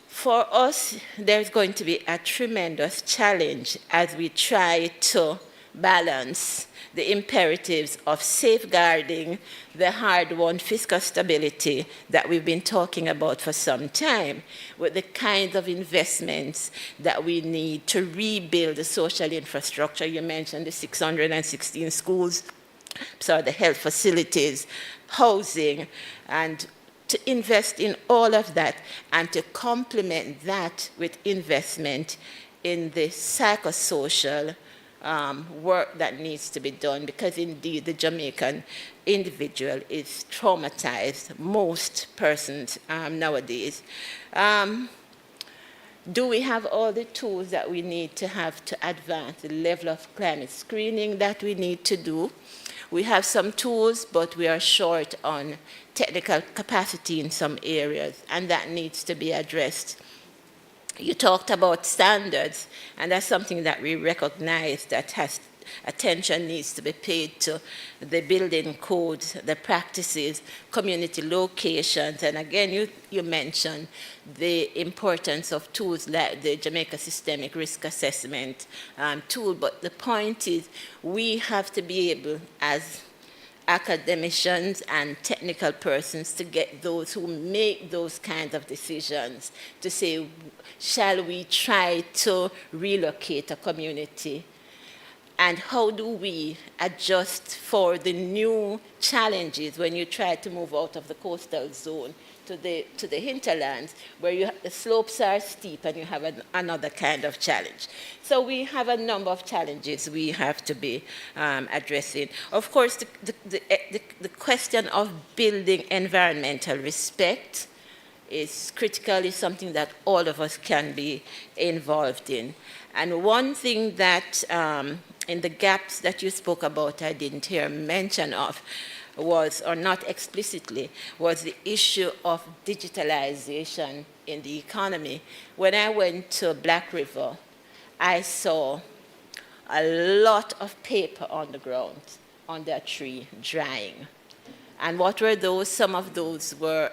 For us, there's going to be a tremendous challenge as we try to balance the imperatives of safeguarding the hard-won fiscal stability that we've been talking about for some time, with the kinds of investments that we need to rebuild the social infrastructure. You mentioned the 616 schools, so the health facilities, housing, and to invest in all of that, and to complement that with investment in the psychosocial work that needs to be done, because indeed the Jamaican individual is traumatized, most persons nowadays. Do we have all the tools that we need to have to advance the level of climate screening that we need to do? We have some tools, but we are short on technical capacity in some areas, and that needs to be addressed. You talked about standards, and that's something that we recognize that attention needs to be paid to the building codes, the practices, community locations, and again, you mentioned the importance of tools like the Jamaica Systemic Risk Assessment tool, but the point is we have to be able, as academicians and technical persons, to get those who make those kinds of decisions to say, shall we try to relocate a community? And how do we adjust for the new challenges when you try to move out of the coastal zone to the hinterlands, where the slopes are steep and you have another kind of challenge? So we have a number of challenges we have to be addressing. Of course, the question of building environmental respect is critical, is something that all of us can be involved in. And one thing that in the gaps that you spoke about, I didn't hear mention of, was, or not explicitly, was the issue of digitalization in the economy. When I went to Black River, I saw a lot of paper on the ground, under a tree, drying. And what were those? Some of those were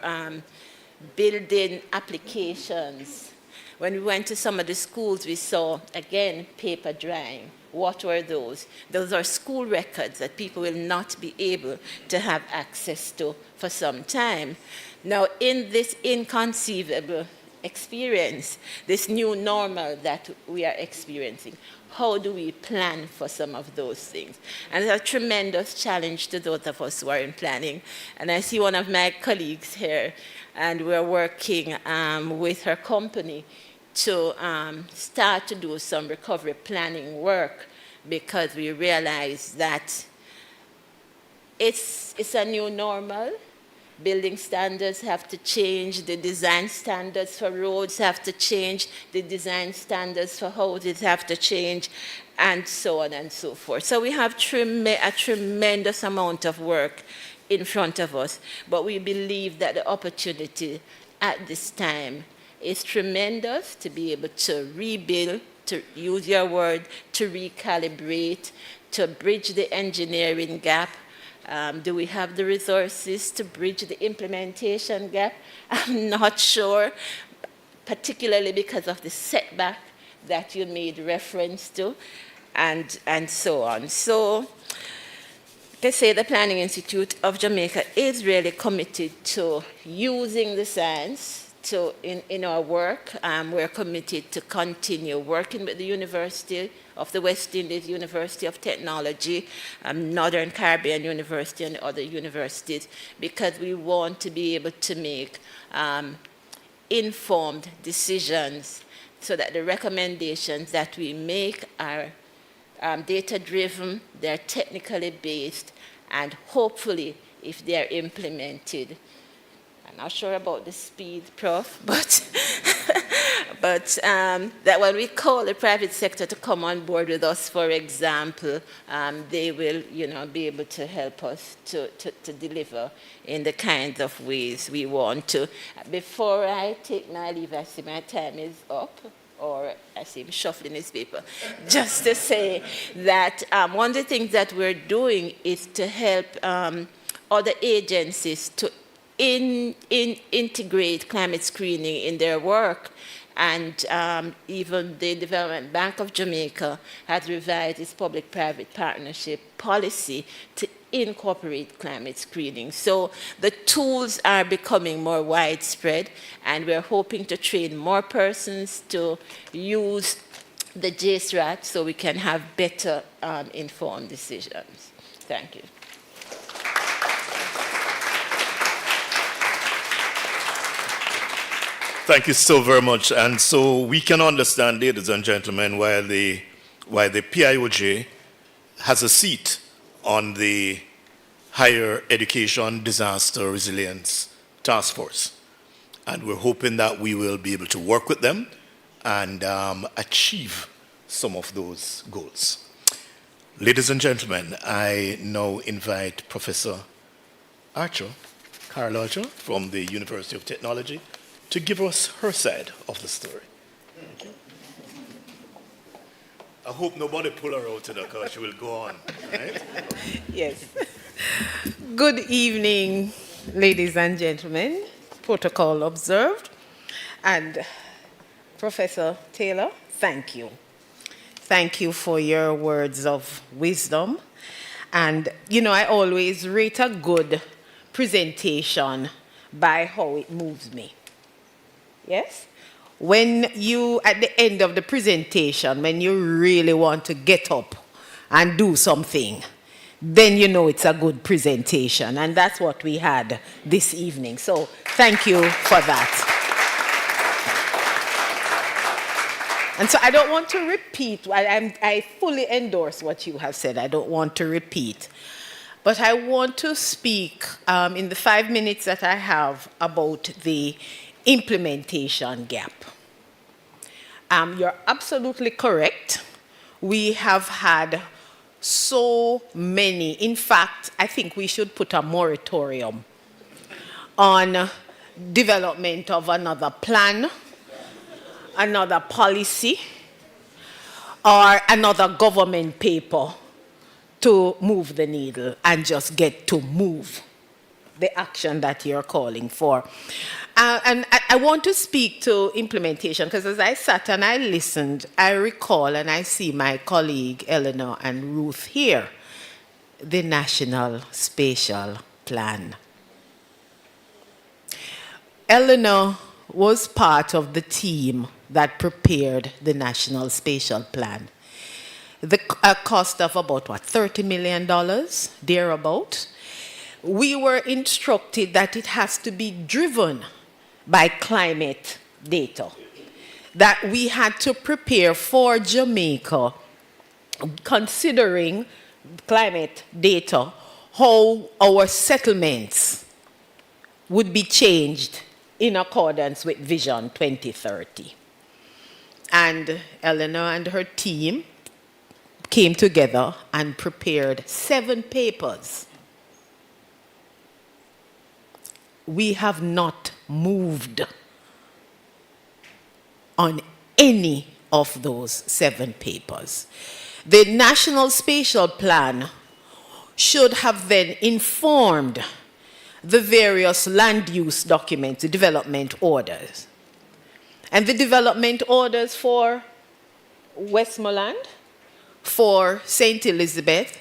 building applications. When we went to some of the schools, we saw, again, paper drying. What were those? Those are school records that people will not be able to have access to for some time. Now, in this inconceivable experience, this new normal that we are experiencing, how do we plan for some of those things? And it's a tremendous challenge to those of us who are in planning. And I see one of my colleagues here, and we're working with her company to start to do some recovery planning work, because we realize that it's a new normal. Building standards have to change, the design standards for roads have to change, the design standards for houses have to change, and so on and so forth. So we have a tremendous amount of work in front of us, but we believe that the opportunity at this time is tremendous to be able to rebuild, to use your word, to recalibrate, to bridge the engineering gap. Do we have the resources to bridge the implementation gap? I'm not sure, particularly because of the setback that you made reference to, and so on. So, they say the Planning Institute of Jamaica is really committed to using the science in our work. We're committed to continue working with the University of the West Indies, University of Technology, Northern Caribbean University, and other universities, because we want to be able to make informed decisions so that the recommendations that we make are data-driven, they're technically based, and hopefully, if they're implemented, I'm not sure about the speed, Prof, but that when we call the private sector to come on board with us, for example, they will, be able to help us to deliver in the kinds of ways we want to. Before I take my leave, I see my time is up, or I see him shuffling his paper, just to say that one of the things that we're doing is to help other agencies to integrate climate screening in their work. And even the Development Bank of Jamaica has revised its public-private partnership policy to incorporate climate screening. So the tools are becoming more widespread, and we're hoping to train more persons to use the JSRAT so we can have better informed decisions. Thank you.
Thank you so very much. And so we can understand, ladies and gentlemen, while the why the PIOJ has a seat on the Higher Education Disaster Resilience Task Force. And we're hoping that we will be able to work with them and achieve some of those goals. Ladies and gentlemen, I now invite Professor Archer, Carol Archer, from the University of Technology, to give us her side of the story. Thank you. I hope nobody pull her out today because she will go on, right?
Yes. Good evening, ladies and gentlemen. Protocol observed. And Professor Taylor, thank you. Thank you for your words of wisdom. And, you know, I always rate a good presentation by how it moves me. Yes? When you, at the end of the presentation, when you really want to get up and do something, then you know it's a good presentation. And that's what we had this evening. So thank you for that. And so I don't want to repeat. I fully endorse what you have said. I don't want to repeat. But I want to speak in the 5 minutes that I have about the implementation gap. You're absolutely correct. We have had so many. In fact, I think we should put a moratorium on development of another plan, another policy, or another government paper to move the needle and just get to move the action that you're calling for. And I want to speak to implementation because as I sat and I listened, I recall and I see my colleague Eleanor and Ruth here, the National Spatial Plan. Eleanor was part of the team that prepared the National Spatial Plan. The cost of about, $30 million, thereabout. We were instructed that it has to be driven by climate data, that we had to prepare for Jamaica, considering climate data, how our settlements would be changed in accordance with Vision 2030. And Eleanor and her team came together and prepared 7 papers. We have not moved on any of those 7 papers. The National Spatial Plan should have then informed the various land use documents, the development orders. And the development orders for Westmoreland, for St. Elizabeth,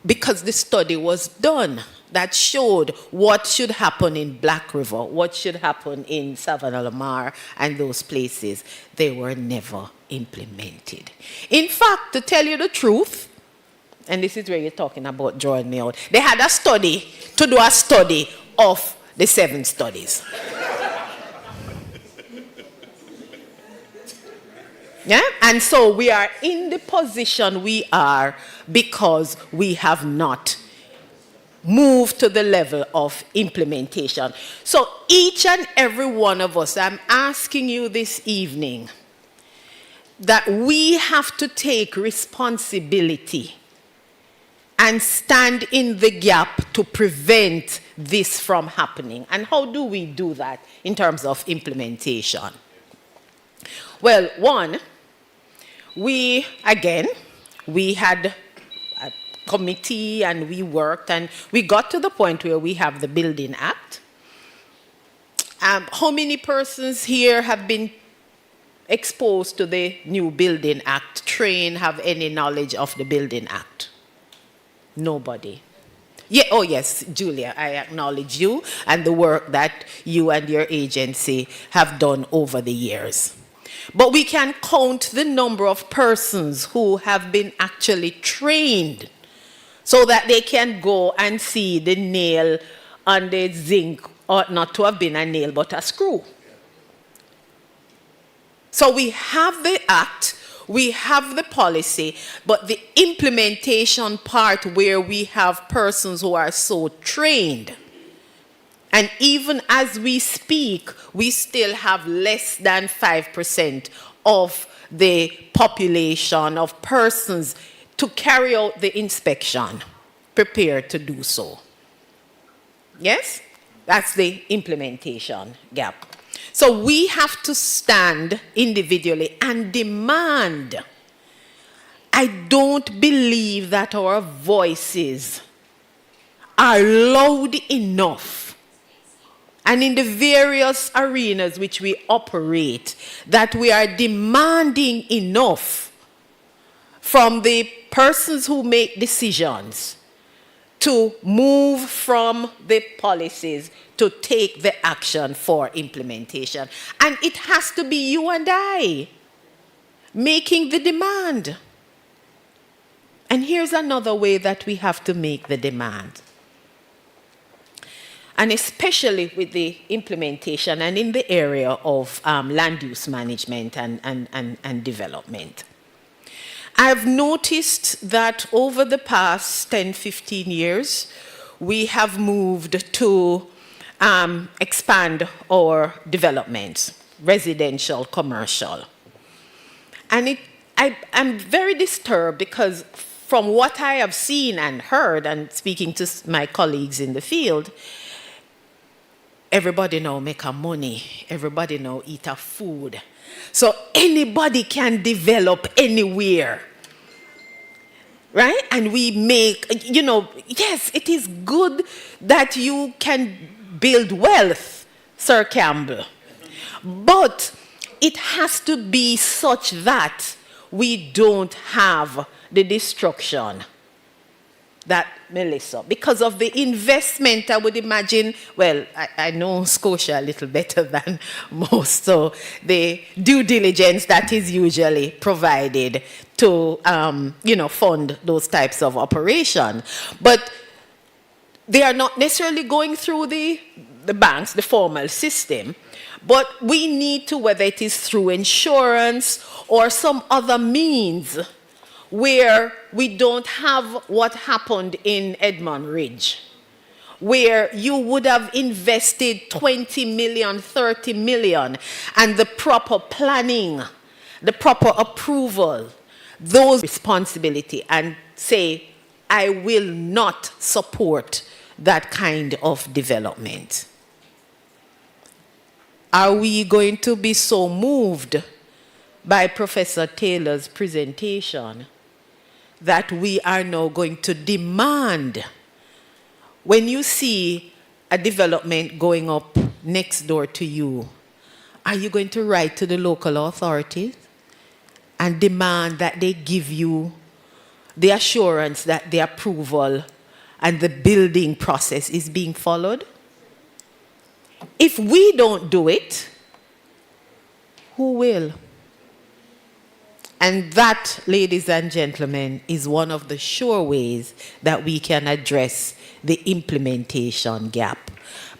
because the study was done that showed what should happen in Black River, what should happen in Savannah Lamar and those places. They were never implemented. In fact, to tell you the truth, and this is where you're talking about drawing me out, they had a study to do a study of the 7 studies. Yeah? And so we are in the position we are because we have not moved to the level of implementation. So each and every one of us, I'm asking you this evening that we have to take responsibility and stand in the gap to prevent this from happening. And how do we do that in terms of implementation? Well, one, we had a committee and we worked and we got to the point where we have the Building Act. How many persons here have been exposed to the new Building Act, trained, have any knowledge of the Building Act? Nobody. Yeah, oh yes, Julia, I acknowledge you and the work that you and your agency have done over the years. But we can count the number of persons who have been actually trained so that they can go and see the nail on the zinc, or not to have been a nail, but a screw. So we have the act, we have the policy, but the implementation part where we have persons who are so trained. And even as we speak, we still have less than 5% of the population of persons to carry out the inspection prepared to do so. Yes? That's the implementation gap. So we have to stand individually and demand. I don't believe that our voices are loud enough, and in the various arenas which we operate, that we are demanding enough from the persons who make decisions to move from the policies to take the action for implementation. And it has to be you and I making the demand. And here's another way that we have to make the demand. And especially with the implementation and in the area of land use management and development. I've noticed that over the past 10, 15 years, we have moved to expand our developments, residential, commercial. And I'm very disturbed because from what I have seen and heard and speaking to my colleagues in the field, everybody now make a money, everybody now eat a food. So anybody can develop anywhere, right? And we make, yes, it is good that you can build wealth, Sir Campbell, but it has to be such that we don't have the destruction that Melissa, because of the investment, I would imagine, well, I know Scotia a little better than most, so the due diligence that is usually provided to, fund those types of operations. But they are not necessarily going through the banks, the formal system, but we need to, whether it is through insurance or some other means, where we don't have what happened in Edmund Ridge, where you would have invested 20 million, 30 million, and the proper planning, the proper approval, those responsibility, and say, I will not support that kind of development. Are we going to be so moved by Professor Taylor's presentation that we are now going to demand, when you see a development going up next door to you, are you going to write to the local authorities and demand that they give you the assurance that the approval and the building process is being followed? If we don't do it, who will? And that, ladies and gentlemen, is one of the sure ways that we can address the implementation gap,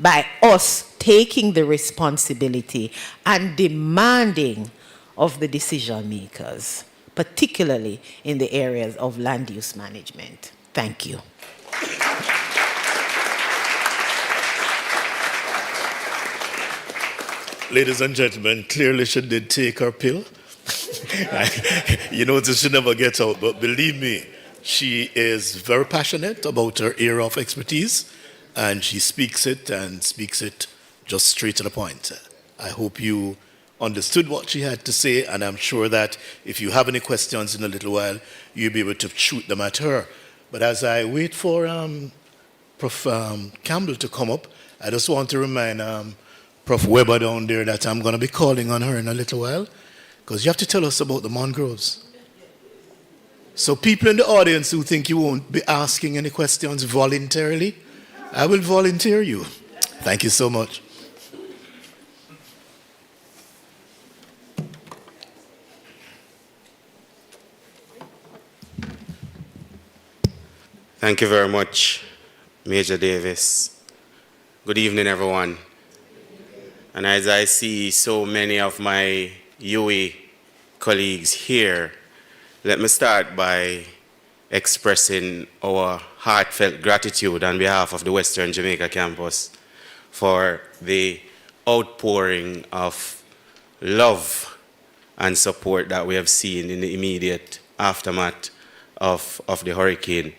by us taking the responsibility and demanding of the decision makers, particularly in the areas of land use management. Thank you.
Ladies and gentlemen, clearly she did take her pill. You notice she never gets out, but believe me, she is very passionate about her area of expertise, and she speaks it just straight to the point. I hope you understood what she had to say, and I'm sure that if you have any questions in a little while, you'll be able to shoot them at her. But as I wait for Prof. Campbell to come up, I just want to remind Prof. Weber down there that I'm going to be calling on her in a little while, because you have to tell us about the mangroves. So people in the audience who think you won't be asking any questions voluntarily, I will volunteer you. Thank you so much.
Thank you very much, Major Davis. Good evening, everyone. And as I see so many of my UWI colleagues here, let me start by expressing our heartfelt gratitude on behalf of the Western Jamaica campus for the outpouring of love and support that we have seen in the immediate aftermath of the hurricane.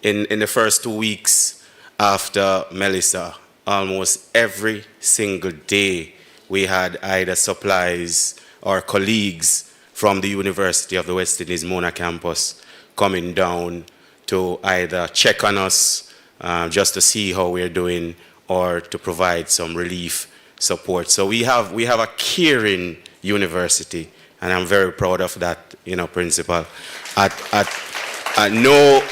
In the first 2 weeks after Melissa, almost every single day we had either supplies or colleagues from the University of the West Indies Mona campus coming down to either check on us just to see how we're doing or to provide some relief support. So we have a caring university, and I'm very proud of that, principal. At no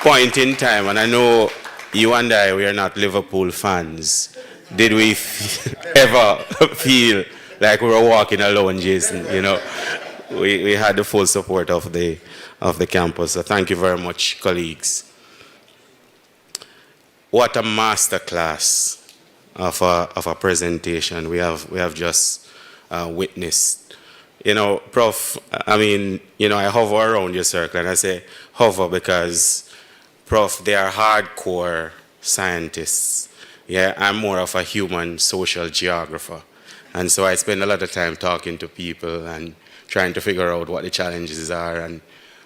point in time, and I know you and I, we are not Liverpool fans, did we ever feel like we were walking alone, Jason? We had the full support of the campus. So thank you very much, colleagues. What a masterclass of a presentation we have just witnessed. Prof, I hover around your circle, and I say hover because, Prof, they are hardcore scientists. Yeah, I'm more of a human social geographer. And so I spend a lot of time talking to people and trying to figure out what the challenges are and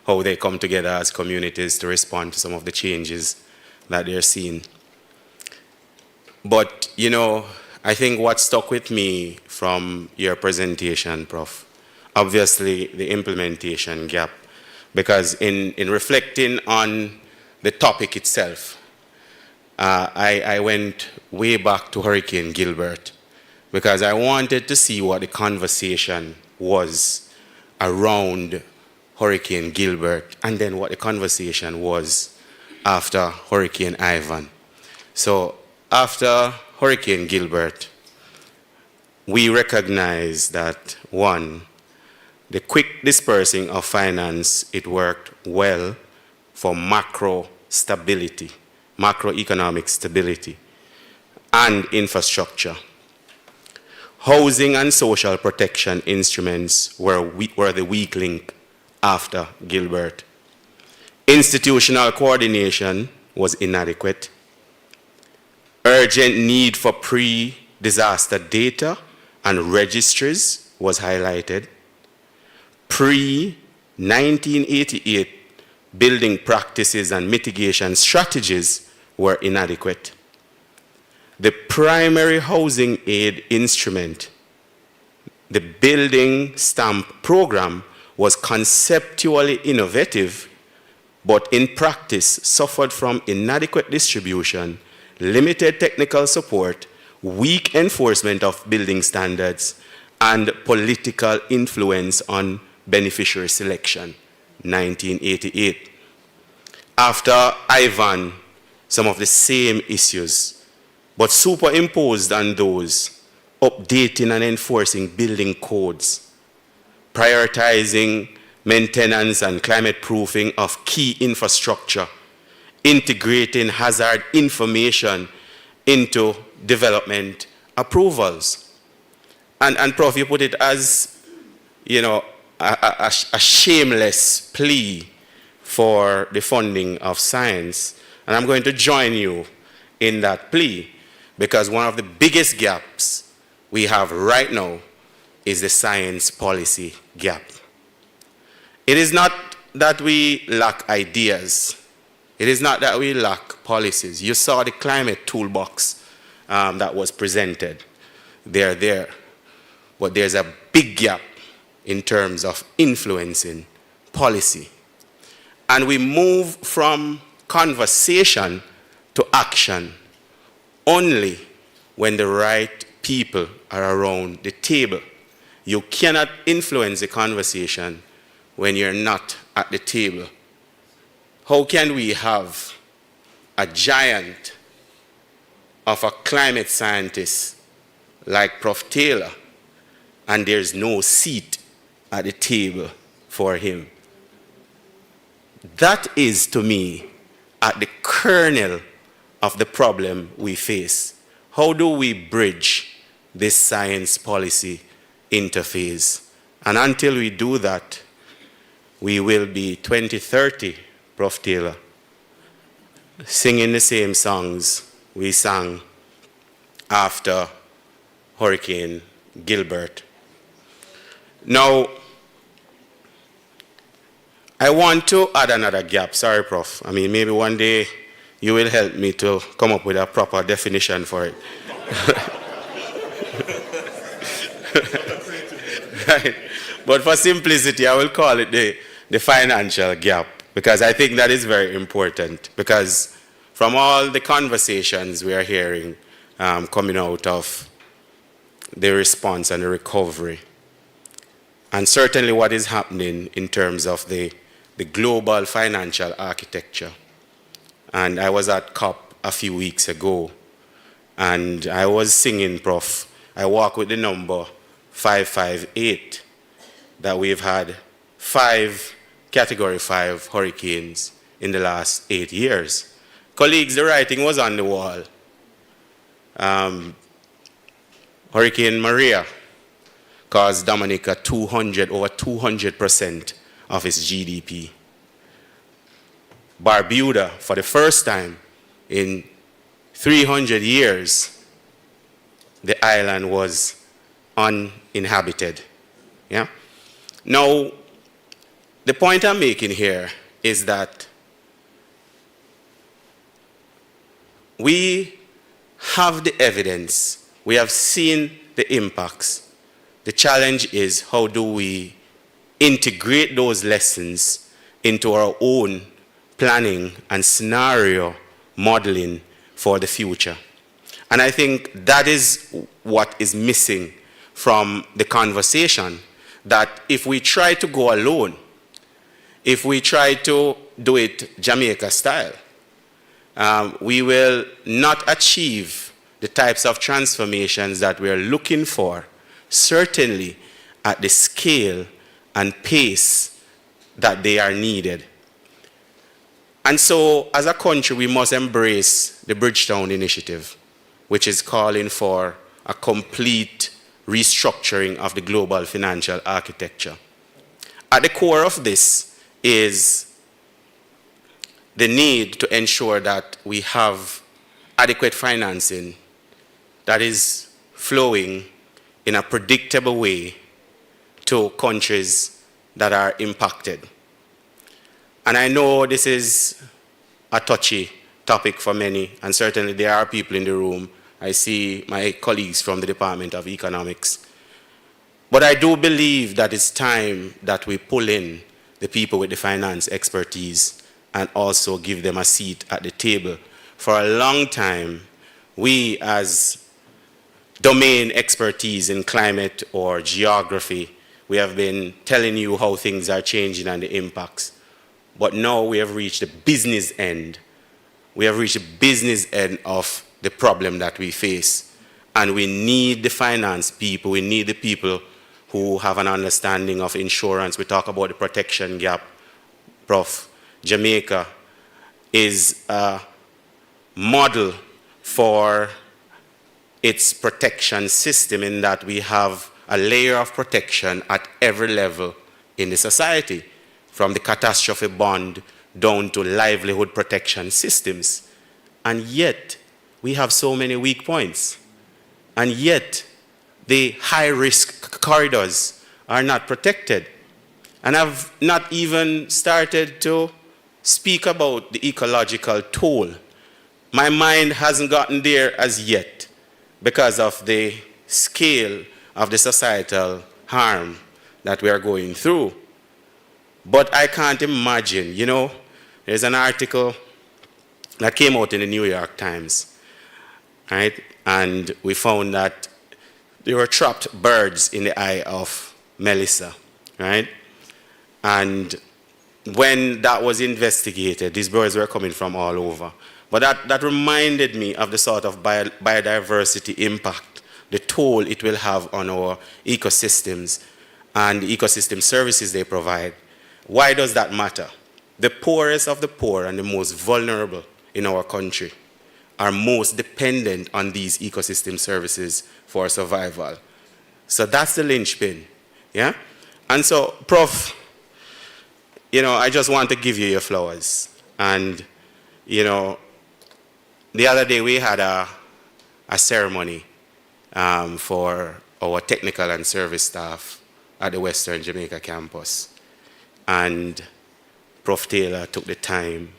how they come together as communities to respond to some of the changes that they're seeing. But, I think what stuck with me from your presentation, Prof, obviously the implementation gap, because in reflecting on the topic itself, I went way back to Hurricane Gilbert because I wanted to see what the conversation was around Hurricane Gilbert and then what the conversation was after Hurricane Ivan. So after Hurricane Gilbert, we recognized that, one, the quick dispersing of finance, it worked well for macro stability, macroeconomic stability, and infrastructure. Housing and social protection instruments were the weak link after Gilbert. Institutional coordination was inadequate. Urgent need for pre-disaster data and registries was highlighted. Pre-1988 building practices and mitigation strategies were inadequate. The primary housing aid instrument, the building stamp program, was conceptually innovative, but in practice suffered from inadequate distribution, limited technical support, weak enforcement of building standards, and political influence on beneficiary selection, 1988. After Ivan, some of the same issues, but superimposed on those, updating and enforcing building codes, prioritizing maintenance and climate proofing of key infrastructure, integrating hazard information into development approvals. And Prof, you put it as, a shameless plea for the funding of science. And I'm going to join you in that plea because one of the biggest gaps we have right now is the science policy gap. It is not that we lack ideas. It is not that we lack policies. You saw the climate toolbox that was presented. They're there. But there's a big gap in terms of influencing policy. And we move from conversation to action only when the right people are around the table. You cannot influence the conversation when you're not at the table. How can we have a giant of a climate scientist like Prof. Taylor and there's no seat at the table for him? That is, to me, at the kernel of the problem we face. How do we bridge this science policy interface And until we do that, we will be 2030, Prof. Taylor, singing the same songs we sang after Hurricane Gilbert. Now, I want to add another gap. Sorry, Prof. I mean, maybe one day you will help me to come up with a proper definition for it. Right. But for simplicity, I will call it the financial gap, because I think that is very important, because from all the conversations we are hearing coming out of the response and the recovery, and certainly what is happening in terms of the global financial architecture. And I was at COP a few weeks ago, and I was singing, Prof. I walk with the number 558, that we've had 5 Category 5 hurricanes in the last 8 years. Colleagues, the writing was on the wall. Hurricane Maria caused Dominica over 200% of its GDP. Barbuda, for the first time in 300 years, the island was uninhabited. Yeah? Now, the point I'm making here is that we have the evidence, we have seen the impacts. The challenge is, how do we integrate those lessons into our own planning and scenario modeling for the future? And I think that is what is missing from the conversation, that if we try to go alone, if we try to do it Jamaica style, we will not achieve the types of transformations that we are looking for, certainly at the scale and pace that they are needed. And so, as a country, we must embrace the Bridgetown Initiative, which is calling for a complete restructuring of the global financial architecture. At the core of this is the need to ensure that we have adequate financing that is flowing in a predictable way to countries that are impacted. And I know this is a touchy topic for many, and certainly there are people in the room. I see my colleagues from the Department of Economics. But I do believe that it's time that we pull in the people with the finance expertise and also give them a seat at the table. For a long time, we as domain expertise in climate or geography, we have been telling you how things are changing and the impacts. But now we have reached the business end. We have reached the business end of the problem that we face. And we need the finance people, we need the people who have an understanding of insurance. We talk about the protection gap. Prof. Jamaica is a model for its protection system, in that we have a layer of protection at every level in the society, from the catastrophe bond down to livelihood protection systems. And yet, we have so many weak points. And yet, the high-risk corridors are not protected. And I've not even started to speak about the ecological toll. My mind hasn't gotten there as yet because of the scale of the societal harm that we are going through. But I can't imagine, you know, there's an article that came out in the New York Times, right? And we found that there were trapped birds in the eye of Melissa, right? And when that was investigated, these birds were coming from all over. But that reminded me of the sort of biodiversity impact, the toll it will have on our ecosystems and the ecosystem services they provide. Why does that matter? The poorest of the poor and the most vulnerable in our country are most dependent on these ecosystem services for survival. So that's the linchpin, yeah? And so, Prof, you know, I just want to give you your flowers. And, you know, the other day we had a ceremony for our technical and service staff at the Western Jamaica campus. And Prof. Taylor took the time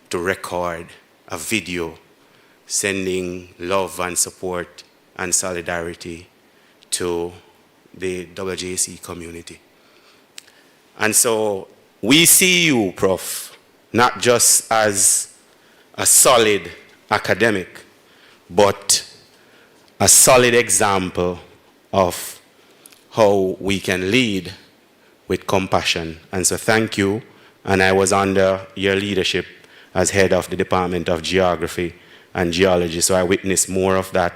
to record a video sending love and support and solidarity to the WJC community. And so we see you, Prof, not just as a solid academic, but a solid example of how we can lead with compassion. And so thank you. And I was under your leadership as head of the Department of Geography and Geology, so I witnessed more of that.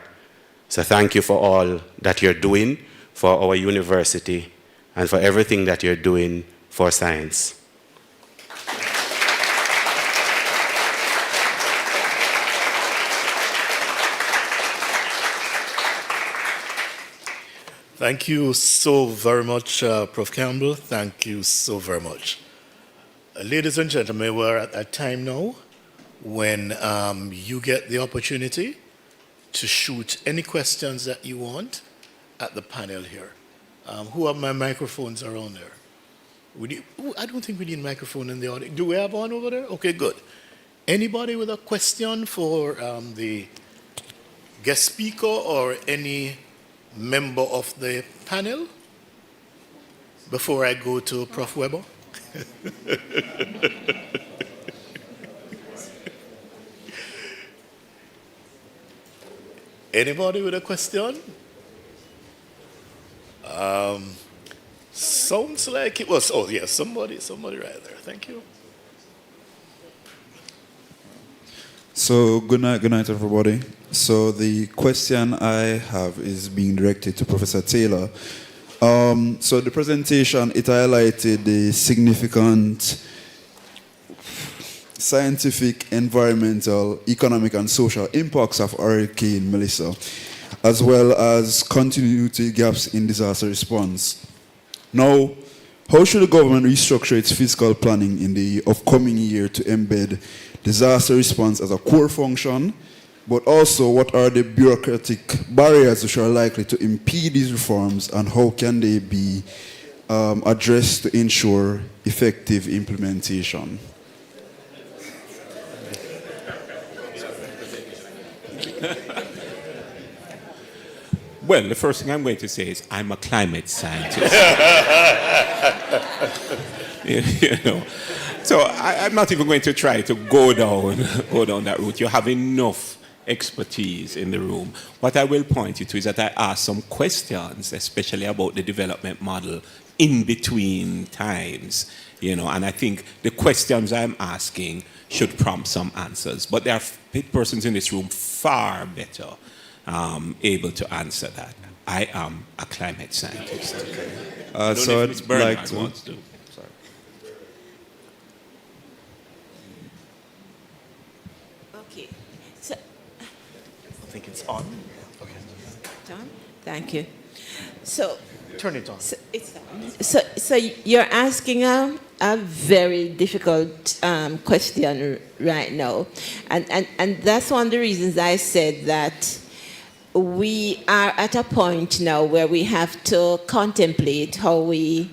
So thank you for all that you're doing for our university and for everything that you're doing for science.
Thank you so very much, Prof. Campbell. Thank you so very much. Ladies and gentlemen, we're at that time now when you get the opportunity to shoot any questions that you want at the panel here. Who have my microphones around there? I don't think we need a microphone in the audience. Do we have one over there? Okay, good. Anybody with a question for the guest speaker or any member of the panel before I go to Prof. Weber? Anybody with a question? Sounds like it was, oh yes, somebody right there. Thank you.
So good night everybody. So the question I have is being directed to Professor Taylor. So the presentation, it highlighted the significant scientific, environmental, economic, and social impacts of Hurricane Melissa, as well as continuity gaps in disaster response. Now, how should the government restructure its fiscal planning in the upcoming year to embed disaster response as a core function, but also what are the bureaucratic barriers which are likely to impede these reforms, and how can they be addressed to ensure effective implementation?
Well, the first thing I'm going to say is I'm a climate scientist. You know, so I'm not even going to try to go down that route. You have enough expertise in the room. What I will point you to is that I asked some questions, especially about the development model in between times, you know, and I think the questions I'm asking should prompt some answers. But there are persons in this room far better able to answer that. I am a climate scientist.
So I'd like to...
wants to. Sorry.
Okay. So,
I think it's on. Okay.
John, thank you. So,
Turn it on.
So, it's on. So you're asking a very difficult question right now, and that's one of the reasons I said that we are at a point now where we have to contemplate how we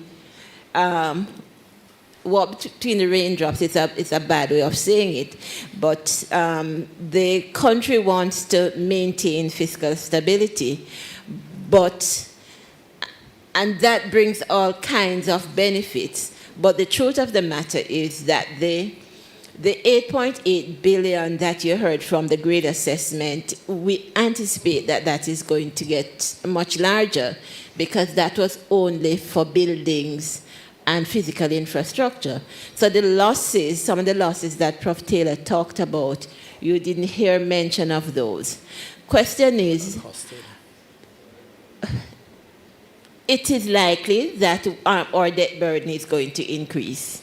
walk between the raindrops. It's a bad way of saying it, but the country wants to maintain fiscal stability, and that brings all kinds of benefits. But the truth of the matter is that the 8.8 billion that you heard from the grade assessment, we anticipate that that is going to get much larger, because that was only for buildings and physical infrastructure. So the losses, some of the losses that Prof. Taylor talked about, you didn't hear mention of those. Question is, it is likely that our debt burden is going to increase,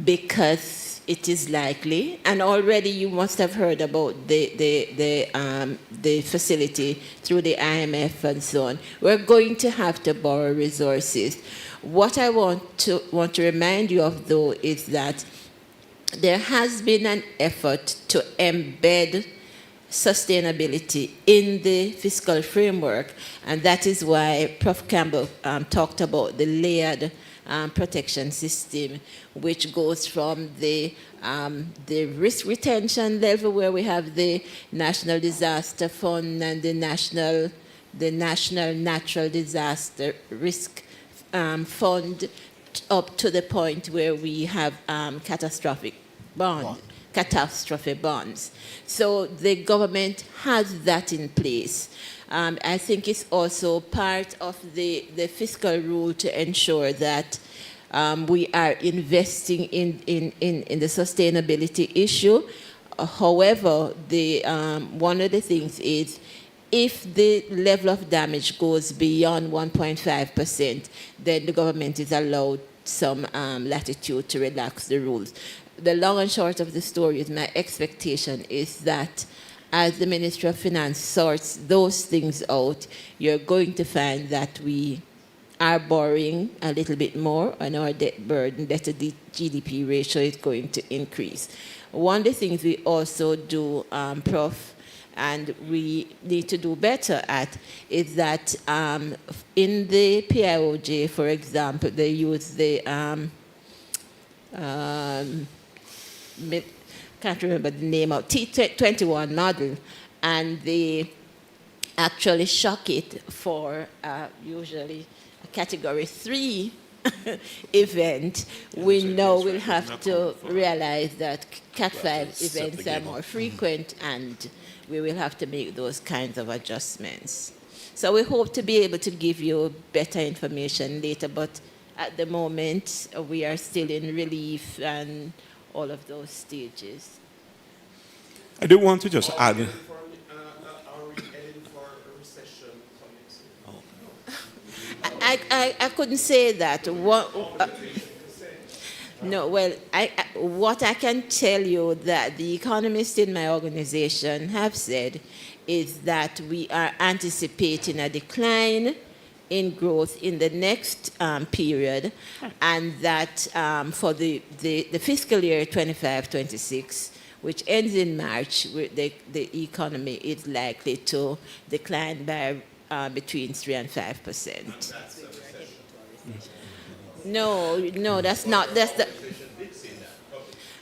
because it is likely, and already you must have heard about the facility through the IMF and so on. We're going to have to borrow resources. What I want to remind you of, though, is that there has been an effort to embed sustainability in the fiscal framework, and that is why Prof. Campbell talked about the layered protection system, which goes from the risk retention level, where we have the National Disaster Fund and the National Natural Disaster Risk Fund, up to the point where we have catastrophe bonds. So the government has that in place. I think it's also part of the fiscal rule to ensure that we are investing in the sustainability issue. However, one of the things is, if the level of damage goes beyond 1.5%, then the government is allowed some latitude to relax the rules. The long and short of the story is, my expectation is that as the Ministry of Finance sorts those things out, you're going to find that we are borrowing a little bit more, and our debt burden, debt to GDP ratio, is going to increase. One of the things we also do, Prof, and we need to do better at, is that in the PIOJ, for example, they use the can't remember the name of T21 model, and they actually shock it for usually a category 3 event. We now will have to realize that Cat 5 events are more frequent, and we will have to make those kinds of adjustments. So we hope to be able to give you better information later, but at the moment we are still in relief and all of those stages.
I do want to just add.
Are we heading for a recession next year?
I couldn't say that. No, well, what I can tell you that the economists in my organization have said is that we are anticipating a decline in growth in the next period, and that for the fiscal year 25-26, which ends in March, the economy is likely to decline by between 3 and 5%. No, that's not.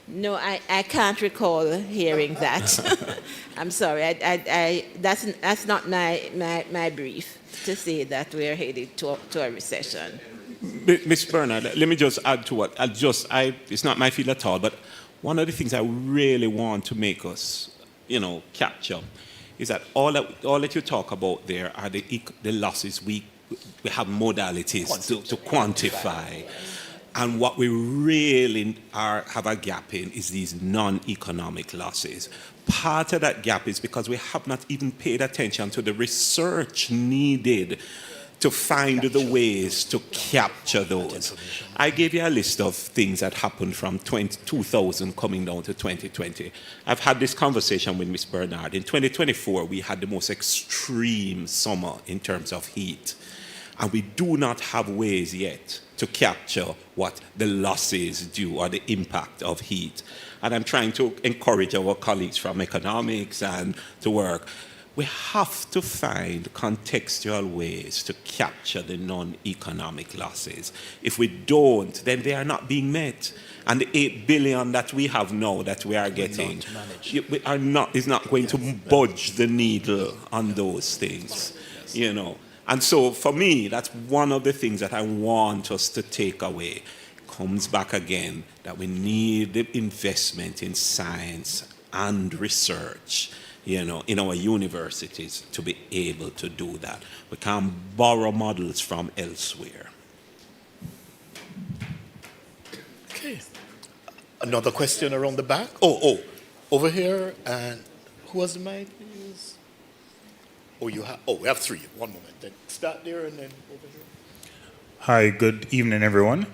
No, I can't recall hearing that. I'm sorry. That's not my brief to say that we're headed to a recession.
Ms. Bernard, let me just add to what it's not my field at all, but one of the things I really want to make us, capture, is that all that you talk about there are the losses we have modalities to quantify. And what we really have a gap in is these non-economic losses. Part of that gap is because we have not even paid attention to the research needed to find the ways to capture those. I gave you a list of things that happened from 2000 coming down to 2020. I've had this conversation with Ms. Bernard. In 2024, we had the most extreme summer in terms of heat. And we do not have ways yet to capture what the losses do or the impact of heat. And I'm trying to encourage our colleagues from economics and to work. We have to find contextual ways to capture the non-economic losses. If we don't, then they are not being met. And the 8 billion that we have now that we are getting is not going to budge the needle on those things, And so for me, that's one of the things that I want us to take away. Comes back again that we need the investment in science and research, in our universities to be able to do that. We can't borrow models from elsewhere.
Okay. Another question around the back. Oh, over here. And who has the mic? We have 3. One moment. Then start there and then over here.
Hi, good evening, everyone.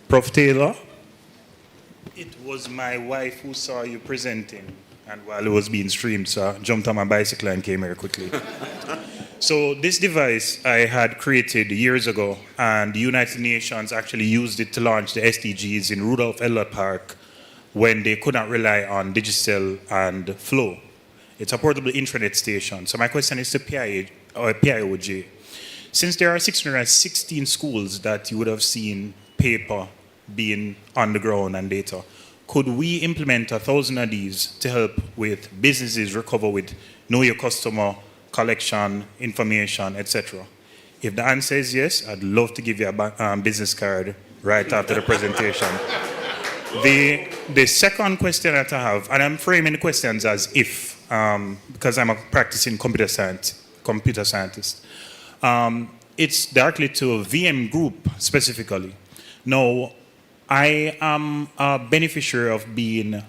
Prof. Taylor, It was my wife who saw you presenting, and while it was being streamed, so I jumped on my bicycle and came here quickly. So this device I had created years ago, and the United Nations actually used it to launch the SDGs in Rudolph Elliott Park when they could not rely on digital and flow. It's a portable intranet station. So my question is to PIOJ. Since there are 616 schools that you would have seen paper being on the ground and data, could we implement 1,000 of these to help with businesses recover with know your customer, collection, information, etc.? If the answer is yes, I'd love to give you a business card right after the presentation. The second question that I have, and I'm framing the questions as if, because I'm a practicing computer scientist. It's directly to a VM group specifically. Now, I am a beneficiary of being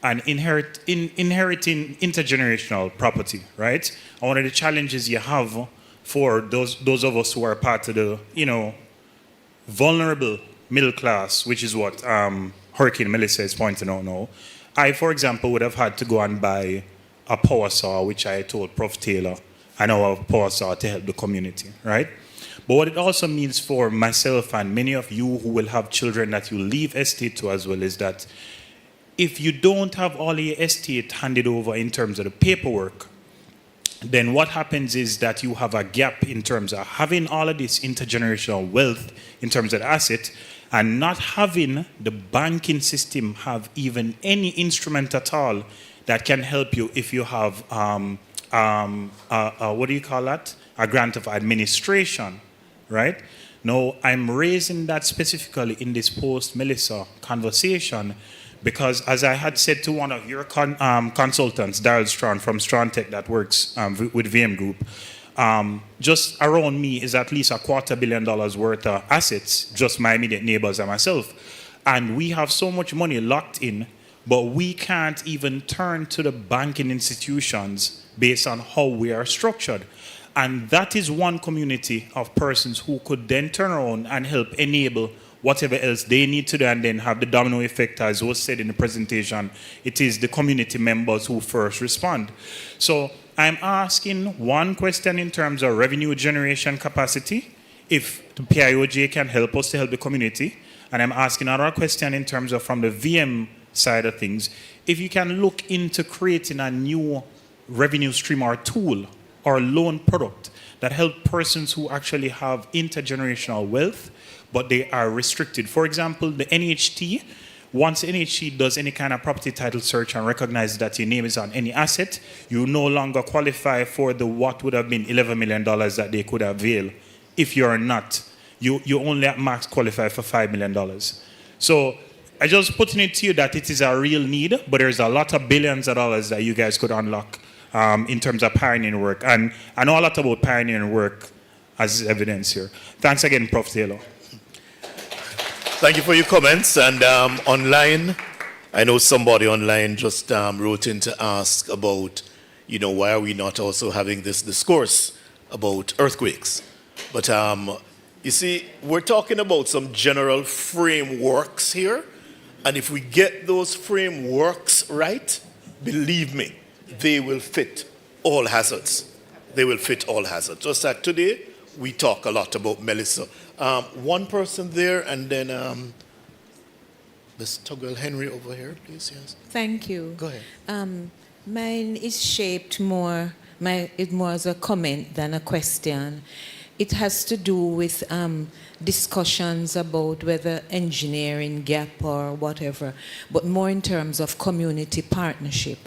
an inheriting intergenerational property, right? And one of the challenges you have for those of us who are part of the, vulnerable middle class, which is what Hurricane Melissa is pointing out now. I, for example, would have had to go and buy a power saw, which I told Prof. Taylor, I know a power saw to help the community, right? But what it also means for myself and many of you who will have children that you leave estate to as well is that if you don't have all your estate handed over in terms of the paperwork, then what happens is that you have a gap in terms of having all of this intergenerational wealth in terms of the asset and not having the banking system have even any instrument at all that can help you if you have, what do you call that? A grant of administration. Right? Now, I'm raising that specifically in this post-Melissa conversation because as I had said to one of your consultants, Daryl Strawn from Strawn Tech that works with VM Group, just around me is at least $250 million worth of assets, just my immediate neighbors and myself. And we have so much money locked in, but we can't even turn to the banking institutions based on how we are structured. And that is one community of persons who could then turn around and help enable whatever else they need to do and then have the domino effect, as was said in the presentation. It is the community members who first respond. So I'm asking one question in terms of revenue generation capacity, if the PIOJ can help us to help the community. And I'm asking another question in terms of from the VM side of things, if you can look into creating a new revenue stream or tool or loan product that help persons who actually have intergenerational wealth, but they are restricted. For example, the NHT, once NHT does any kind of property title search and recognizes that your name is on any asset, you no longer qualify for the what would have been $11 million that they could avail. If you're not, you only at max qualify for $5 million. So I just putting it to you that it is a real need, but there's a lot of billions of dollars that you guys could unlock in terms of pioneering work. And I know a lot about pioneering work as is evidence here. Thanks again, Prof. Taylor.
Thank you for your comments. And online, I know somebody online just wrote in to ask about, why are we not also having this discourse about earthquakes? But you see, we're talking about some general frameworks here. And if we get those frameworks right, believe me, they will fit all hazards. They will fit all hazards. Just that today, we talk a lot about Melissa. One person there, and then Ms. Tugwell Henry over here, please. Yes.
Thank you.
Go ahead.
Mine is shaped more as a comment than a question. It has to do with discussions about whether engineering gap or whatever, but more in terms of community partnership.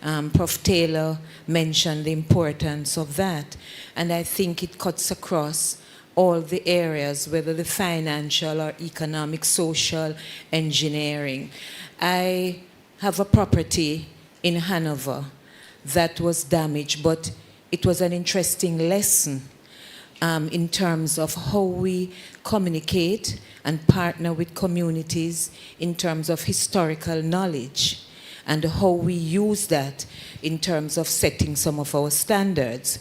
Prof. Taylor mentioned the importance of that, and I think it cuts across all the areas, whether the financial or economic, social, engineering. I have a property in Hanover that was damaged, but it was an interesting lesson in terms of how we communicate and partner with communities in terms of historical knowledge and how we use that in terms of setting some of our standards.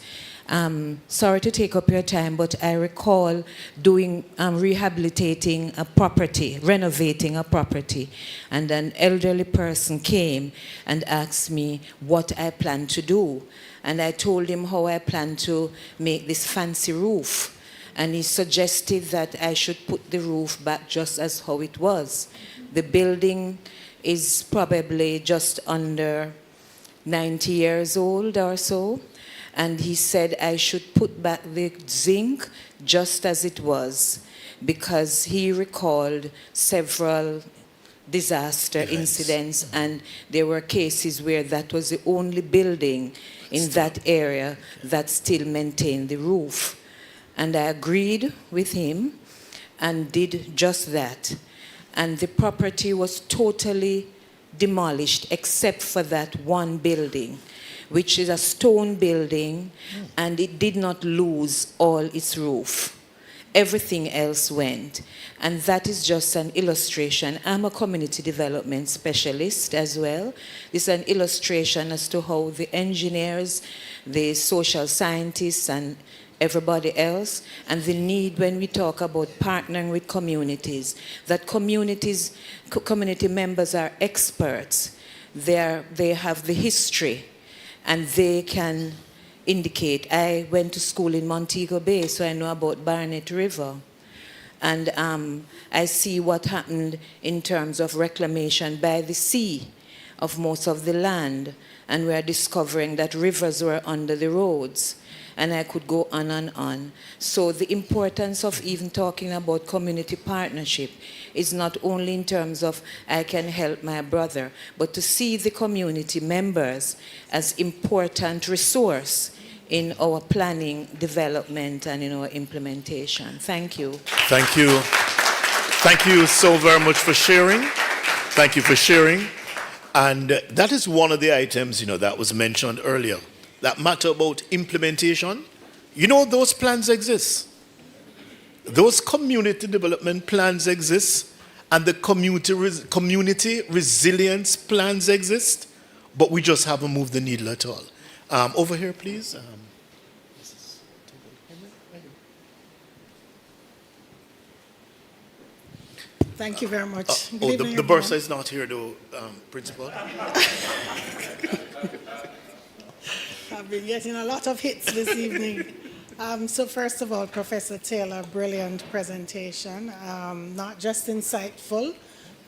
Sorry to take up your time, but I recall doing rehabilitating a property, renovating a property, and an elderly person came and asked me what I planned to do. And I told him how I planned to make this fancy roof. And he suggested that I should put the roof back just as how it was. The building is probably just under 90 years old or so. And he said I should put back the zinc just as it was, because he recalled several disaster incidents, and there were cases where that was the only building in that area that still maintained the roof. And I agreed with him and did just that. And the property was totally demolished except for that one building, which is a stone building, and it did not lose all its roof. Everything else went. And that is just an illustration. I'm a community development specialist as well. This is an illustration as to how the engineers, the social scientists, and everybody else, and the need when we talk about partnering with communities, that community members are experts. They have the history, and they can indicate. I went to school in Montego Bay, so I know about Barnett River. And I see what happened in terms of reclamation by the sea of most of the land. And we are discovering that rivers were under the roads. And I could go on and on. So the importance of even talking about community partnership is not only in terms of I can help my brother, but to see the community members as important resource in our planning, development, and in our implementation. Thank you.
Thank you. Thank you so very much for sharing. Thank you for sharing. And that is one of the items, that was mentioned earlier. That matter about implementation. Those plans exist. Those community development plans exist, and the community resilience plans exist, but we just haven't moved the needle at all. Over here, please.
Thank you very much.
The bursar is not here, though, Principal.
I've been getting a lot of hits this evening. So first of all, Professor Taylor, brilliant presentation. Not just insightful,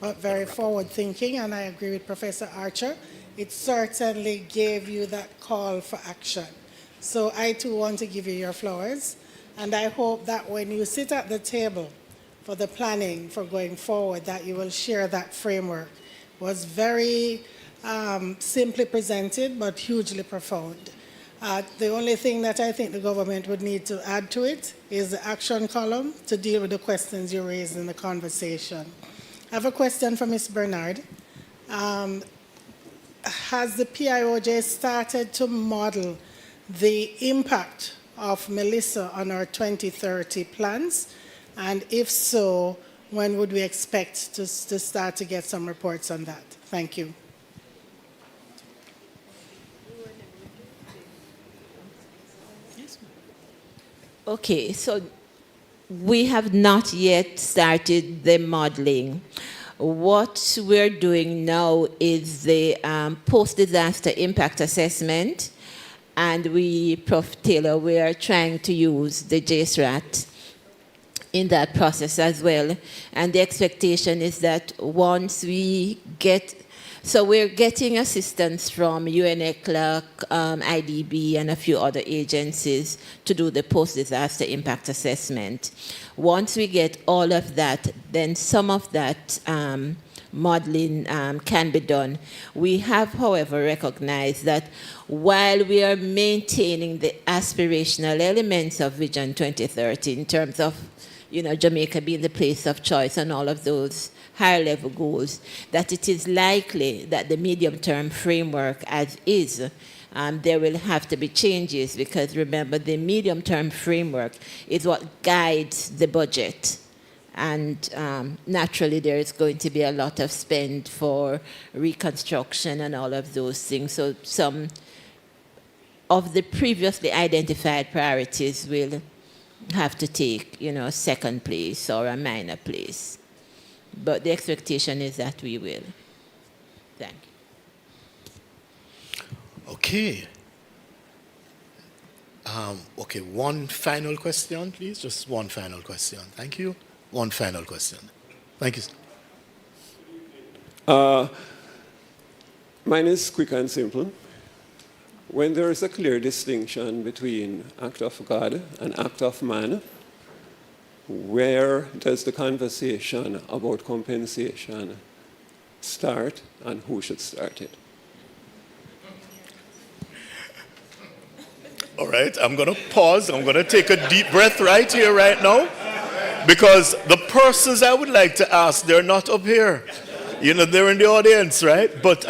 but very forward-thinking, and I agree with Professor Archer. It certainly gave you that call for action. So I too want to give you your flowers, and I hope that when you sit at the table for the planning for going forward, that you will share that framework. It was very simply presented, but hugely profound. The only thing that I think the government would need to add to it is the action column to deal with the questions you raised in the conversation. I have a question for Ms. Bernard. Has the PIOJ started to model the impact of Melissa on our 2030 plans? And if so, when would we expect to start to get some reports on that? Thank you.
Okay, so we have not yet started the modeling. What we're doing now is the post-disaster impact assessment, and Prof. Taylor, we are trying to use the JSRAT in that process as well. And the expectation is that once we get, so we're getting assistance from UNECLAC, IDB, and a few other agencies to do the post-disaster impact assessment. Once we get all of that, then some of that modeling can be done. We have, however, recognized that while we are maintaining the aspirational elements of Vision 2030 in terms of Jamaica being the place of choice and all of those higher level goals, that it is likely that the medium-term framework as is, there will have to be changes, because remember, the medium-term framework is what guides the budget. And naturally, there is going to be a lot of spend for reconstruction and all of those things. So some of the previously identified priorities will have to take, second place or a minor place. But the expectation is that we will. Thank you.
Okay. Okay, one final question, please. Just one final question. Thank you. One final question. Thank you.
Mine is quick and simple. When there is a clear distinction between act of God and act of man, where does the conversation about compensation start and who should start it?
All right, I'm going to pause. I'm going to take a deep breath right here, right now, because the persons I would like to ask, they're not up here. They're in the audience, right? But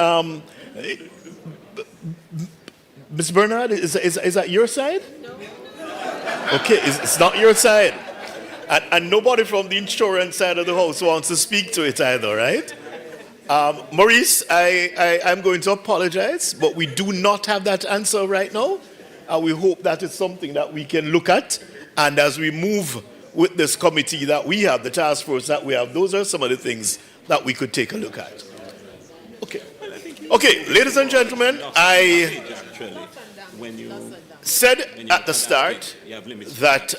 Ms. Bernard, is that your side? No. Okay, it's not your side. And nobody from the insurance side of the house wants to speak to it either, right? Maurice, I'm going to apologize, but we do not have that answer right now. We hope that is something that we can look at. And as we move with this committee that we have, the task force that we have, those are some of the things that we could take a look at. Okay. Okay, ladies and gentlemen, I said at the start that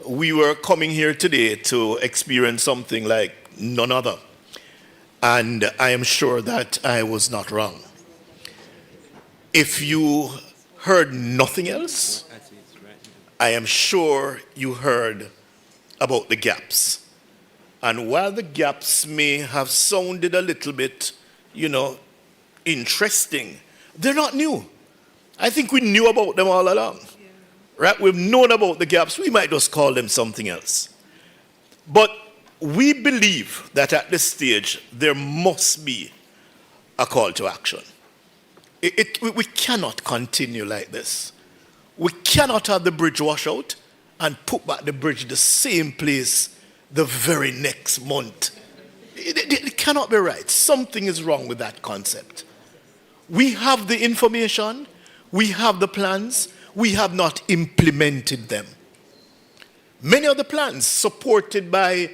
we were coming here today to experience something like none other. And I am sure that I was not wrong. If you heard nothing else, I am sure you heard about the gaps. And while the gaps may have sounded a little bit, interesting, they're not new. I think we knew about them all along. Right? We've known about the gaps. We might just call them something else. But we believe that at this stage, there must be a call to action. We cannot continue like this. We cannot have the bridge wash out and put back the bridge the same place the very next month. It cannot be right. Something is wrong with that concept. We have the information, we have the plans, we have not implemented them. Many of the plans supported by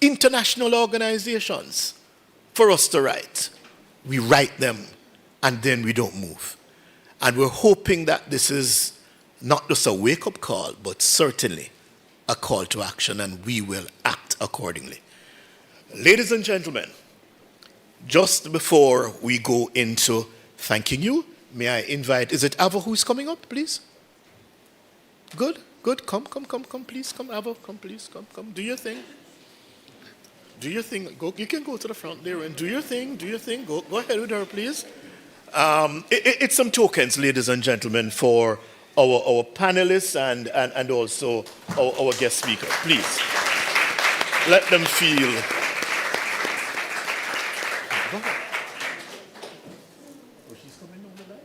international organizations for us to write. We write them and then we don't move. And we're hoping that this is not just a wake-up call, but certainly a call to action, and we will act accordingly. Ladies and gentlemen, just before we go into thanking you, may I invite, is it Ava who's coming up, please? Good. Come, please. Come, Ava, come, please. Come. Do your thing. Go. You can go to the front there and do your thing. Go ahead with her, please. It's some tokens, ladies and gentlemen, for our panelists and also our guest speaker. Please, let them feel. Go ahead. Oh, she's coming on the line.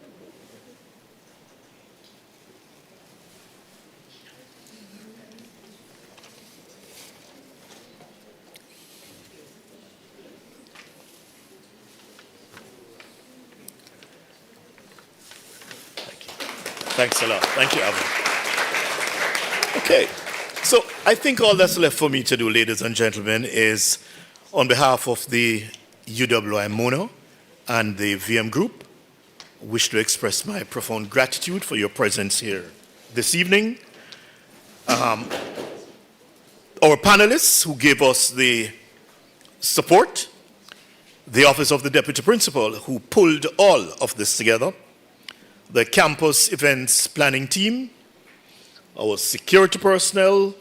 Thanks a lot. Thank you, Alvin. Okay, so I think all that's left for me to do, ladies and gentlemen, is on behalf of the UWI Mona and the VM Group, wish to express my profound gratitude for your presence here this evening. Our panelists who gave us the support, the Office of the Deputy Principal who pulled all of this together, the campus events planning team, our security personnel,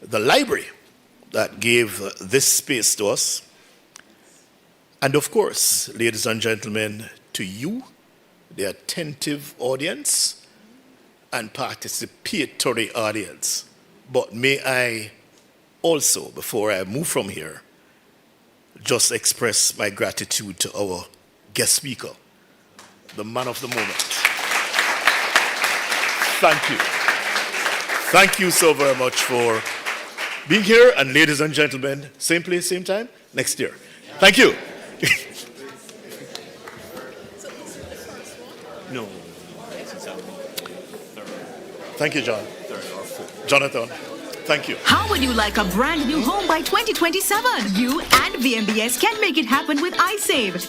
the library that gave this space to us, and of course, ladies and gentlemen, to you, the attentive audience and participatory audience. But may I also, before I move from here, just express my gratitude to our guest speaker, the man of the moment. Thank you. Thank you so very much for being here. And ladies and gentlemen, same place, same time, next year. Thank you. No. Thank you, John. Jonathan, thank you.
How would you like a brand new home by 2027? You and VMBS can make it happen with iSave.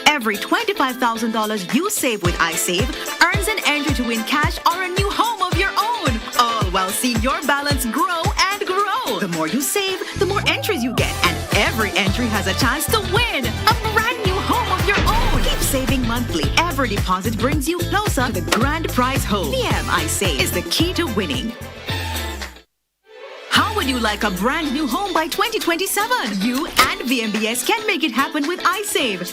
Every $25,000 you save with iSave earns an entry to win cash or a new home of your own, all while seeing your balance grow and grow. The more you save, the more entries you get, and every entry has a chance to win a brand new home of your own. Keep saving monthly. Every deposit brings you closer to the grand prize home. VM iSave is the key to winning. How would you like a brand new home by 2027? You and VMBS can make it happen with iSave.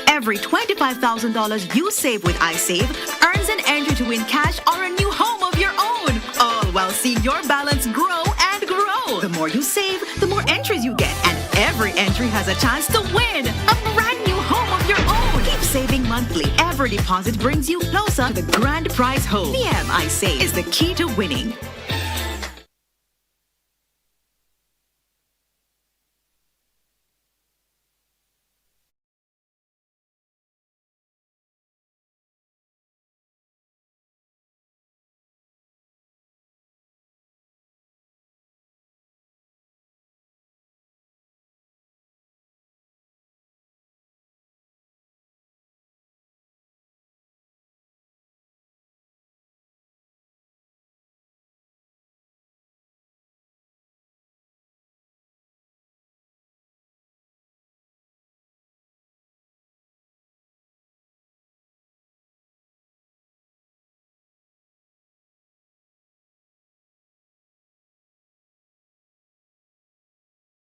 Every $25,000 you save with iSave earns an entry to win cash or a new home of your own, all while seeing your balance grow and grow. The more you save, the more entries you get, and every entry has a chance to win a brand new home of your own. Keep saving monthly. Every deposit brings you closer to the grand prize home. VM iSave is the key to winning.